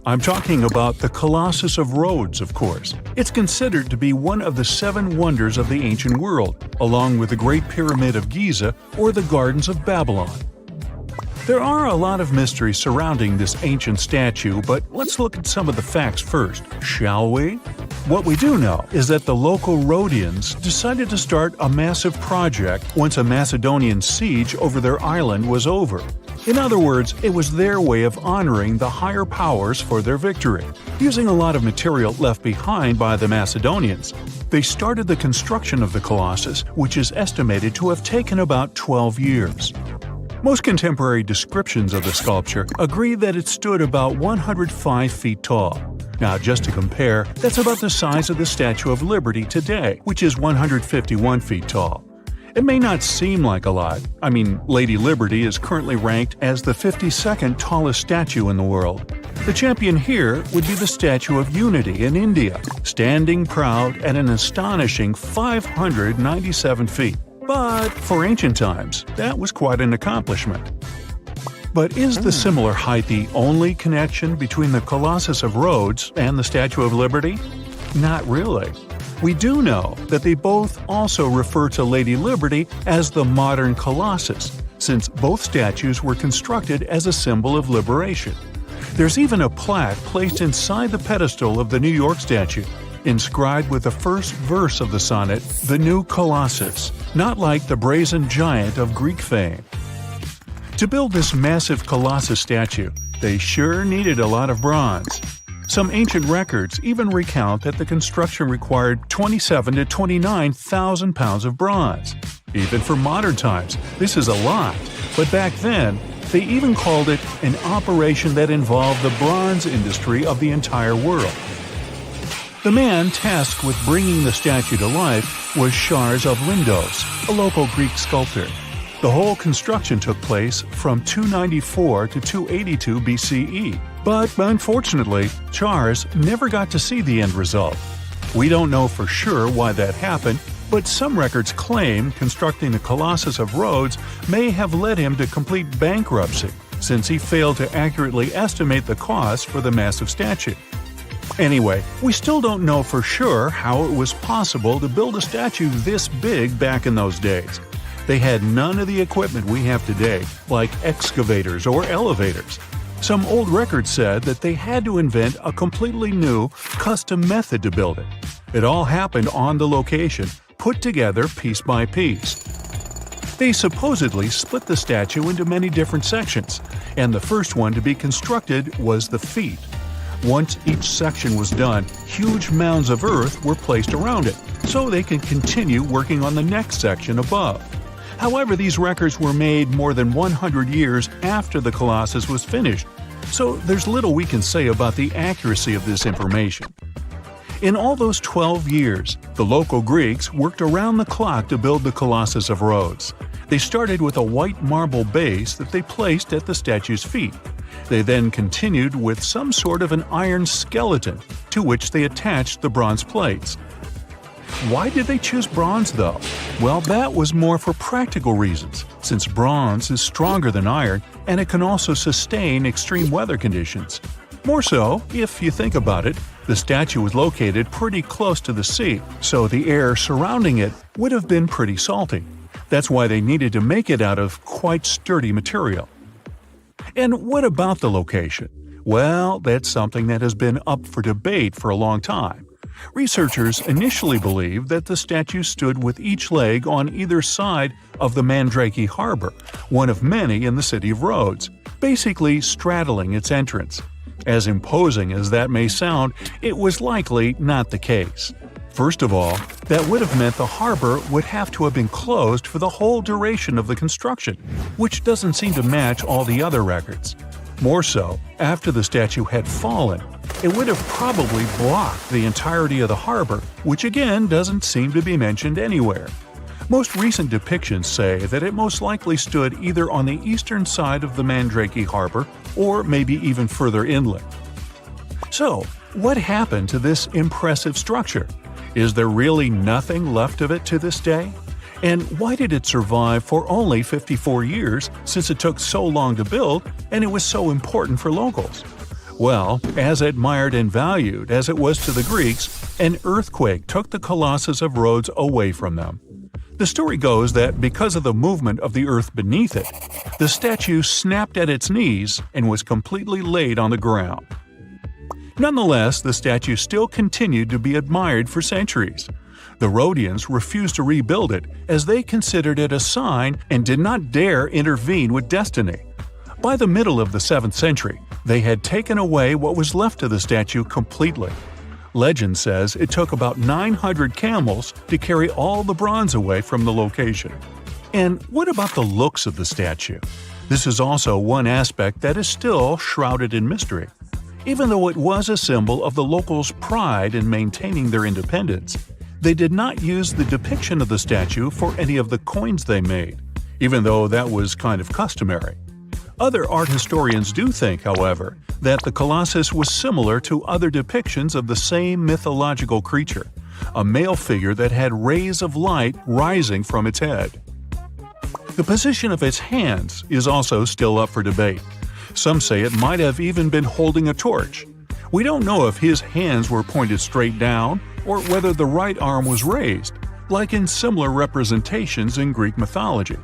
I'm talking about the Colossus of Rhodes, of course. It's considered to be one of the 7 wonders of the ancient world, along with the Great Pyramid of Giza or the Gardens of Babylon. There are a lot of mysteries surrounding this ancient statue, but let's look at some of the facts first, shall we? What we do know is that the local Rhodians decided to start a massive project once a Macedonian siege over their island was over. In other words, it was their way of honoring the higher powers for their victory. Using a lot of material left behind by the Macedonians, they started the construction of the Colossus, which is estimated to have taken about 12 years. Most contemporary descriptions of the sculpture agree that it stood about 105 feet tall. Now, just to compare, that's about the size of the Statue of Liberty today, which is 151 feet tall. It may not seem like a lot. I mean, Lady Liberty is currently ranked as the 52nd tallest statue in the world. The champion here would be the Statue of Unity in India, standing proud at an astonishing 597 feet. But for ancient times, that was quite an accomplishment. But is the similar height the only connection between the Colossus of Rhodes and the Statue of Liberty? Not really. We do know that they both also refer to Lady Liberty as the modern Colossus, since both statues were constructed as a symbol of liberation. There's even a plaque placed inside the pedestal of the New York statue, inscribed with the first verse of the sonnet, "The New Colossus," not like the brazen giant of Greek fame. To build this massive Colossus statue, they sure needed a lot of bronze. Some ancient records even recount that the construction required 27 to 29,000 pounds of bronze. Even for modern times, this is a lot, but back then, they even called it an operation that involved the bronze industry of the entire world. The man tasked with bringing the statue to life was Shars of Lindos, a local Greek sculptor. The whole construction took place from 294 to 282 BCE, but unfortunately, Shars never got to see the end result. We don't know for sure why that happened, but some records claim constructing the Colossus of Rhodes may have led him to complete bankruptcy, since he failed to accurately estimate the cost for the massive statue. Anyway, we still don't know for sure how it was possible to build a statue this big back in those days. They had none of the equipment we have today, like excavators or elevators. Some old records said that they had to invent a completely new, custom method to build it. It all happened on the location, put together piece by piece. They supposedly split the statue into many different sections, and the first one to be constructed was the feet. Once each section was done, huge mounds of earth were placed around it, so they could continue working on the next section above. However, these records were made more than 100 years after the Colossus was finished, so there's little we can say about the accuracy of this information. In all those 12 years, the local Greeks worked around the clock to build the Colossus of Rhodes. They started with a white marble base that they placed at the statue's feet. They then continued with some sort of an iron skeleton, to which they attached the bronze plates. Why did they choose bronze, though? Well, that was more for practical reasons, since bronze is stronger than iron and it can also sustain extreme weather conditions. More so, if you think about it, the statue was located pretty close to the sea, so the air surrounding it would have been pretty salty. That's why they needed to make it out of quite sturdy material. And what about the location? Well, that's something that has been up for debate for a long time. Researchers initially believed that the statue stood with each leg on either side of the Mandrake Harbor, one of many in the city of Rhodes, basically straddling its entrance. As imposing as that may sound, it was likely not the case. First of all, that would have meant the harbor would have to have been closed for the whole duration of the construction, which doesn't seem to match all the other records. More so, after the statue had fallen, it would have probably blocked the entirety of the harbor, which again doesn't seem to be mentioned anywhere. Most recent depictions say that it most likely stood either on the eastern side of the Mandrake Harbor or maybe even further inland. So, what happened to this impressive structure? Is there really nothing left of it to this day? And why did it survive for only 54 years, since it took so long to build and it was so important for locals? Well, as admired and valued as it was to the Greeks, an earthquake took the Colossus of Rhodes away from them. The story goes that because of the movement of the earth beneath it, the statue snapped at its knees and was completely laid on the ground. Nonetheless, the statue still continued to be admired for centuries. The Rhodians refused to rebuild it as they considered it a sign and did not dare intervene with destiny. By the middle of the 7th century, they had taken away what was left of the statue completely. Legend says it took about 900 camels to carry all the bronze away from the location. And what about the looks of the statue? This is also one aspect that is still shrouded in mystery. Even though it was a symbol of the locals' pride in maintaining their independence, they did not use the depiction of the statue for any of the coins they made, even though that was kind of customary. Other art historians do think, however, that the Colossus was similar to other depictions of the same mythological creature, a male figure that had rays of light rising from its head. The position of its hands is also still up for debate. Some say it might have even been holding a torch. We don't know if his hands were pointed straight down or whether the right arm was raised, like in similar representations in Greek mythology.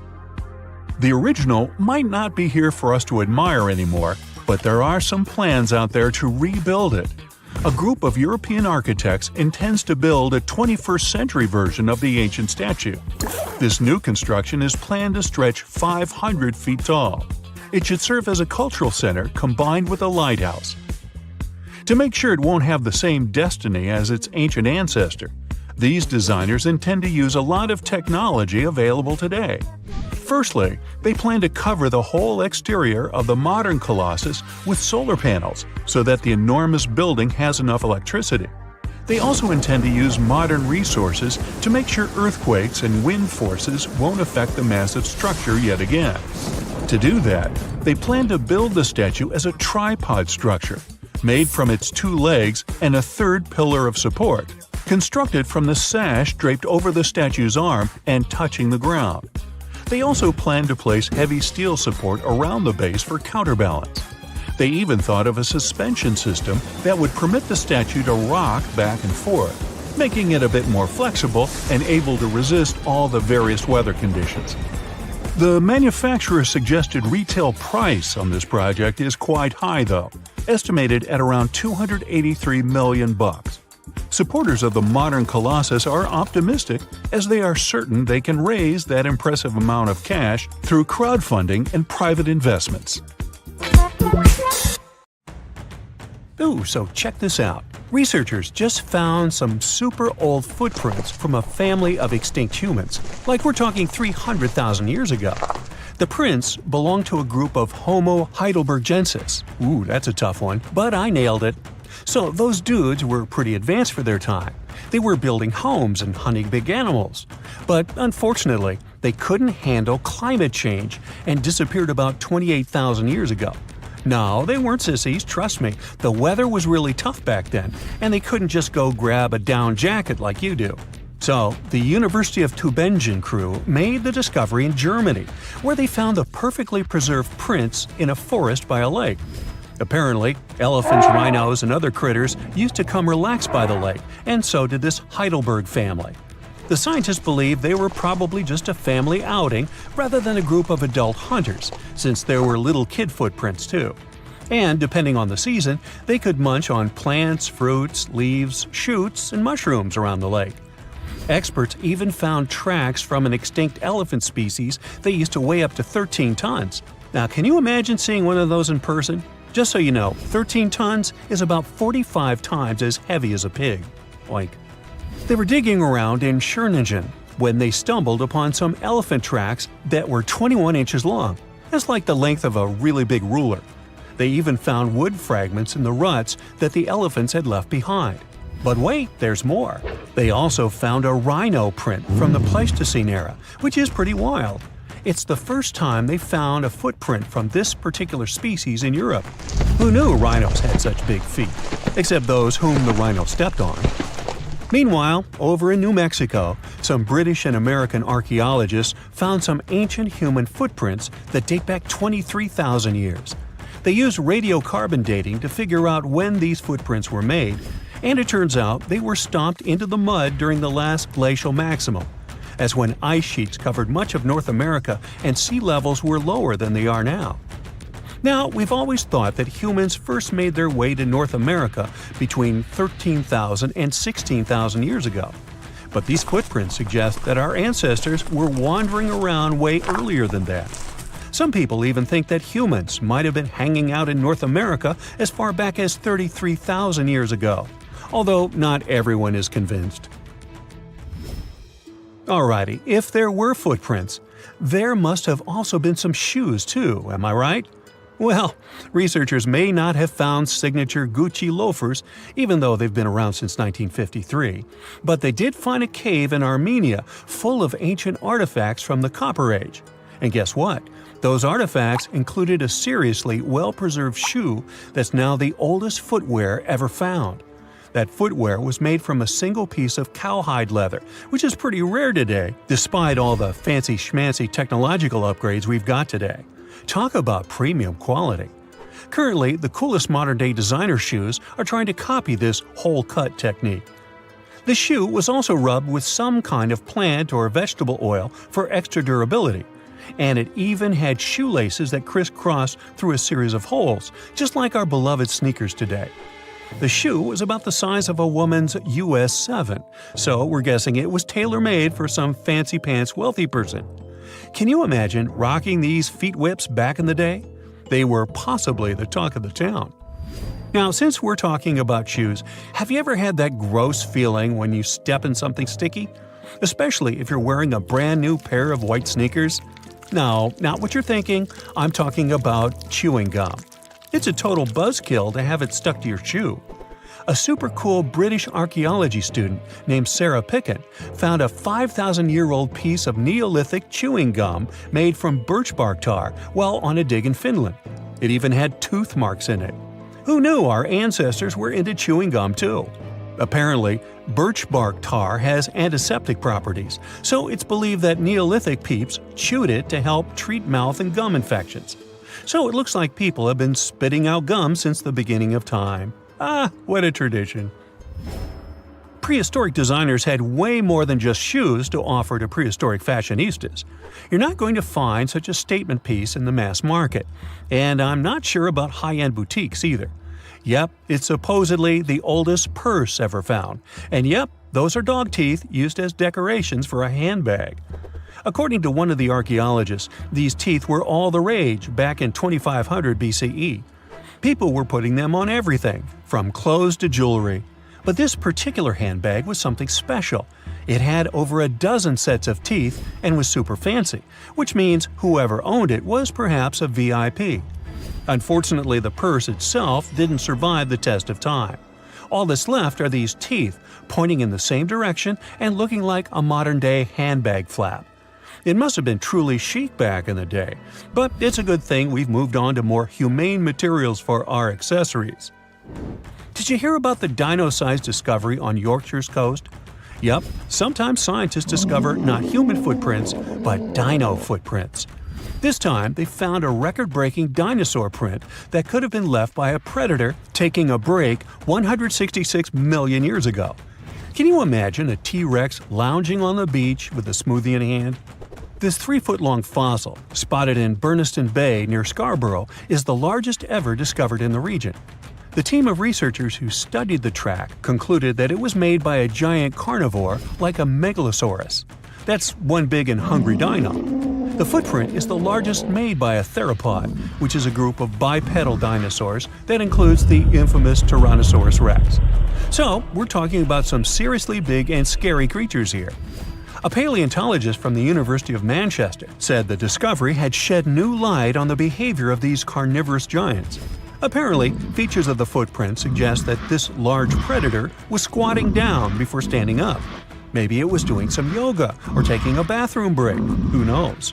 The original might not be here for us to admire anymore, but there are some plans out there to rebuild it. A group of European architects intends to build a 21st century version of the ancient statue. This new construction is planned to stretch 500 feet tall. It should serve as a cultural center combined with a lighthouse. To make sure it won't have the same destiny as its ancient ancestor, these designers intend to use a lot of technology available today. Firstly, they plan to cover the whole exterior of the modern Colossus with solar panels so that the enormous building has enough electricity. They also intend to use modern resources to make sure earthquakes and wind forces won't affect the massive structure yet again. To do that, they plan to build the statue as a tripod structure, made from its 2 legs and a third pillar of support, constructed from the sash draped over the statue's arm and touching the ground. They also plan to place heavy steel support around the base for counterbalance. They even thought of a suspension system that would permit the statue to rock back and forth, making it a bit more flexible and able to resist all the various weather conditions. The manufacturer's suggested retail price on this project is quite high though, estimated at around $283 million. Supporters of the modern Colossus are optimistic as they are certain they can raise that impressive amount of cash through crowdfunding and private investments. Ooh, so check this out. Researchers just found some super old footprints from a family of extinct humans, like we're talking 300,000 years ago. The prints belong to a group of Homo heidelbergensis. Ooh, that's a tough one, but I nailed it. So those dudes were pretty advanced for their time. They were building homes and hunting big animals. But unfortunately, they couldn't handle climate change and disappeared about 28,000 years ago. No, they weren't sissies, trust me. The weather was really tough back then, and they couldn't just go grab a down jacket like you do. So, the University of Tübingen crew made the discovery in Germany, where they found the perfectly preserved prints in a forest by a lake. Apparently, elephants, rhinos, and other critters used to come relax by the lake, and so did this Heidelberg family. The scientists believe they were probably just a family outing rather than a group of adult hunters, since there were little kid footprints too. And depending on the season, they could munch on plants, fruits, leaves, shoots, and mushrooms around the lake. Experts even found tracks from an extinct elephant species that used to weigh up to 13 tons. Now, can you imagine seeing one of those in person? Just so you know, 13 tons is about 45 times as heavy as a pig. Oink. They were digging around in Schöningen when they stumbled upon some elephant tracks that were 21 inches long. That's like the length of a really big ruler. They even found wood fragments in the ruts that the elephants had left behind. But wait, there's more. They also found a rhino print from the Pleistocene era, which is pretty wild. It's the first time they found a footprint from this particular species in Europe. Who knew rhinos had such big feet? Except those whom the rhino stepped on. Meanwhile, over in New Mexico, some British and American archaeologists found some ancient human footprints that date back 23,000 years. They used radiocarbon dating to figure out when these footprints were made, and it turns out they were stomped into the mud during the last glacial maximum. As when ice sheets covered much of North America and sea levels were lower than they are now. Now, we've always thought that humans first made their way to North America between 13,000 and 16,000 years ago. But these footprints suggest that our ancestors were wandering around way earlier than that. Some people even think that humans might have been hanging out in North America as far back as 33,000 years ago, although not everyone is convinced. Alrighty, if there were footprints, there must have also been some shoes too, am I right? Well, researchers may not have found signature Gucci loafers, even though they've been around since 1953, but they did find a cave in Armenia full of ancient artifacts from the Copper Age. And guess what? Those artifacts included a seriously well-preserved shoe that's now the oldest footwear ever found. That footwear was made from a single piece of cowhide leather, which is pretty rare today, despite all the fancy schmancy technological upgrades we've got today. Talk about premium quality. Currently, the coolest modern-day designer shoes are trying to copy this hole-cut technique. The shoe was also rubbed with some kind of plant or vegetable oil for extra durability, and it even had shoelaces that crisscrossed through a series of holes, just like our beloved sneakers today. The shoe was about the size of a woman's US 7, so we're guessing it was tailor-made for some fancy-pants wealthy person. Can you imagine rocking these feet whips back in the day? They were possibly the talk of the town. Now, since we're talking about shoes, have you ever had that gross feeling when you step in something sticky? Especially if you're wearing a brand new pair of white sneakers? No, not what you're thinking. I'm talking about chewing gum. It's a total buzzkill to have it stuck to your shoe. A super cool British archaeology student named Serapeum found a 5,000-year-old piece of Neolithic chewing gum made from birch bark tar while on a dig in Finland. It even had tooth marks in it. Who knew our ancestors were into chewing gum too? Apparently, birch bark tar has antiseptic properties, so it's believed that Neolithic peeps chewed it to help treat mouth and gum infections. So it looks like people have been spitting out gum since the beginning of time. Ah, what a tradition. Prehistoric designers had way more than just shoes to offer to prehistoric fashionistas. You're not going to find such a statement piece in the mass market, and I'm not sure about high-end boutiques either. Yep, it's supposedly the oldest purse ever found, and yep, those are dog teeth used as decorations for a handbag. According to one of the archaeologists, these teeth were all the rage back in 2500 BCE. People were putting them on everything, from clothes to jewelry. But this particular handbag was something special. It had over a dozen sets of teeth and was super fancy, which means whoever owned it was perhaps a VIP. Unfortunately, the purse itself didn't survive the test of time. All that's left are these teeth, pointing in the same direction and looking like a modern-day handbag flap. It must have been truly chic back in the day, but it's a good thing we've moved on to more humane materials for our accessories. Did you hear about the dino-sized discovery on Yorkshire's coast? Yep, sometimes scientists discover not human footprints, but dino footprints. This time, they found a record-breaking dinosaur print that could have been left by a predator taking a break 166 million years ago. Can you imagine a T-Rex lounging on the beach with a smoothie in hand? This 3-foot-long fossil, spotted in Burniston Bay near Scarborough, is the largest ever discovered in the region. The team of researchers who studied the track concluded that it was made by a giant carnivore like a megalosaurus. That's one big and hungry dino. The footprint is the largest made by a theropod, which is a group of bipedal dinosaurs that includes the infamous Tyrannosaurus rex. So, we're talking about some seriously big and scary creatures here. A paleontologist from the University of Manchester said the discovery had shed new light on the behavior of these carnivorous giants. Apparently, features of the footprint suggest that this large predator was squatting down before standing up. Maybe it was doing some yoga or taking a bathroom break. Who knows?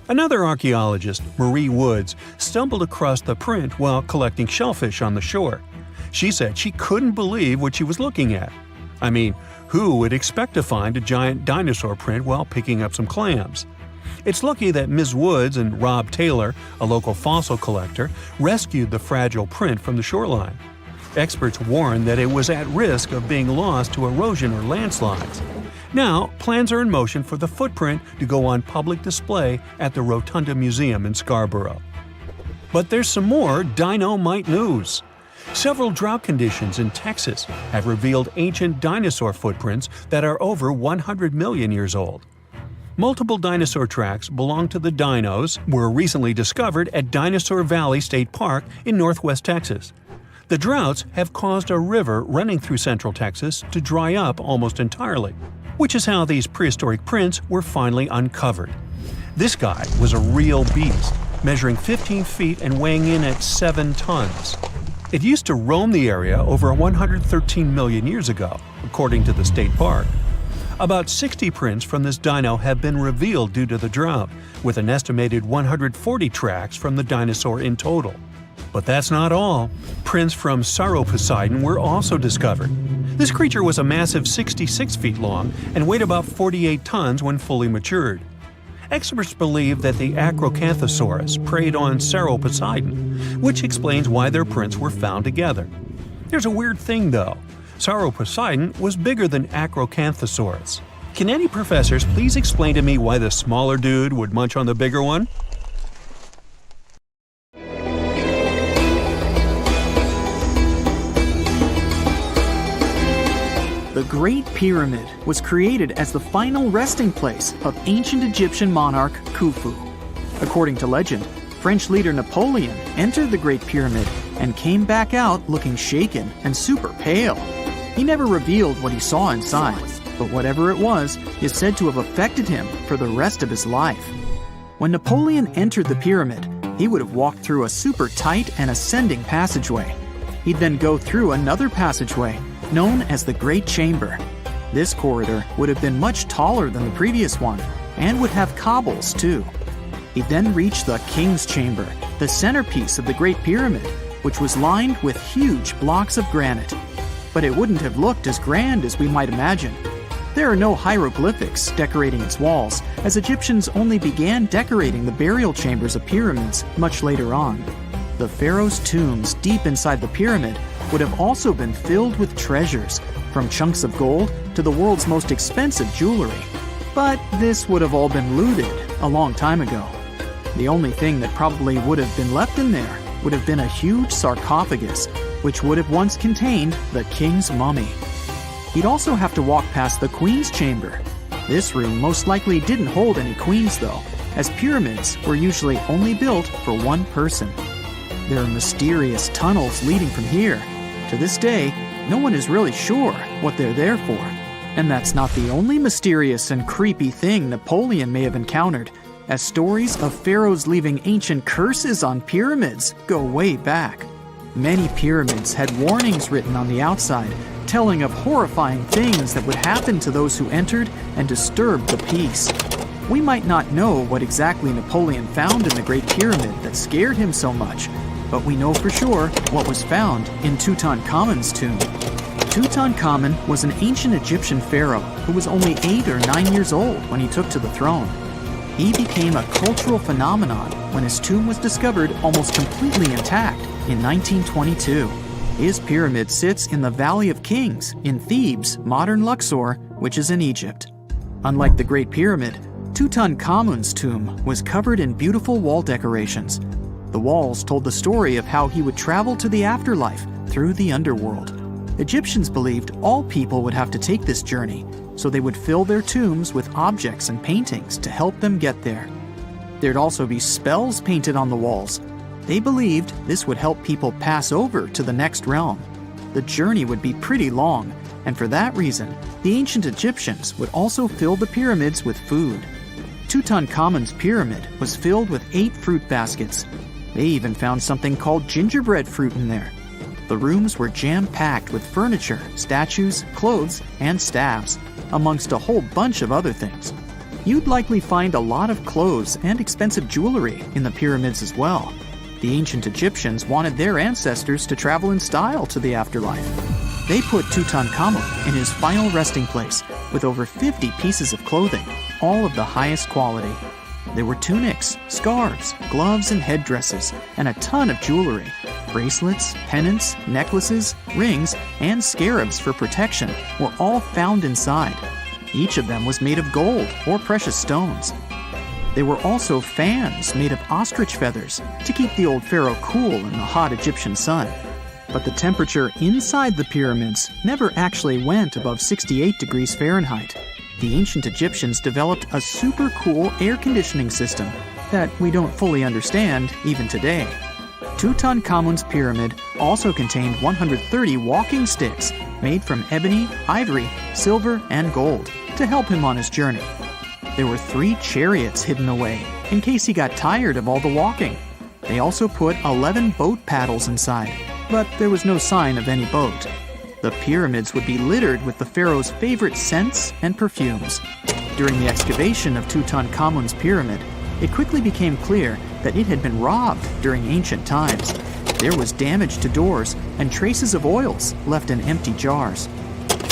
Another archaeologist, Marie Woods, stumbled across the print while collecting shellfish on the shore. She said she couldn't believe what she was looking at. I mean, who would expect to find a giant dinosaur print while picking up some clams? It's lucky that Ms. Woods and Rob Taylor, a local fossil collector, rescued the fragile print from the shoreline. Experts warned that it was at risk of being lost to erosion or landslides. Now, plans are in motion for the footprint to go on public display at the Rotunda Museum in Scarborough. But there's some more dino-mite news. Several drought conditions in Texas have revealed ancient dinosaur footprints that are over 100 million years old. Multiple dinosaur tracks belong to the dinos were recently discovered at Dinosaur Valley State Park in northwest Texas. The droughts have caused a river running through central Texas to dry up almost entirely, which is how these prehistoric prints were finally uncovered. This guy was a real beast, measuring 15 feet and weighing in at 7 tons. It used to roam the area over 113 million years ago, according to the state park. About 60 prints from this dino have been revealed due to the drought, with an estimated 140 tracks from the dinosaur in total. But that's not all. Prints from Serapeum were also discovered. This creature was a massive 66 feet long and weighed about 48 tons when fully matured. Experts believe that the Acrocanthosaurus preyed on Serapeum, which explains why their prints were found together. There's a weird thing though. Serapeum was bigger than Acrocanthosaurus. Can any professors please explain to me why the smaller dude would munch on the bigger one? The Great Pyramid was created as the final resting place of ancient Egyptian monarch Khufu. According to legend, French leader Napoleon entered the Great Pyramid and came back out looking shaken and super pale. He never revealed what he saw inside, but whatever it was is said to have affected him for the rest of his life. When Napoleon entered the pyramid, he would have walked through a super tight and ascending passageway. He'd then go through another passageway known as the Great Chamber. This corridor would have been much taller than the previous one and would have cobbles too. He'd then reach the King's Chamber, the centerpiece of the Great Pyramid, which was lined with huge blocks of granite. But it wouldn't have looked as grand as we might imagine. There are no hieroglyphics decorating its walls, as Egyptians only began decorating the burial chambers of pyramids much later on. The pharaoh's tombs deep inside the pyramid would have also been filled with treasures, from chunks of gold to the world's most expensive jewelry. But this would have all been looted a long time ago. The only thing that probably would have been left in there would have been a huge sarcophagus, which would have once contained the king's mummy. He'd also have to walk past the queen's chamber. This room most likely didn't hold any queens though, as pyramids were usually only built for one person. There are mysterious tunnels leading from here. To this day, no one is really sure what they're there for. And that's not the only mysterious and creepy thing Napoleon may have encountered, as stories of pharaohs leaving ancient curses on pyramids go way back. Many pyramids had warnings written on the outside, telling of horrifying things that would happen to those who entered and disturbed the peace. We might not know what exactly Napoleon found in the Great Pyramid that scared him so much, but we know for sure what was found in Tutankhamun's tomb. Tutankhamun was an ancient Egyptian pharaoh who was only 8 or 9 years old when he took to the throne. He became a cultural phenomenon when his tomb was discovered almost completely intact in 1922. His pyramid sits in the Valley of Kings in Thebes, modern Luxor, which is in Egypt. Unlike the Great Pyramid, Tutankhamun's tomb was covered in beautiful wall decorations. The walls told the story of how he would travel to the afterlife through the underworld. Egyptians believed all people would have to take this journey, so they would fill their tombs with objects and paintings to help them get there. There'd also be spells painted on the walls. They believed this would help people pass over to the next realm. The journey would be pretty long, and for that reason, the ancient Egyptians would also fill the pyramids with food. Tutankhamun's pyramid was filled with 8 fruit baskets. They even found something called gingerbread fruit in there. The rooms were jam-packed with furniture, statues, clothes, and staffs, amongst a whole bunch of other things. You'd likely find a lot of clothes and expensive jewelry in the pyramids as well. The ancient Egyptians wanted their ancestors to travel in style to the afterlife. They put Tutankhamun in his final resting place with over 50 pieces of clothing, all of the highest quality. There were tunics, scarves, gloves, and headdresses, and a ton of jewelry. Bracelets, pendants, necklaces, rings, and scarabs for protection were all found inside. Each of them was made of gold or precious stones. There were also fans made of ostrich feathers to keep the old pharaoh cool in the hot Egyptian sun. But the temperature inside the pyramids never actually went above 68 degrees Fahrenheit. The ancient Egyptians developed a super cool air conditioning system that we don't fully understand even today. Tutankhamun's pyramid also contained 130 walking sticks made from ebony, ivory, silver, and gold to help him on his journey. There were 3 chariots hidden away in case he got tired of all the walking. They also put 11 boat paddles inside, but there was no sign of any boat. The pyramids would be littered with the pharaoh's favorite scents and perfumes. During the excavation of Tutankhamun's pyramid, it quickly became clear that it had been robbed during ancient times. There was damage to doors and traces of oils left in empty jars.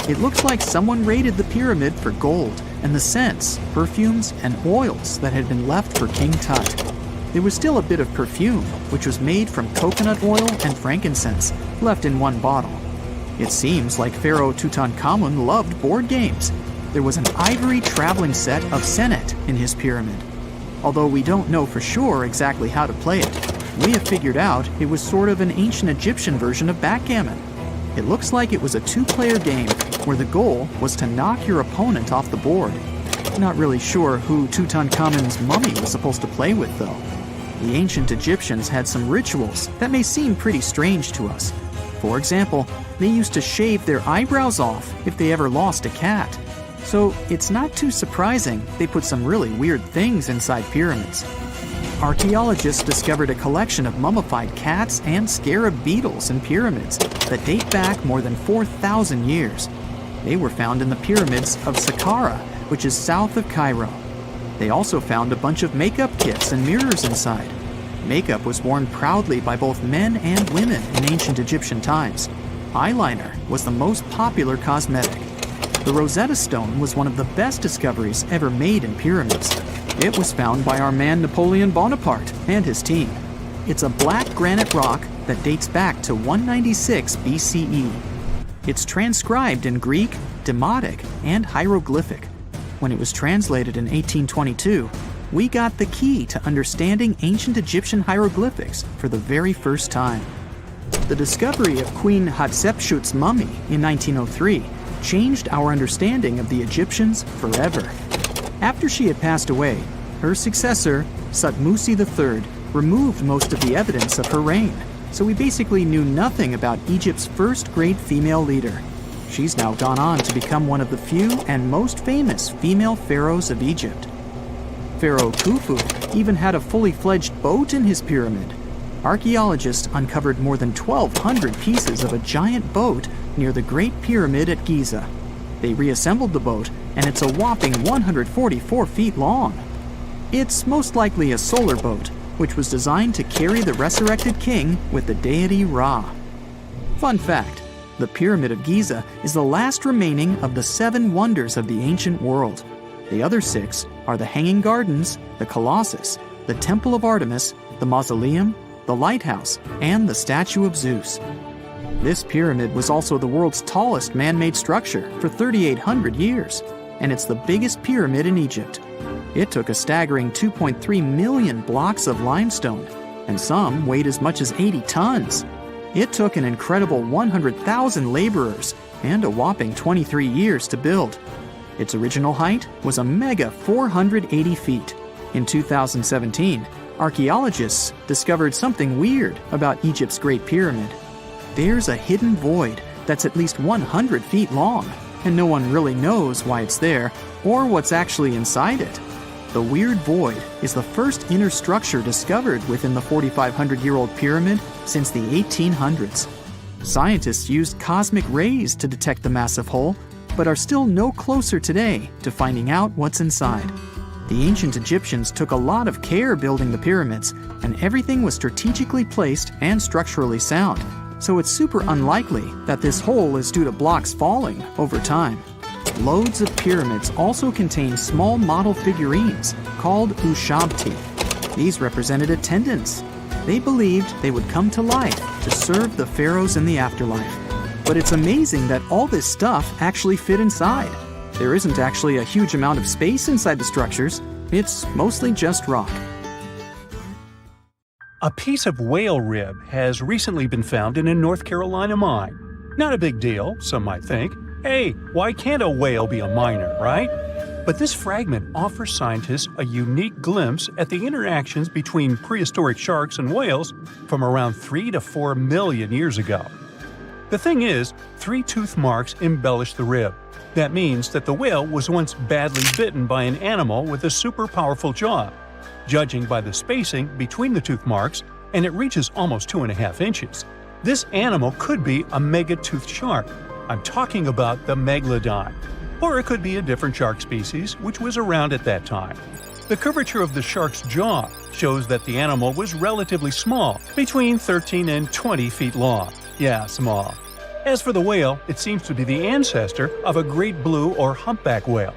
It looks like someone raided the pyramid for gold and the scents, perfumes, and oils that had been left for King Tut. There was still a bit of perfume, which was made from coconut oil and frankincense, left in one bottle. It seems like Pharaoh Tutankhamun loved board games. there was an ivory traveling set of senet in his pyramid. Although we don't know for sure exactly how to play it, we have figured out it was sort of an ancient Egyptian version of backgammon. It looks like it was a two-player game where the goal was to knock your opponent off the board. Not really sure who Tutankhamun's mummy was supposed to play with, though. The ancient Egyptians had some rituals that may seem pretty strange to us. For example, they used to shave their eyebrows off if they ever lost a cat. So it's not too surprising they put some really weird things inside pyramids. Archaeologists discovered a collection of mummified cats and scarab beetles in pyramids that date back more than 4,000 years. They were found in the pyramids of Saqqara, which is south of Cairo. They also found a bunch of makeup kits and mirrors inside. Makeup was worn proudly by both men and women in ancient Egyptian times. Eyeliner was the most popular cosmetic. The Rosetta Stone was one of the best discoveries ever made in pyramids. It was found by our man Napoleon Bonaparte and his team. It's a black granite rock that dates back to 196 BCE. It's transcribed in Greek, Demotic, and hieroglyphic. When it was translated in 1822, we got the key to understanding ancient Egyptian hieroglyphics for the very first time. The discovery of Queen Hatshepsut's mummy in 1903 changed our understanding of the Egyptians forever. After she had passed away, her successor, Thutmose III, removed most of the evidence of her reign, so we basically knew nothing about Egypt's first great female leader. She's now gone on to become one of the few and most famous female pharaohs of Egypt. Pharaoh Khufu even had a fully fledged boat in his pyramid. Archaeologists uncovered more than 1,200 pieces of a giant boat near the Great Pyramid at Giza. They reassembled the boat, and it's a whopping 144 feet long. It's most likely a solar boat, which was designed to carry the resurrected king with the deity Ra. Fun fact, the Pyramid of Giza is the last remaining of the 7 wonders of the ancient world. The other 6 are the Hanging Gardens, the Colossus, the Temple of Artemis, the Mausoleum, the Lighthouse, and the Statue of Zeus. This pyramid was also the world's tallest man-made structure for 3,800 years, and it's the biggest pyramid in Egypt. It took a staggering 2.3 million blocks of limestone, and some weighed as much as 80 tons. It took an incredible 100,000 laborers and a whopping 23 years to build. Its original height was a mega 480 feet. In 2017, archaeologists discovered something weird about Egypt's Great Pyramid. There's a hidden void that's at least 100 feet long, and no one really knows why it's there or what's actually inside it. The weird void is the first inner structure discovered within the 4,500-year-old pyramid since the 1800s. Scientists used cosmic rays to detect the massive hole, but are still no closer today to finding out what's inside. The ancient Egyptians took a lot of care building the pyramids, and everything was strategically placed and structurally sound, so it's super unlikely that this hole is due to blocks falling over time. Loads of pyramids also contain small model figurines called ushabti. These represented attendants. They believed they would come to life to serve the pharaohs in the afterlife. But it's amazing that all this stuff actually fit inside. There isn't actually a huge amount of space inside the structures. It's mostly just rock. A piece of whale rib has recently been found in a North Carolina mine. Not a big deal, some might think. Hey, why can't a whale be a miner, right? But this fragment offers scientists a unique glimpse at the interactions between prehistoric sharks and whales from around 3 to 4 million years ago. The thing is, 3 tooth marks embellish the rib. That means that the whale was once badly bitten by an animal with a super powerful jaw. Judging by the spacing between the tooth marks, and it reaches almost 2.5 inches. This animal could be a mega-toothed shark. I'm talking about the megalodon. Or it could be a different shark species which was around at that time. The curvature of the shark's jaw shows that the animal was relatively small, between 13 and 20 feet long. Yeah, small. As for the whale, it seems to be the ancestor of a great blue or humpback whale.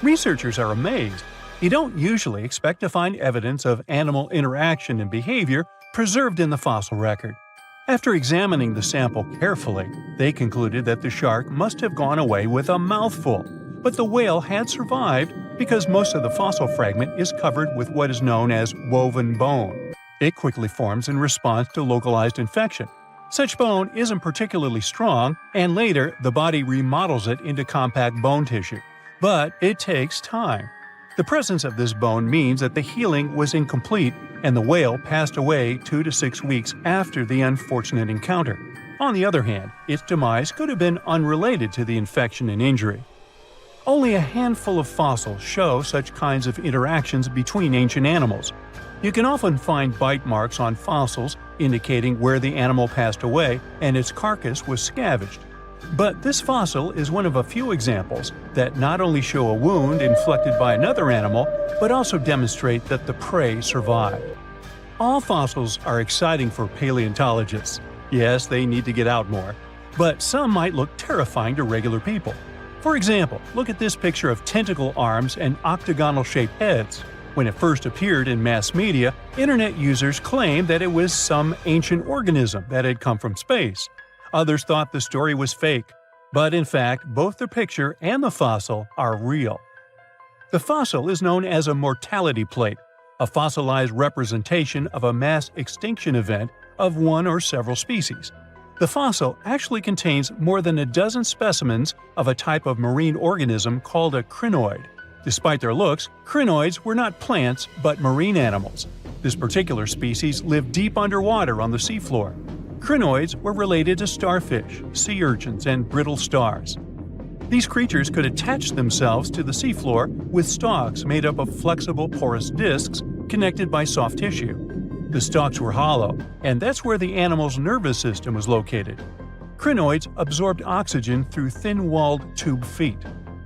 Researchers are amazed. You don't usually expect to find evidence of animal interaction and behavior preserved in the fossil record. After examining the sample carefully, they concluded that the shark must have gone away with a mouthful, but the whale had survived because most of the fossil fragment is covered with what is known as woven bone. It quickly forms in response to localized infection. Such bone isn't particularly strong, and later the body remodels it into compact bone tissue. But it takes time. The presence of this bone means that the healing was incomplete and the whale passed away 2 to 6 weeks after the unfortunate encounter. On the other hand, its demise could have been unrelated to the infection and injury. Only a handful of fossils show such kinds of interactions between ancient animals. You can often find bite marks on fossils indicating where the animal passed away and its carcass was scavenged. But this fossil is one of a few examples that not only show a wound inflicted by another animal, but also demonstrate that the prey survived. All fossils are exciting for paleontologists. Yes, they need to get out more. But some might look terrifying to regular people. For example, look at this picture of tentacle arms and octagonal-shaped heads. When it first appeared in mass media, internet users claimed that it was some ancient organism that had come from space. Others thought the story was fake. But in fact, both the picture and the fossil are real. The fossil is known as a mortality plate, a fossilized representation of a mass extinction event of one or several species. The fossil actually contains more than a dozen specimens of a type of marine organism called a crinoid. Despite their looks, crinoids were not plants but marine animals. This particular species lived deep underwater on the seafloor. Crinoids were related to starfish, sea urchins, and brittle stars. These creatures could attach themselves to the seafloor with stalks made up of flexible porous discs connected by soft tissue. The stalks were hollow, and that's where the animal's nervous system was located. Crinoids absorbed oxygen through thin-walled tube feet.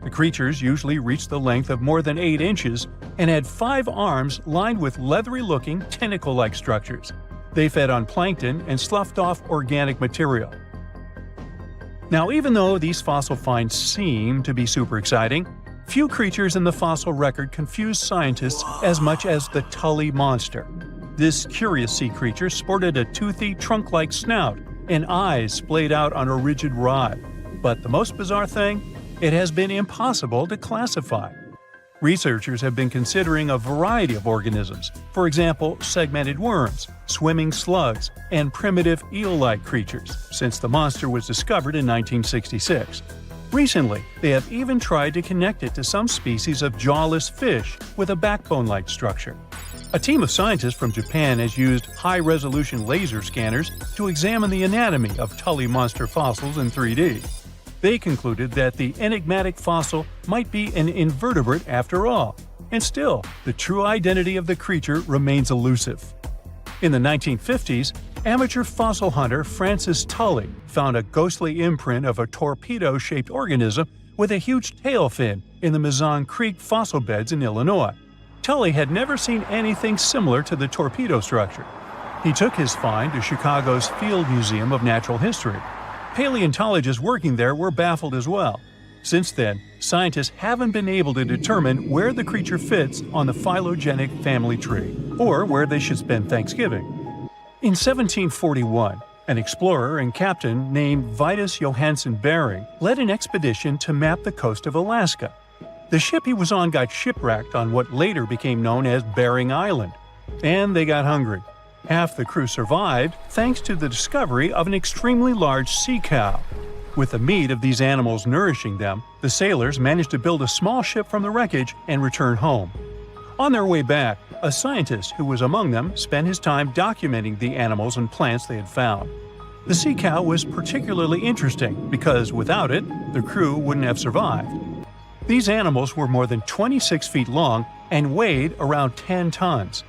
The creatures usually reached the length of more than 8 inches and had 5 arms lined with leathery-looking, tentacle-like structures. They fed on plankton and sloughed off organic material. Now, even though these fossil finds seem to be super exciting, few creatures in the fossil record confuse scientists as much as the Tully Monster. This curious sea creature sported a toothy, trunk-like snout and eyes splayed out on a rigid rod. But the most bizarre thing? It has been impossible to classify. Researchers have been considering a variety of organisms, for example, segmented worms, swimming slugs, and primitive eel-like creatures, since the monster was discovered in 1966. Recently, they have even tried to connect it to some species of jawless fish with a backbone-like structure. A team of scientists from Japan has used high-resolution laser scanners to examine the anatomy of Tully Monster fossils in 3D. They concluded that the enigmatic fossil might be an invertebrate after all, and still, the true identity of the creature remains elusive. In the 1950s, amateur fossil hunter Francis Tully found a ghostly imprint of a torpedo-shaped organism with a huge tail fin in the Mizon Creek fossil beds in Illinois. Tully had never seen anything similar to the torpedo structure. He took his find to Chicago's Field Museum of Natural History. Paleontologists working there were baffled as well. Since then, scientists haven't been able to determine where the creature fits on the phylogenetic family tree, or where they should spend Thanksgiving. In 1741, an explorer and captain named Vitus Johansen Bering led an expedition to map the coast of Alaska. The ship he was on got shipwrecked on what later became known as Bering Island, and they got hungry. Half the crew survived thanks to the discovery of an extremely large sea cow. With the meat of these animals nourishing them, the sailors managed to build a small ship from the wreckage and return home. On their way back, a scientist who was among them spent his time documenting the animals and plants they had found. The sea cow was particularly interesting because without it, the crew wouldn't have survived. These animals were more than 26 feet long and weighed around 10 tons.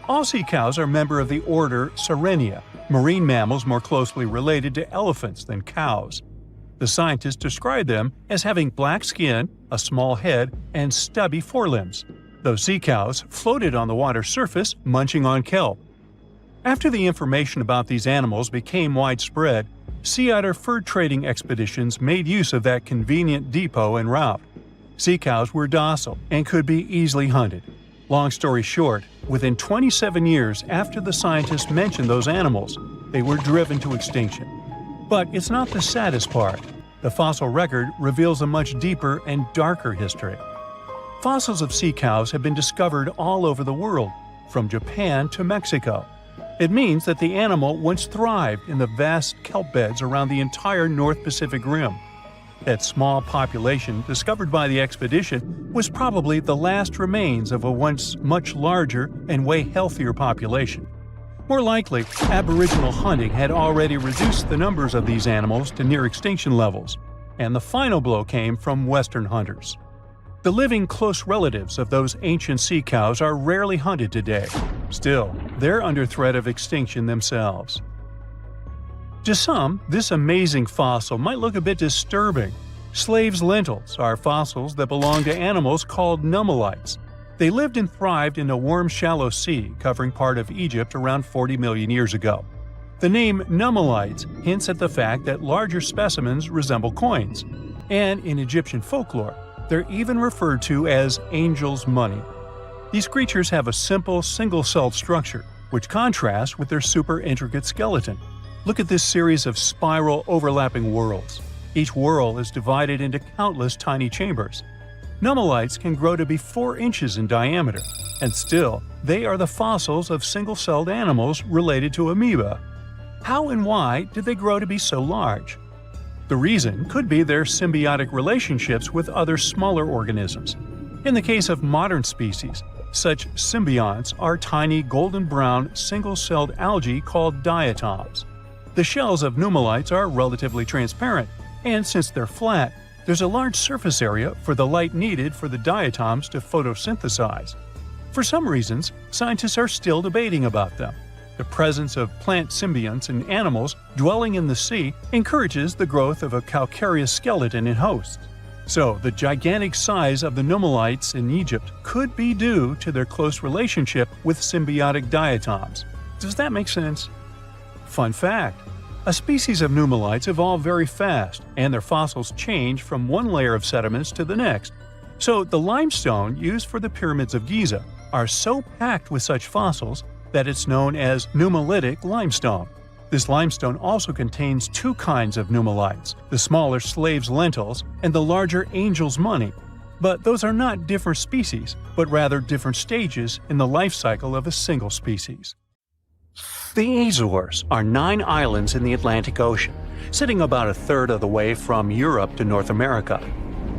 All sea cows are members of the order Sirenia, marine mammals more closely related to elephants than cows. The scientists described them as having black skin, a small head, and stubby forelimbs. Those sea cows floated on the water's surface, munching on kelp. After the information about these animals became widespread, sea otter fur trading expeditions made use of that convenient depot en route. Sea cows were docile and could be easily hunted. Long story short, within 27 years after the scientists mentioned those animals, they were driven to extinction. But it's not the saddest part. the fossil record reveals a much deeper and darker history. Fossils of sea cows have been discovered all over the world, from Japan to Mexico. It means that the animal once thrived in the vast kelp beds around the entire North Pacific Rim. That small population discovered by the expedition was probably the last remains of a once much larger and way healthier population. More likely, Aboriginal hunting had already reduced the numbers of these animals to near extinction levels, and the final blow came from Western hunters. The living close relatives of those ancient sea cows are rarely hunted today. Still, they're under threat of extinction themselves. To some, this amazing fossil might look a bit disturbing. Slaves' lentils are fossils that belong to animals called nummelites. They lived and thrived in a warm, shallow sea covering part of Egypt around 40 million years ago. The name nummelites hints at the fact that larger specimens resemble coins, and in Egyptian folklore, they're even referred to as angel's money. These creatures have a simple, single-celled structure, which contrasts with their super intricate skeleton. Look at this series of spiral overlapping whorls. Each whorl is divided into countless tiny chambers. Nummelites can grow to be 4 inches in diameter, and still, they are the fossils of single-celled animals related to amoeba. How and why did they grow to be so large? The reason could be their symbiotic relationships with other smaller organisms. In the case of modern species, such symbionts are tiny golden-brown single-celled algae called diatoms. The shells of nummelites are relatively transparent, and since they're flat, there's a large surface area for the light needed for the diatoms to photosynthesize. For some reasons, scientists are still debating about them. The presence of plant symbionts in animals dwelling in the sea encourages the growth of a calcareous skeleton in hosts. So, the gigantic size of the nummelites in Egypt could be due to their close relationship with symbiotic diatoms. Does that make sense? Fun fact: a species of nummelites evolve very fast, and their fossils change from one layer of sediments to the next. So, the limestone used for the pyramids of Giza are so packed with such fossils that it's known as nummelitic limestone. This limestone also contains 2 kinds of nummelites, the smaller slave's lentils and the larger angel's money. But those are not different species, but rather different stages in the life cycle of a single species. The Azores are 9 islands in the Atlantic Ocean, sitting about a third of the way from Europe to North America.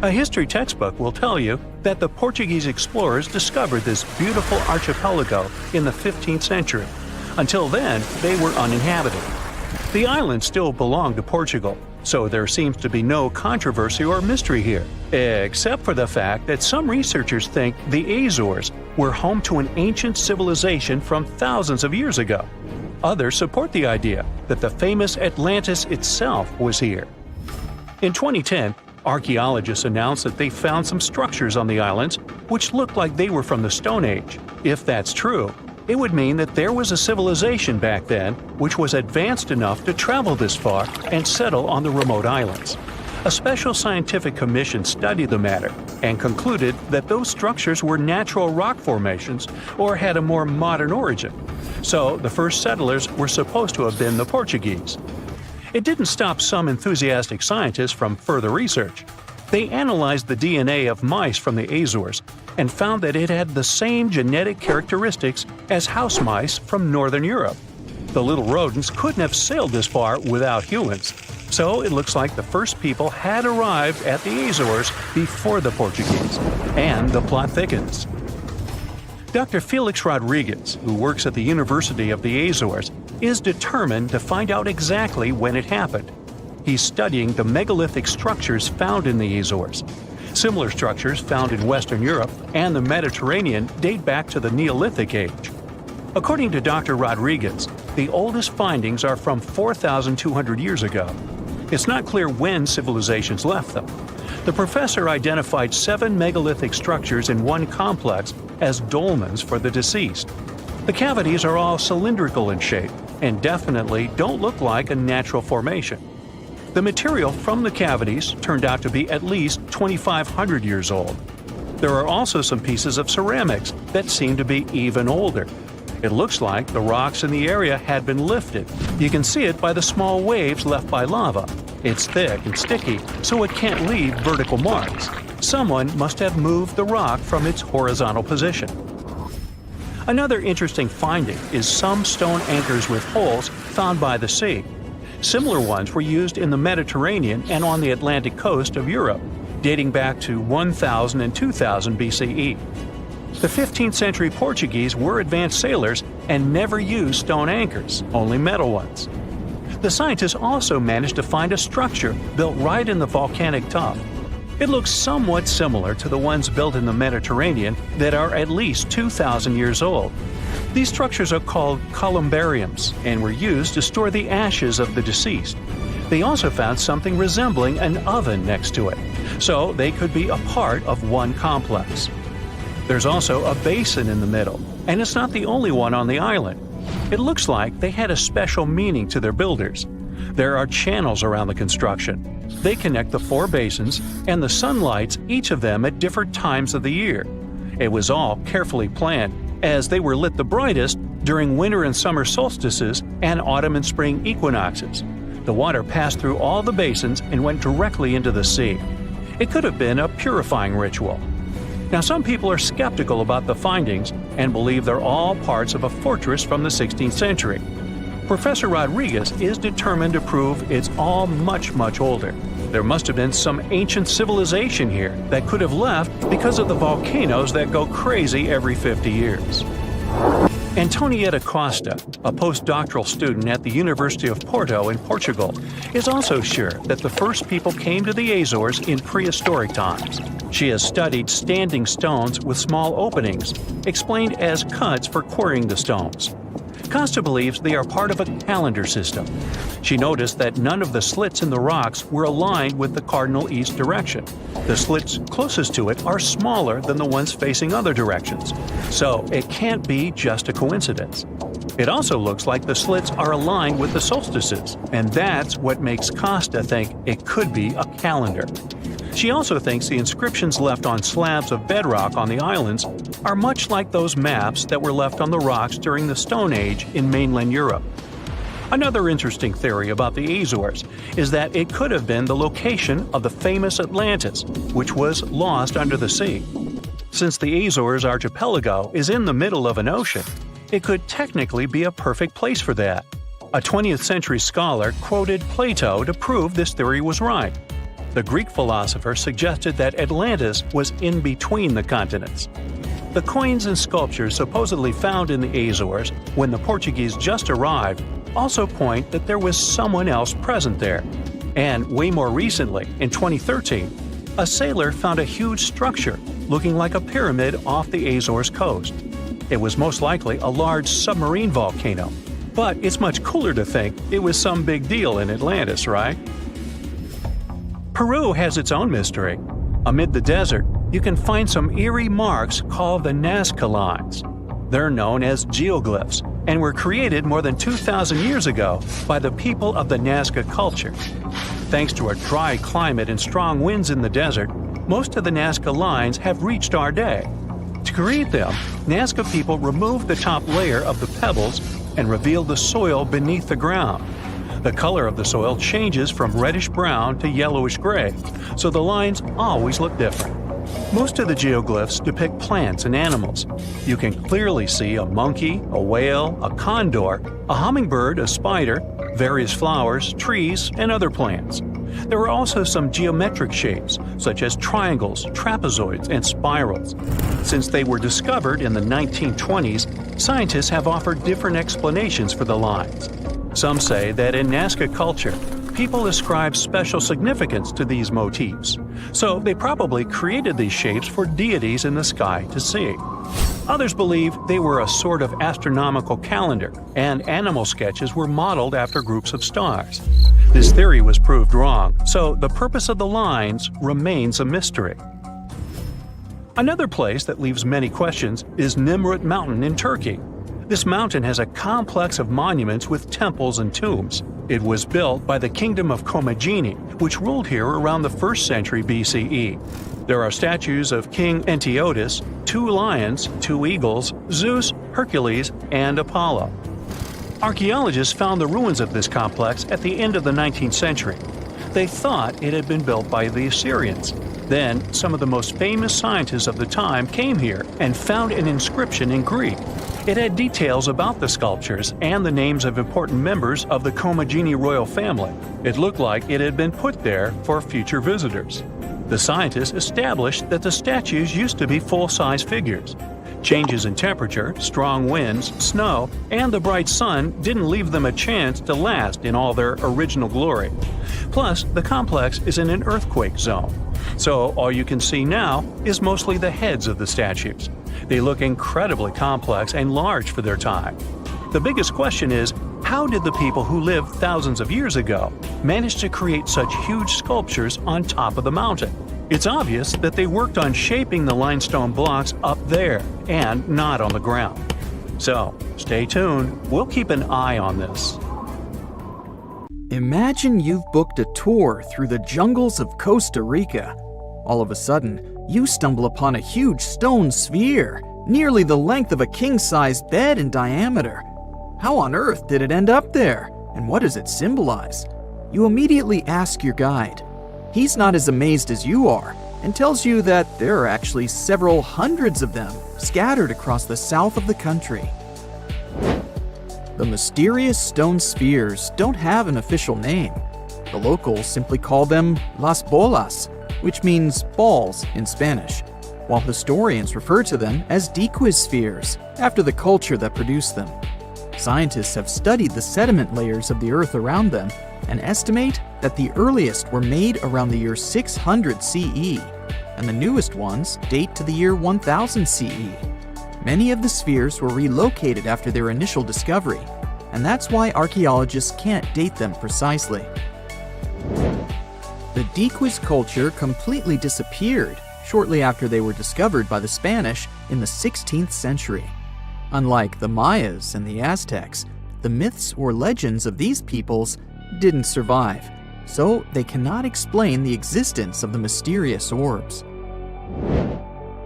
A history textbook will tell you that the Portuguese explorers discovered this beautiful archipelago in the 15th century. Until then, they were uninhabited. The islands still belong to Portugal, so there seems to be no controversy or mystery here, except for the fact that some researchers think the Azores were home to an ancient civilization from thousands of years ago. Others support the idea that the famous Atlantis itself was here. In 2010, archaeologists announced that they found some structures on the islands which looked like they were from the Stone Age. If that's true, it would mean that there was a civilization back then which was advanced enough to travel this far and settle on the remote islands. A special scientific commission studied the matter and concluded that those structures were natural rock formations or had a more modern origin. So the first settlers were supposed to have been the Portuguese. It didn't stop some enthusiastic scientists from further research. They analyzed the DNA of mice from the Azores and found that it had the same genetic characteristics as house mice from Northern Europe. The little rodents couldn't have sailed this far without humans, so it looks like the first people had arrived at the Azores before the Portuguese, and the plot thickens. Dr. Felix Rodriguez, who works at the University of the Azores, is determined to find out exactly when it happened. He's studying the megalithic structures found in the Azores. Similar structures found in Western Europe and the Mediterranean date back to the Neolithic age. According to Dr. Rodriguez, the oldest findings are from 4,200 years ago. It's not clear when civilizations left them. The professor identified 7 megalithic structures in one complex as dolmens for the deceased. The cavities are all cylindrical in shape and definitely don't look like a natural formation. The material from the cavities turned out to be at least 2,500 years old. There are also some pieces of ceramics that seem to be even older. It looks like the rocks in the area had been lifted. You can see it by the small waves left by lava. It's thick and sticky, so it can't leave vertical marks. Someone must have moved the rock from its horizontal position. Another interesting finding is some stone anchors with holes found by the sea. Similar ones were used in the Mediterranean and on the Atlantic coast of Europe, dating back to 1000 and 2000 BCE. The 15th century Portuguese were advanced sailors and never used stone anchors, only metal ones. The scientists also managed to find a structure built right in the volcanic top. It looks somewhat similar to the ones built in the Mediterranean that are at least 2,000 years old. These structures are called columbariums and were used to store the ashes of the deceased. They also found something resembling an oven next to it, so they could be a part of one complex. There's also a basin in the middle, and it's not the only one on the island. It looks like they had a special meaning to their builders. There are channels around the construction. They connect the 4 basins, and the sun lights each of them at different times of the year. It was all carefully planned, as they were lit the brightest during winter and summer solstices and autumn and spring equinoxes. The water passed through all the basins and went directly into the sea. It could have been a purifying ritual. Now, some people are skeptical about the findings and believe they're all parts of a fortress from the 16th century. Professor Rodriguez is determined to prove it's all much, much older. There must have been some ancient civilization here that could have left because of the volcanoes that go crazy every 50 years. Antonietta Costa, a postdoctoral student at the University of Porto in Portugal, is also sure that the first people came to the Azores in prehistoric times. She has studied standing stones with small openings, explained as cuts for quarrying the stones. Costa believes they are part of a calendar system. She noticed that none of the slits in the rocks were aligned with the cardinal east direction. The slits closest to it are smaller than the ones facing other directions, so it can't be just a coincidence. It also looks like the slits are aligned with the solstices, and that's what makes Costa think it could be a calendar. She also thinks the inscriptions left on slabs of bedrock on the islands are much like those maps that were left on the rocks during the Stone Age in mainland Europe. Another interesting theory about the Azores is that it could have been the location of the famous Atlantis, which was lost under the sea. Since the Azores archipelago is in the middle of an ocean, it could technically be a perfect place for that. A 20th century scholar quoted Plato to prove this theory was right. The Greek philosopher suggested that Atlantis was in between the continents. The coins and sculptures supposedly found in the Azores when the Portuguese just arrived also point that there was someone else present there. And way more recently, in 2013, a sailor found a huge structure looking like a pyramid off the Azores coast. It was most likely a large submarine volcano, but it's much cooler to think it was some big deal in Atlantis, right? Peru has its own mystery. Amid the desert, you can find some eerie marks called the Nazca lines. They're known as geoglyphs and were created more than 2,000 years ago by the people of the Nazca culture. Thanks to a dry climate and strong winds in the desert, most of the Nazca lines have reached our day. To create them, Nazca people removed the top layer of the pebbles and revealed the soil beneath the ground. The color of the soil changes from reddish-brown to yellowish-gray, so the lines always look different. Most of the geoglyphs depict plants and animals. You can clearly see a monkey, a whale, a condor, a hummingbird, a spider, various flowers, trees, and other plants. There are also some geometric shapes, such as triangles, trapezoids, and spirals. Since they were discovered in the 1920s, scientists have offered different explanations for the lines. Some say that in Nazca culture, people ascribe special significance to these motifs, so they probably created these shapes for deities in the sky to see. Others believe they were a sort of astronomical calendar, and animal sketches were modeled after groups of stars. This theory was proved wrong, so the purpose of the lines remains a mystery. Another place that leaves many questions is Nimrut Mountain in Turkey. This mountain has a complex of monuments with temples and tombs. It was built by the Kingdom of Commagene, which ruled here around the 1st century BCE. There are statues of King Antiochus, 2 lions, 2 eagles, Zeus, Hercules, and Apollo. Archaeologists found the ruins of this complex at the end of the 19th century. They thought it had been built by the Assyrians. Then, some of the most famous scientists of the time came here and found an inscription in Greek. It had details about the sculptures and the names of important members of the Commagene royal family. It looked like it had been put there for future visitors. The scientists established that the statues used to be full-size figures. Changes in temperature, strong winds, snow, and the bright sun didn't leave them a chance to last in all their original glory. Plus, the complex is in an earthquake zone, so all you can see now is mostly the heads of the statues. They look incredibly complex and large for their time. The biggest question is, how did the people who lived thousands of years ago manage to create such huge sculptures on top of the mountain? It's obvious that they worked on shaping the limestone blocks up there and not on the ground. So, stay tuned. We'll keep an eye on this. Imagine you've booked a tour through the jungles of Costa Rica. All of a sudden, you stumble upon a huge stone sphere, nearly the length of a king-sized bed in diameter. How on earth did it end up there? And what does it symbolize? You immediately ask your guide. He's not as amazed as you are and tells you that there are actually several hundreds of them scattered across the south of the country. The mysterious stone spheres don't have an official name. The locals simply call them las bolas, which means balls in Spanish, while historians refer to them as diquis spheres, after the culture that produced them. Scientists have studied the sediment layers of the earth around them and estimate that the earliest were made around the year 600 CE, and the newest ones date to the year 1000 CE. Many of the spheres were relocated after their initial discovery, and that's why archaeologists can't date them precisely. The diquis culture completely disappeared shortly after they were discovered by the Spanish in the 16th century. Unlike the Mayas and the Aztecs, the myths or legends of these peoples didn't survive, so they cannot explain the existence of the mysterious orbs.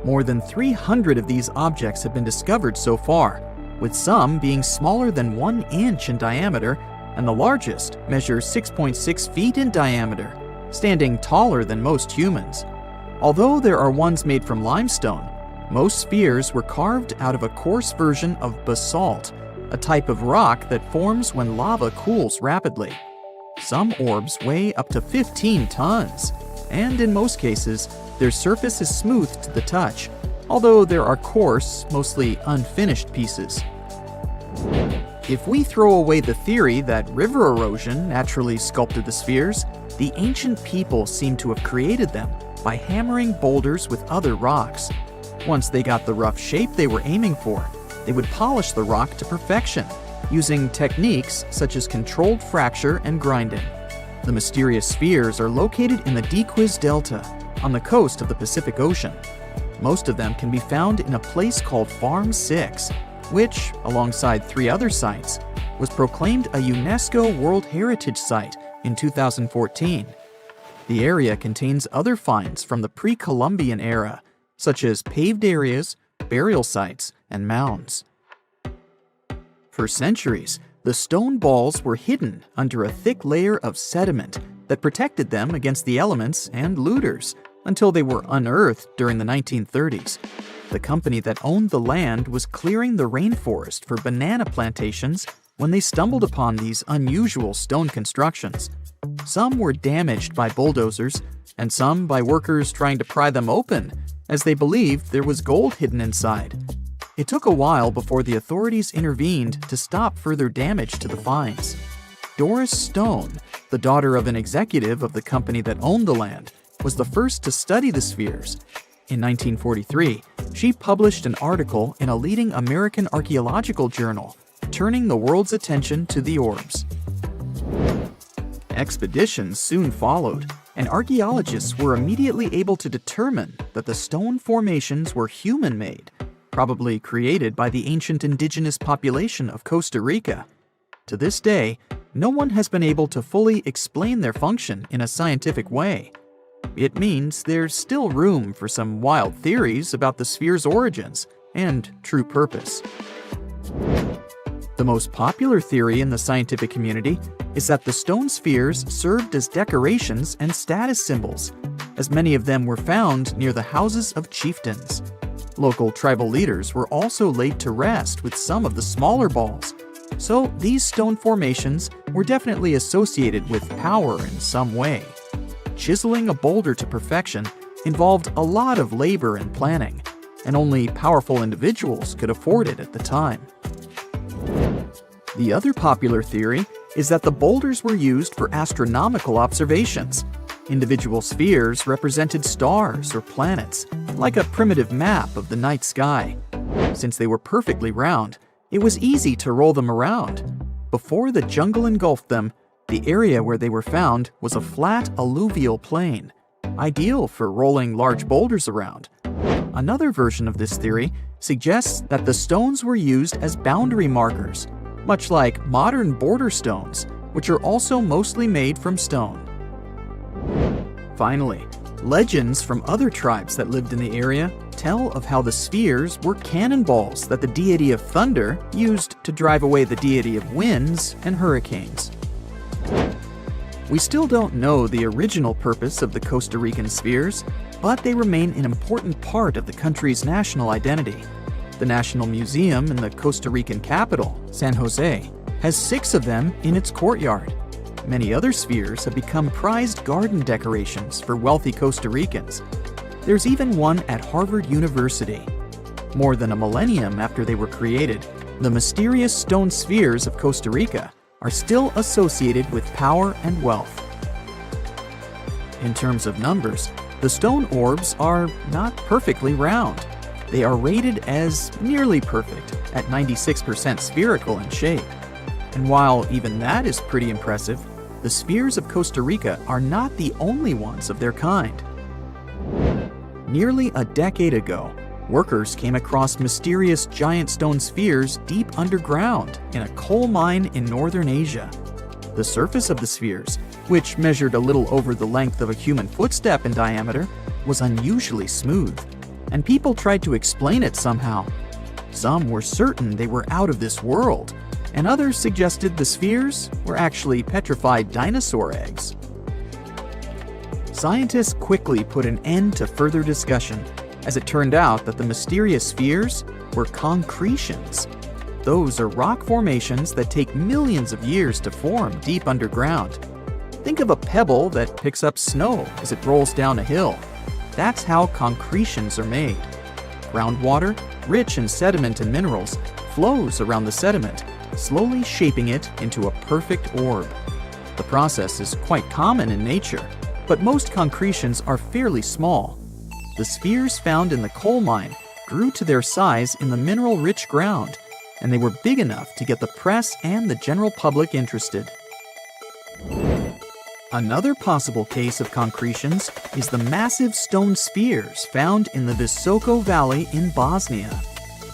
More than 300 of these objects have been discovered so far, with some being smaller than 1 inch in diameter, and the largest measures 6.6 feet in diameter, standing taller than most humans. Although there are ones made from limestone, most spheres were carved out of a coarse version of basalt, a type of rock that forms when lava cools rapidly. Some orbs weigh up to 15 tons, and in most cases, their surface is smooth to the touch, although there are coarse, mostly unfinished pieces. If we throw away the theory that river erosion naturally sculpted the spheres, the ancient people seem to have created them by hammering boulders with other rocks. Once they got the rough shape they were aiming for, they would polish the rock to perfection, using techniques such as controlled fracture and grinding. The mysterious spheres are located in the Diquis Delta, on the coast of the Pacific Ocean. Most of them can be found in a place called Farm 6, which, alongside 3 other sites, was proclaimed a UNESCO World Heritage Site in 2014. The area contains other finds from the pre-Columbian era, such as paved areas, burial sites, and mounds. For centuries, the stone balls were hidden under a thick layer of sediment that protected them against the elements and looters until they were unearthed during the 1930s. The company that owned the land was clearing the rainforest for banana plantations when they stumbled upon these unusual stone constructions. Some were damaged by bulldozers, and some by workers trying to pry them open, as they believed there was gold hidden inside. It took a while before the authorities intervened to stop further damage to the finds. Doris Stone, the daughter of an executive of the company that owned the land, was the first to study the spheres. In 1943, she published an article in a leading American archaeological journal, turning the world's attention to the orbs. Expeditions soon followed, and archaeologists were immediately able to determine that the stone formations were human-made, probably created by the ancient indigenous population of Costa Rica. To this day, no one has been able to fully explain their function in a scientific way. It means there's still room for some wild theories about the sphere's origins and true purpose. The most popular theory in the scientific community is that the stone spheres served as decorations and status symbols, as many of them were found near the houses of chieftains. Local tribal leaders were also laid to rest with some of the smaller balls, so these stone formations were definitely associated with power in some way. Chiseling a boulder to perfection involved a lot of labor and planning, and only powerful individuals could afford it at the time. The other popular theory is that the boulders were used for astronomical observations. Individual spheres represented stars or planets, like a primitive map of the night sky. Since they were perfectly round, it was easy to roll them around. Before the jungle engulfed them, the area where they were found was a flat alluvial plain, ideal for rolling large boulders around. Another version of this theory suggests that the stones were used as boundary markers, much like modern border stones, which are also mostly made from stone. Finally, legends from other tribes that lived in the area tell of how the spheres were cannonballs that the deity of thunder used to drive away the deity of winds and hurricanes. We still don't know the original purpose of the Costa Rican spheres, but they remain an important part of the country's national identity. The National Museum in the Costa Rican capital, San Jose, has 6 of them in its courtyard. Many other spheres have become prized garden decorations for wealthy Costa Ricans. There's even one at Harvard University. More than a millennium after they were created, the mysterious stone spheres of Costa Rica are still associated with power and wealth. In terms of numbers, the stone orbs are not perfectly round. They are rated as nearly perfect, at 96% spherical in shape. And while even that is pretty impressive, the spheres of Costa Rica are not the only ones of their kind. Nearly a decade ago, workers came across mysterious giant stone spheres deep underground in a coal mine in northern Asia. The surface of the spheres, which measured a little over the length of a human footstep in diameter, was unusually smooth, and people tried to explain it somehow. Some were certain they were out of this world, and others suggested the spheres were actually petrified dinosaur eggs. Scientists quickly put an end to further discussion, as it turned out that the mysterious spheres were concretions. Those are rock formations that take millions of years to form deep underground. Think of a pebble that picks up snow as it rolls down a hill. That's how concretions are made. Groundwater, rich in sediment and minerals, flows around the sediment, slowly shaping it into a perfect orb. The process is quite common in nature, but most concretions are fairly small. The spheres found in the coal mine grew to their size in the mineral-rich ground, and they were big enough to get the press and the general public interested. Another possible case of concretions is the massive stone spheres found in the Visoko Valley in Bosnia.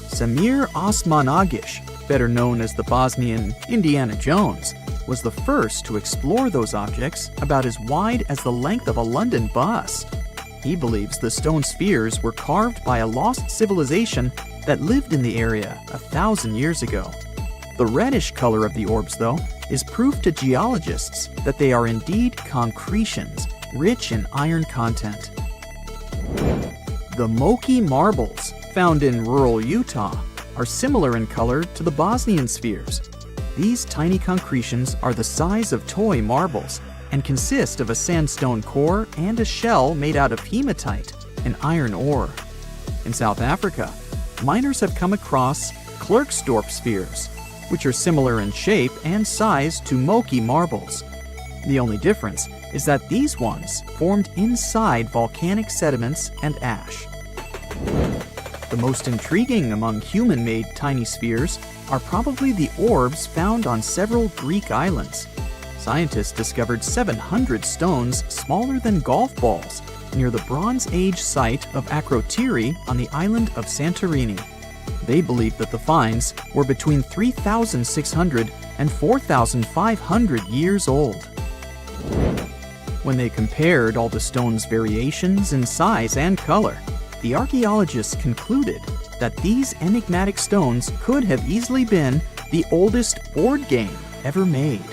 Samir Osmanagic, better known as the Bosnian Indiana Jones, was the first to explore those objects about as wide as the length of a London bus. He believes the stone spheres were carved by a lost civilization that lived in the area 1,000 years ago. The reddish color of the orbs, though, is proof to geologists that they are indeed concretions, rich in iron content. The Moki marbles, found in rural Utah, are similar in color to the Bosnian spheres. These tiny concretions are the size of toy marbles and consist of a sandstone core and a shell made out of hematite, an iron ore. In South Africa, miners have come across Klerksdorp spheres, which are similar in shape and size to Moki marbles. The only difference is that these ones formed inside volcanic sediments and ash. The most intriguing among human-made tiny spheres are probably the orbs found on several Greek islands. Scientists discovered 700 stones smaller than golf balls near the Bronze Age site of Akrotiri on the island of Santorini. They believe that the finds were between 3,600 and 4,500 years old. When they compared all the stones' variations in size and color, the archaeologists concluded that these enigmatic stones could have easily been the oldest board game ever made.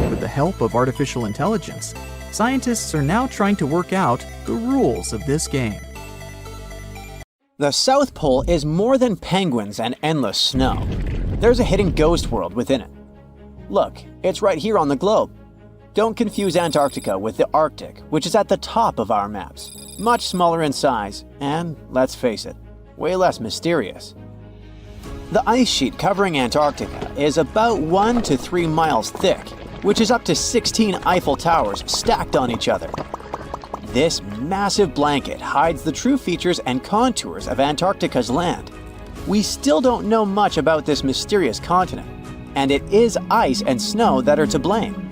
With the help of artificial intelligence, scientists are now trying to work out the rules of this game. The South Pole is more than penguins and endless snow. There's a hidden ghost world within it. Look, it's right here on the globe. Don't confuse Antarctica with the Arctic, which is at the top of our maps. Much smaller in size, and, let's face it, way less mysterious. The ice sheet covering Antarctica is about 1 to 3 miles thick, which is up to 16 Eiffel Towers stacked on each other. This massive blanket hides the true features and contours of Antarctica's land. We still don't know much about this mysterious continent, and it is ice and snow that are to blame.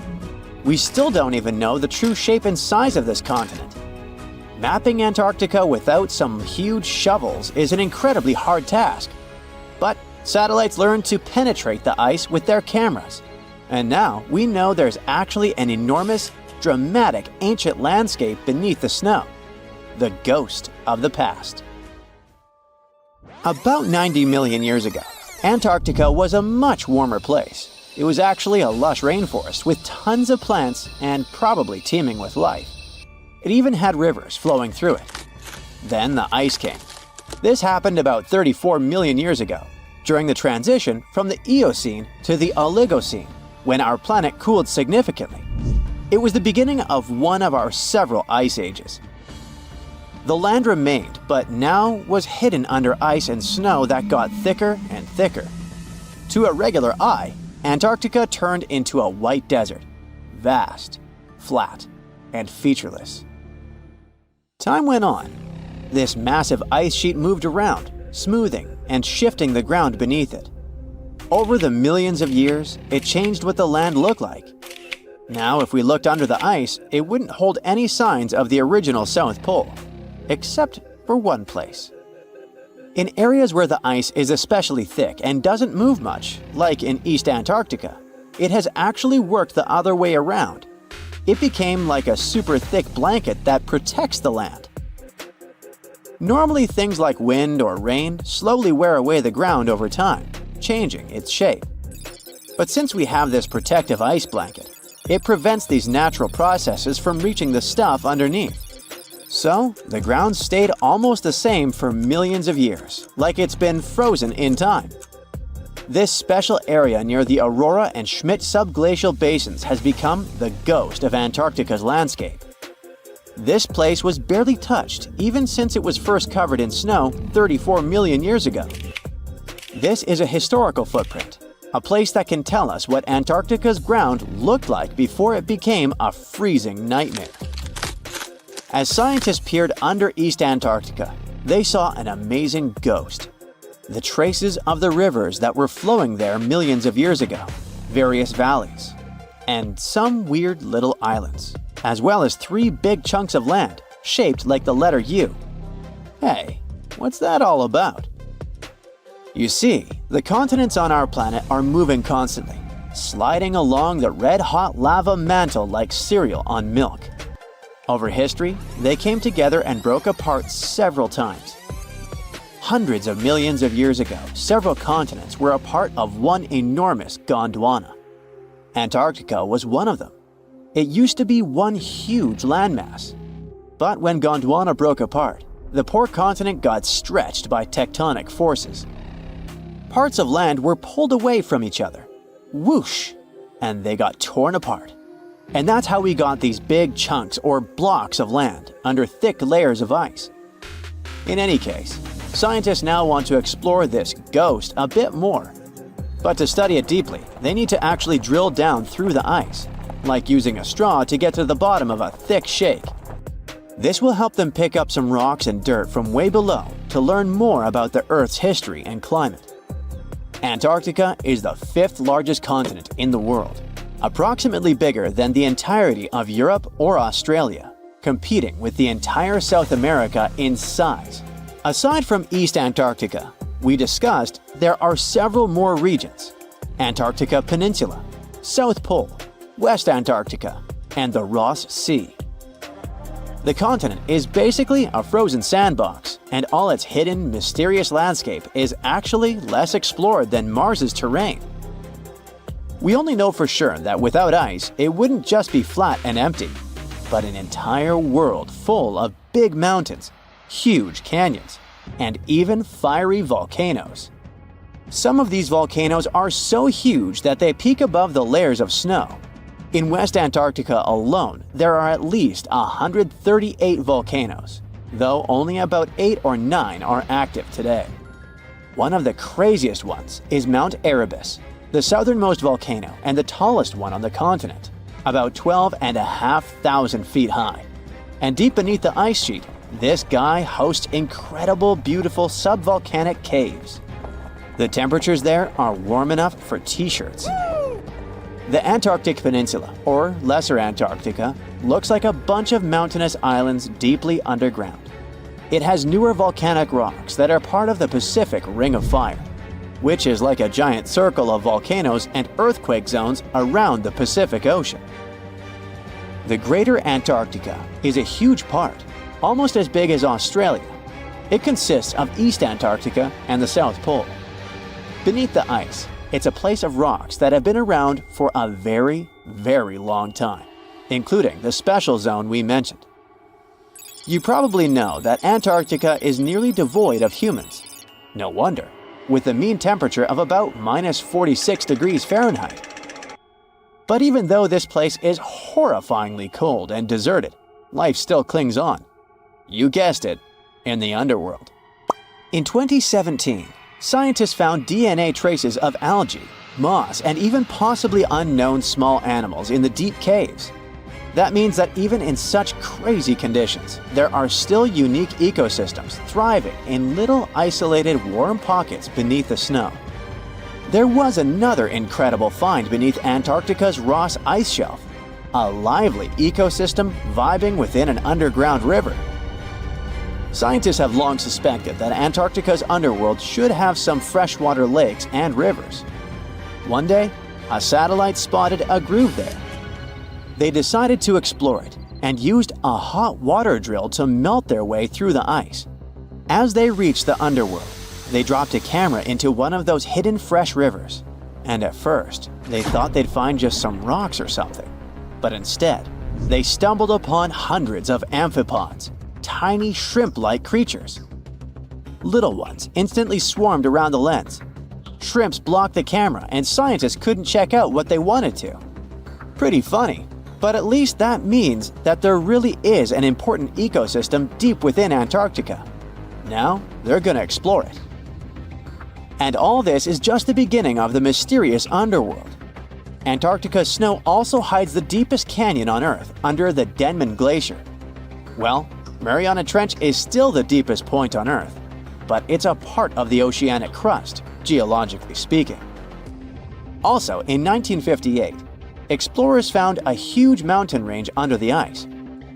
We still don't even know the true shape and size of this continent. Mapping Antarctica without some huge shovels is an incredibly hard task. But satellites learned to penetrate the ice with their cameras. And now we know there's actually an enormous, dramatic ancient landscape beneath the snow. The ghost of the past. About 90 million years ago, Antarctica was a much warmer place. It was actually a lush rainforest with tons of plants and probably teeming with life. It even had rivers flowing through it. Then the ice came. This happened about 34 million years ago, during the transition from the Eocene to the Oligocene, when our planet cooled significantly. It was the beginning of one of our several ice ages. The land remained, but now was hidden under ice and snow that got thicker and thicker. To a regular eye, Antarctica turned into a white desert, vast, flat, and featureless. Time went on. This massive ice sheet moved around, smoothing and shifting the ground beneath it. Over the millions of years, it changed what the land looked like. Now, if we looked under the ice, it wouldn't hold any signs of the original South Pole, except for one place. In areas where the ice is especially thick and doesn't move much, like in East Antarctica, it has actually worked the other way around. It became like a super thick blanket that protects the land. Normally, things like wind or rain slowly wear away the ground over time, changing its shape. But since we have this protective ice blanket, it prevents these natural processes from reaching the stuff underneath. So, the ground stayed almost the same for millions of years, like it's been frozen in time. This special area near the Aurora and Schmidt subglacial basins has become the ghost of Antarctica's landscape. This place was barely touched even since it was first covered in snow 34 million years ago. This is a historical footprint, a place that can tell us what Antarctica's ground looked like before it became a freezing nightmare. As scientists peered under East Antarctica, they saw an amazing ghost. The traces of the rivers that were flowing there millions of years ago, various valleys, and some weird little islands, as well as 3 big chunks of land shaped like the letter U. Hey, what's that all about? You see, the continents on our planet are moving constantly, sliding along the red-hot lava mantle like cereal on milk. Over history, they came together and broke apart several times. Hundreds of millions of years ago, several continents were a part of one enormous Gondwana. Antarctica was one of them. It used to be one huge landmass. But when Gondwana broke apart, the poor continent got stretched by tectonic forces. Parts of land were pulled away from each other. Whoosh! And they got torn apart. And that's how we got these big chunks or blocks of land under thick layers of ice. In any case, scientists now want to explore this ghost a bit more. But to study it deeply, they need to actually drill down through the ice, like using a straw to get to the bottom of a thick shake. This will help them pick up some rocks and dirt from way below to learn more about the Earth's history and climate. Antarctica is the 5th largest continent in the world, approximately bigger than the entirety of Europe or Australia, competing with the entire South America in size. Aside from East Antarctica, we discussed there are several more regions: Antarctica Peninsula, South Pole, West Antarctica, and the Ross Sea. The continent is basically a frozen sandbox, and all its hidden, mysterious landscape is actually less explored than Mars's terrain. We only know for sure that without ice, it wouldn't just be flat and empty, but an entire world full of big mountains, huge canyons, and even fiery volcanoes. Some of these volcanoes are so huge that they peak above the layers of snow. In West Antarctica alone, there are at least 138 volcanoes, though only about 8 or 9 are active today. One of the craziest ones is Mount Erebus, the southernmost volcano and the tallest one on the continent, about 12,500 feet high. And deep beneath the ice sheet, this guy hosts incredible, beautiful subvolcanic caves. The temperatures there are warm enough for t-shirts. The Antarctic Peninsula, or Lesser Antarctica, looks like a bunch of mountainous islands deeply underground. It has newer volcanic rocks that are part of the Pacific Ring of Fire, which is like a giant circle of volcanoes and earthquake zones around the Pacific Ocean. The Greater Antarctica is a huge part, almost as big as Australia. It consists of East Antarctica and the South Pole. Beneath the ice, it's a place of rocks that have been around for a very, very long time, including the special zone we mentioned. You probably know that Antarctica is nearly devoid of humans. No wonder, with a mean temperature of about minus 46 degrees Fahrenheit. But even though this place is horrifyingly cold and deserted, life still clings on. You guessed it, in the underworld. In 2017, scientists found DNA traces of algae, moss, and even possibly unknown small animals in the deep caves. That means that even in such crazy conditions, there are still unique ecosystems thriving in little isolated warm pockets beneath the snow. There was another incredible find beneath Antarctica's Ross Ice Shelf, a lively ecosystem vibing within an underground river. Scientists have long suspected that Antarctica's underworld should have some freshwater lakes and rivers. One day, a satellite spotted a groove there. They decided to explore it and used a hot water drill to melt their way through the ice. As they reached the underworld, they dropped a camera into one of those hidden fresh rivers. And at first, they thought they'd find just some rocks or something. But instead, they stumbled upon hundreds of amphipods, tiny shrimp-like creatures. Little ones instantly swarmed around the lens. Shrimps blocked the camera and scientists couldn't check out what they wanted to. Pretty funny, but at least that means that there really is an important ecosystem deep within Antarctica. Now, they're gonna explore it. And all this is just the beginning of the mysterious underworld. Antarctica's snow also hides the deepest canyon on Earth under the Denman Glacier. Well, Mariana Trench is still the deepest point on Earth, but it's a part of the oceanic crust, geologically speaking. Also, in 1958, explorers found a huge mountain range under the ice,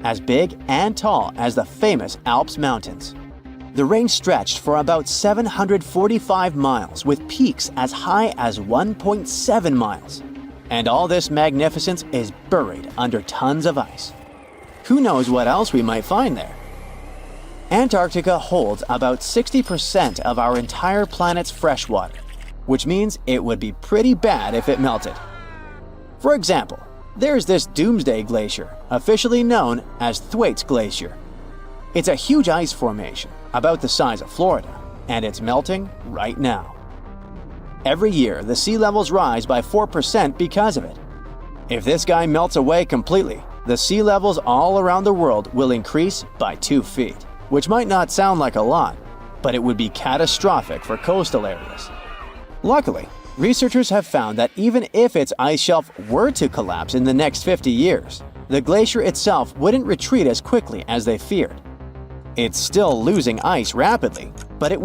as big and tall as the famous Alps Mountains. The range stretched for about 745 miles with peaks as high as 1.7 miles. And all this magnificence is buried under tons of ice. Who knows what else we might find there? Antarctica holds about 60% of our entire planet's freshwater, which means it would be pretty bad if it melted. For example, there's this Doomsday Glacier, officially known as Thwaites Glacier. It's a huge ice formation, about the size of Florida, and it's melting right now. Every year, the sea levels rise by 4% because of it. If this guy melts away completely, the sea levels all around the world will increase by 2 feet, which might not sound like a lot, but it would be catastrophic for coastal areas. Luckily, researchers have found that even if its ice shelf were to collapse in the next 50 years, the glacier itself wouldn't retreat as quickly as they feared. It's still losing ice rapidly, but it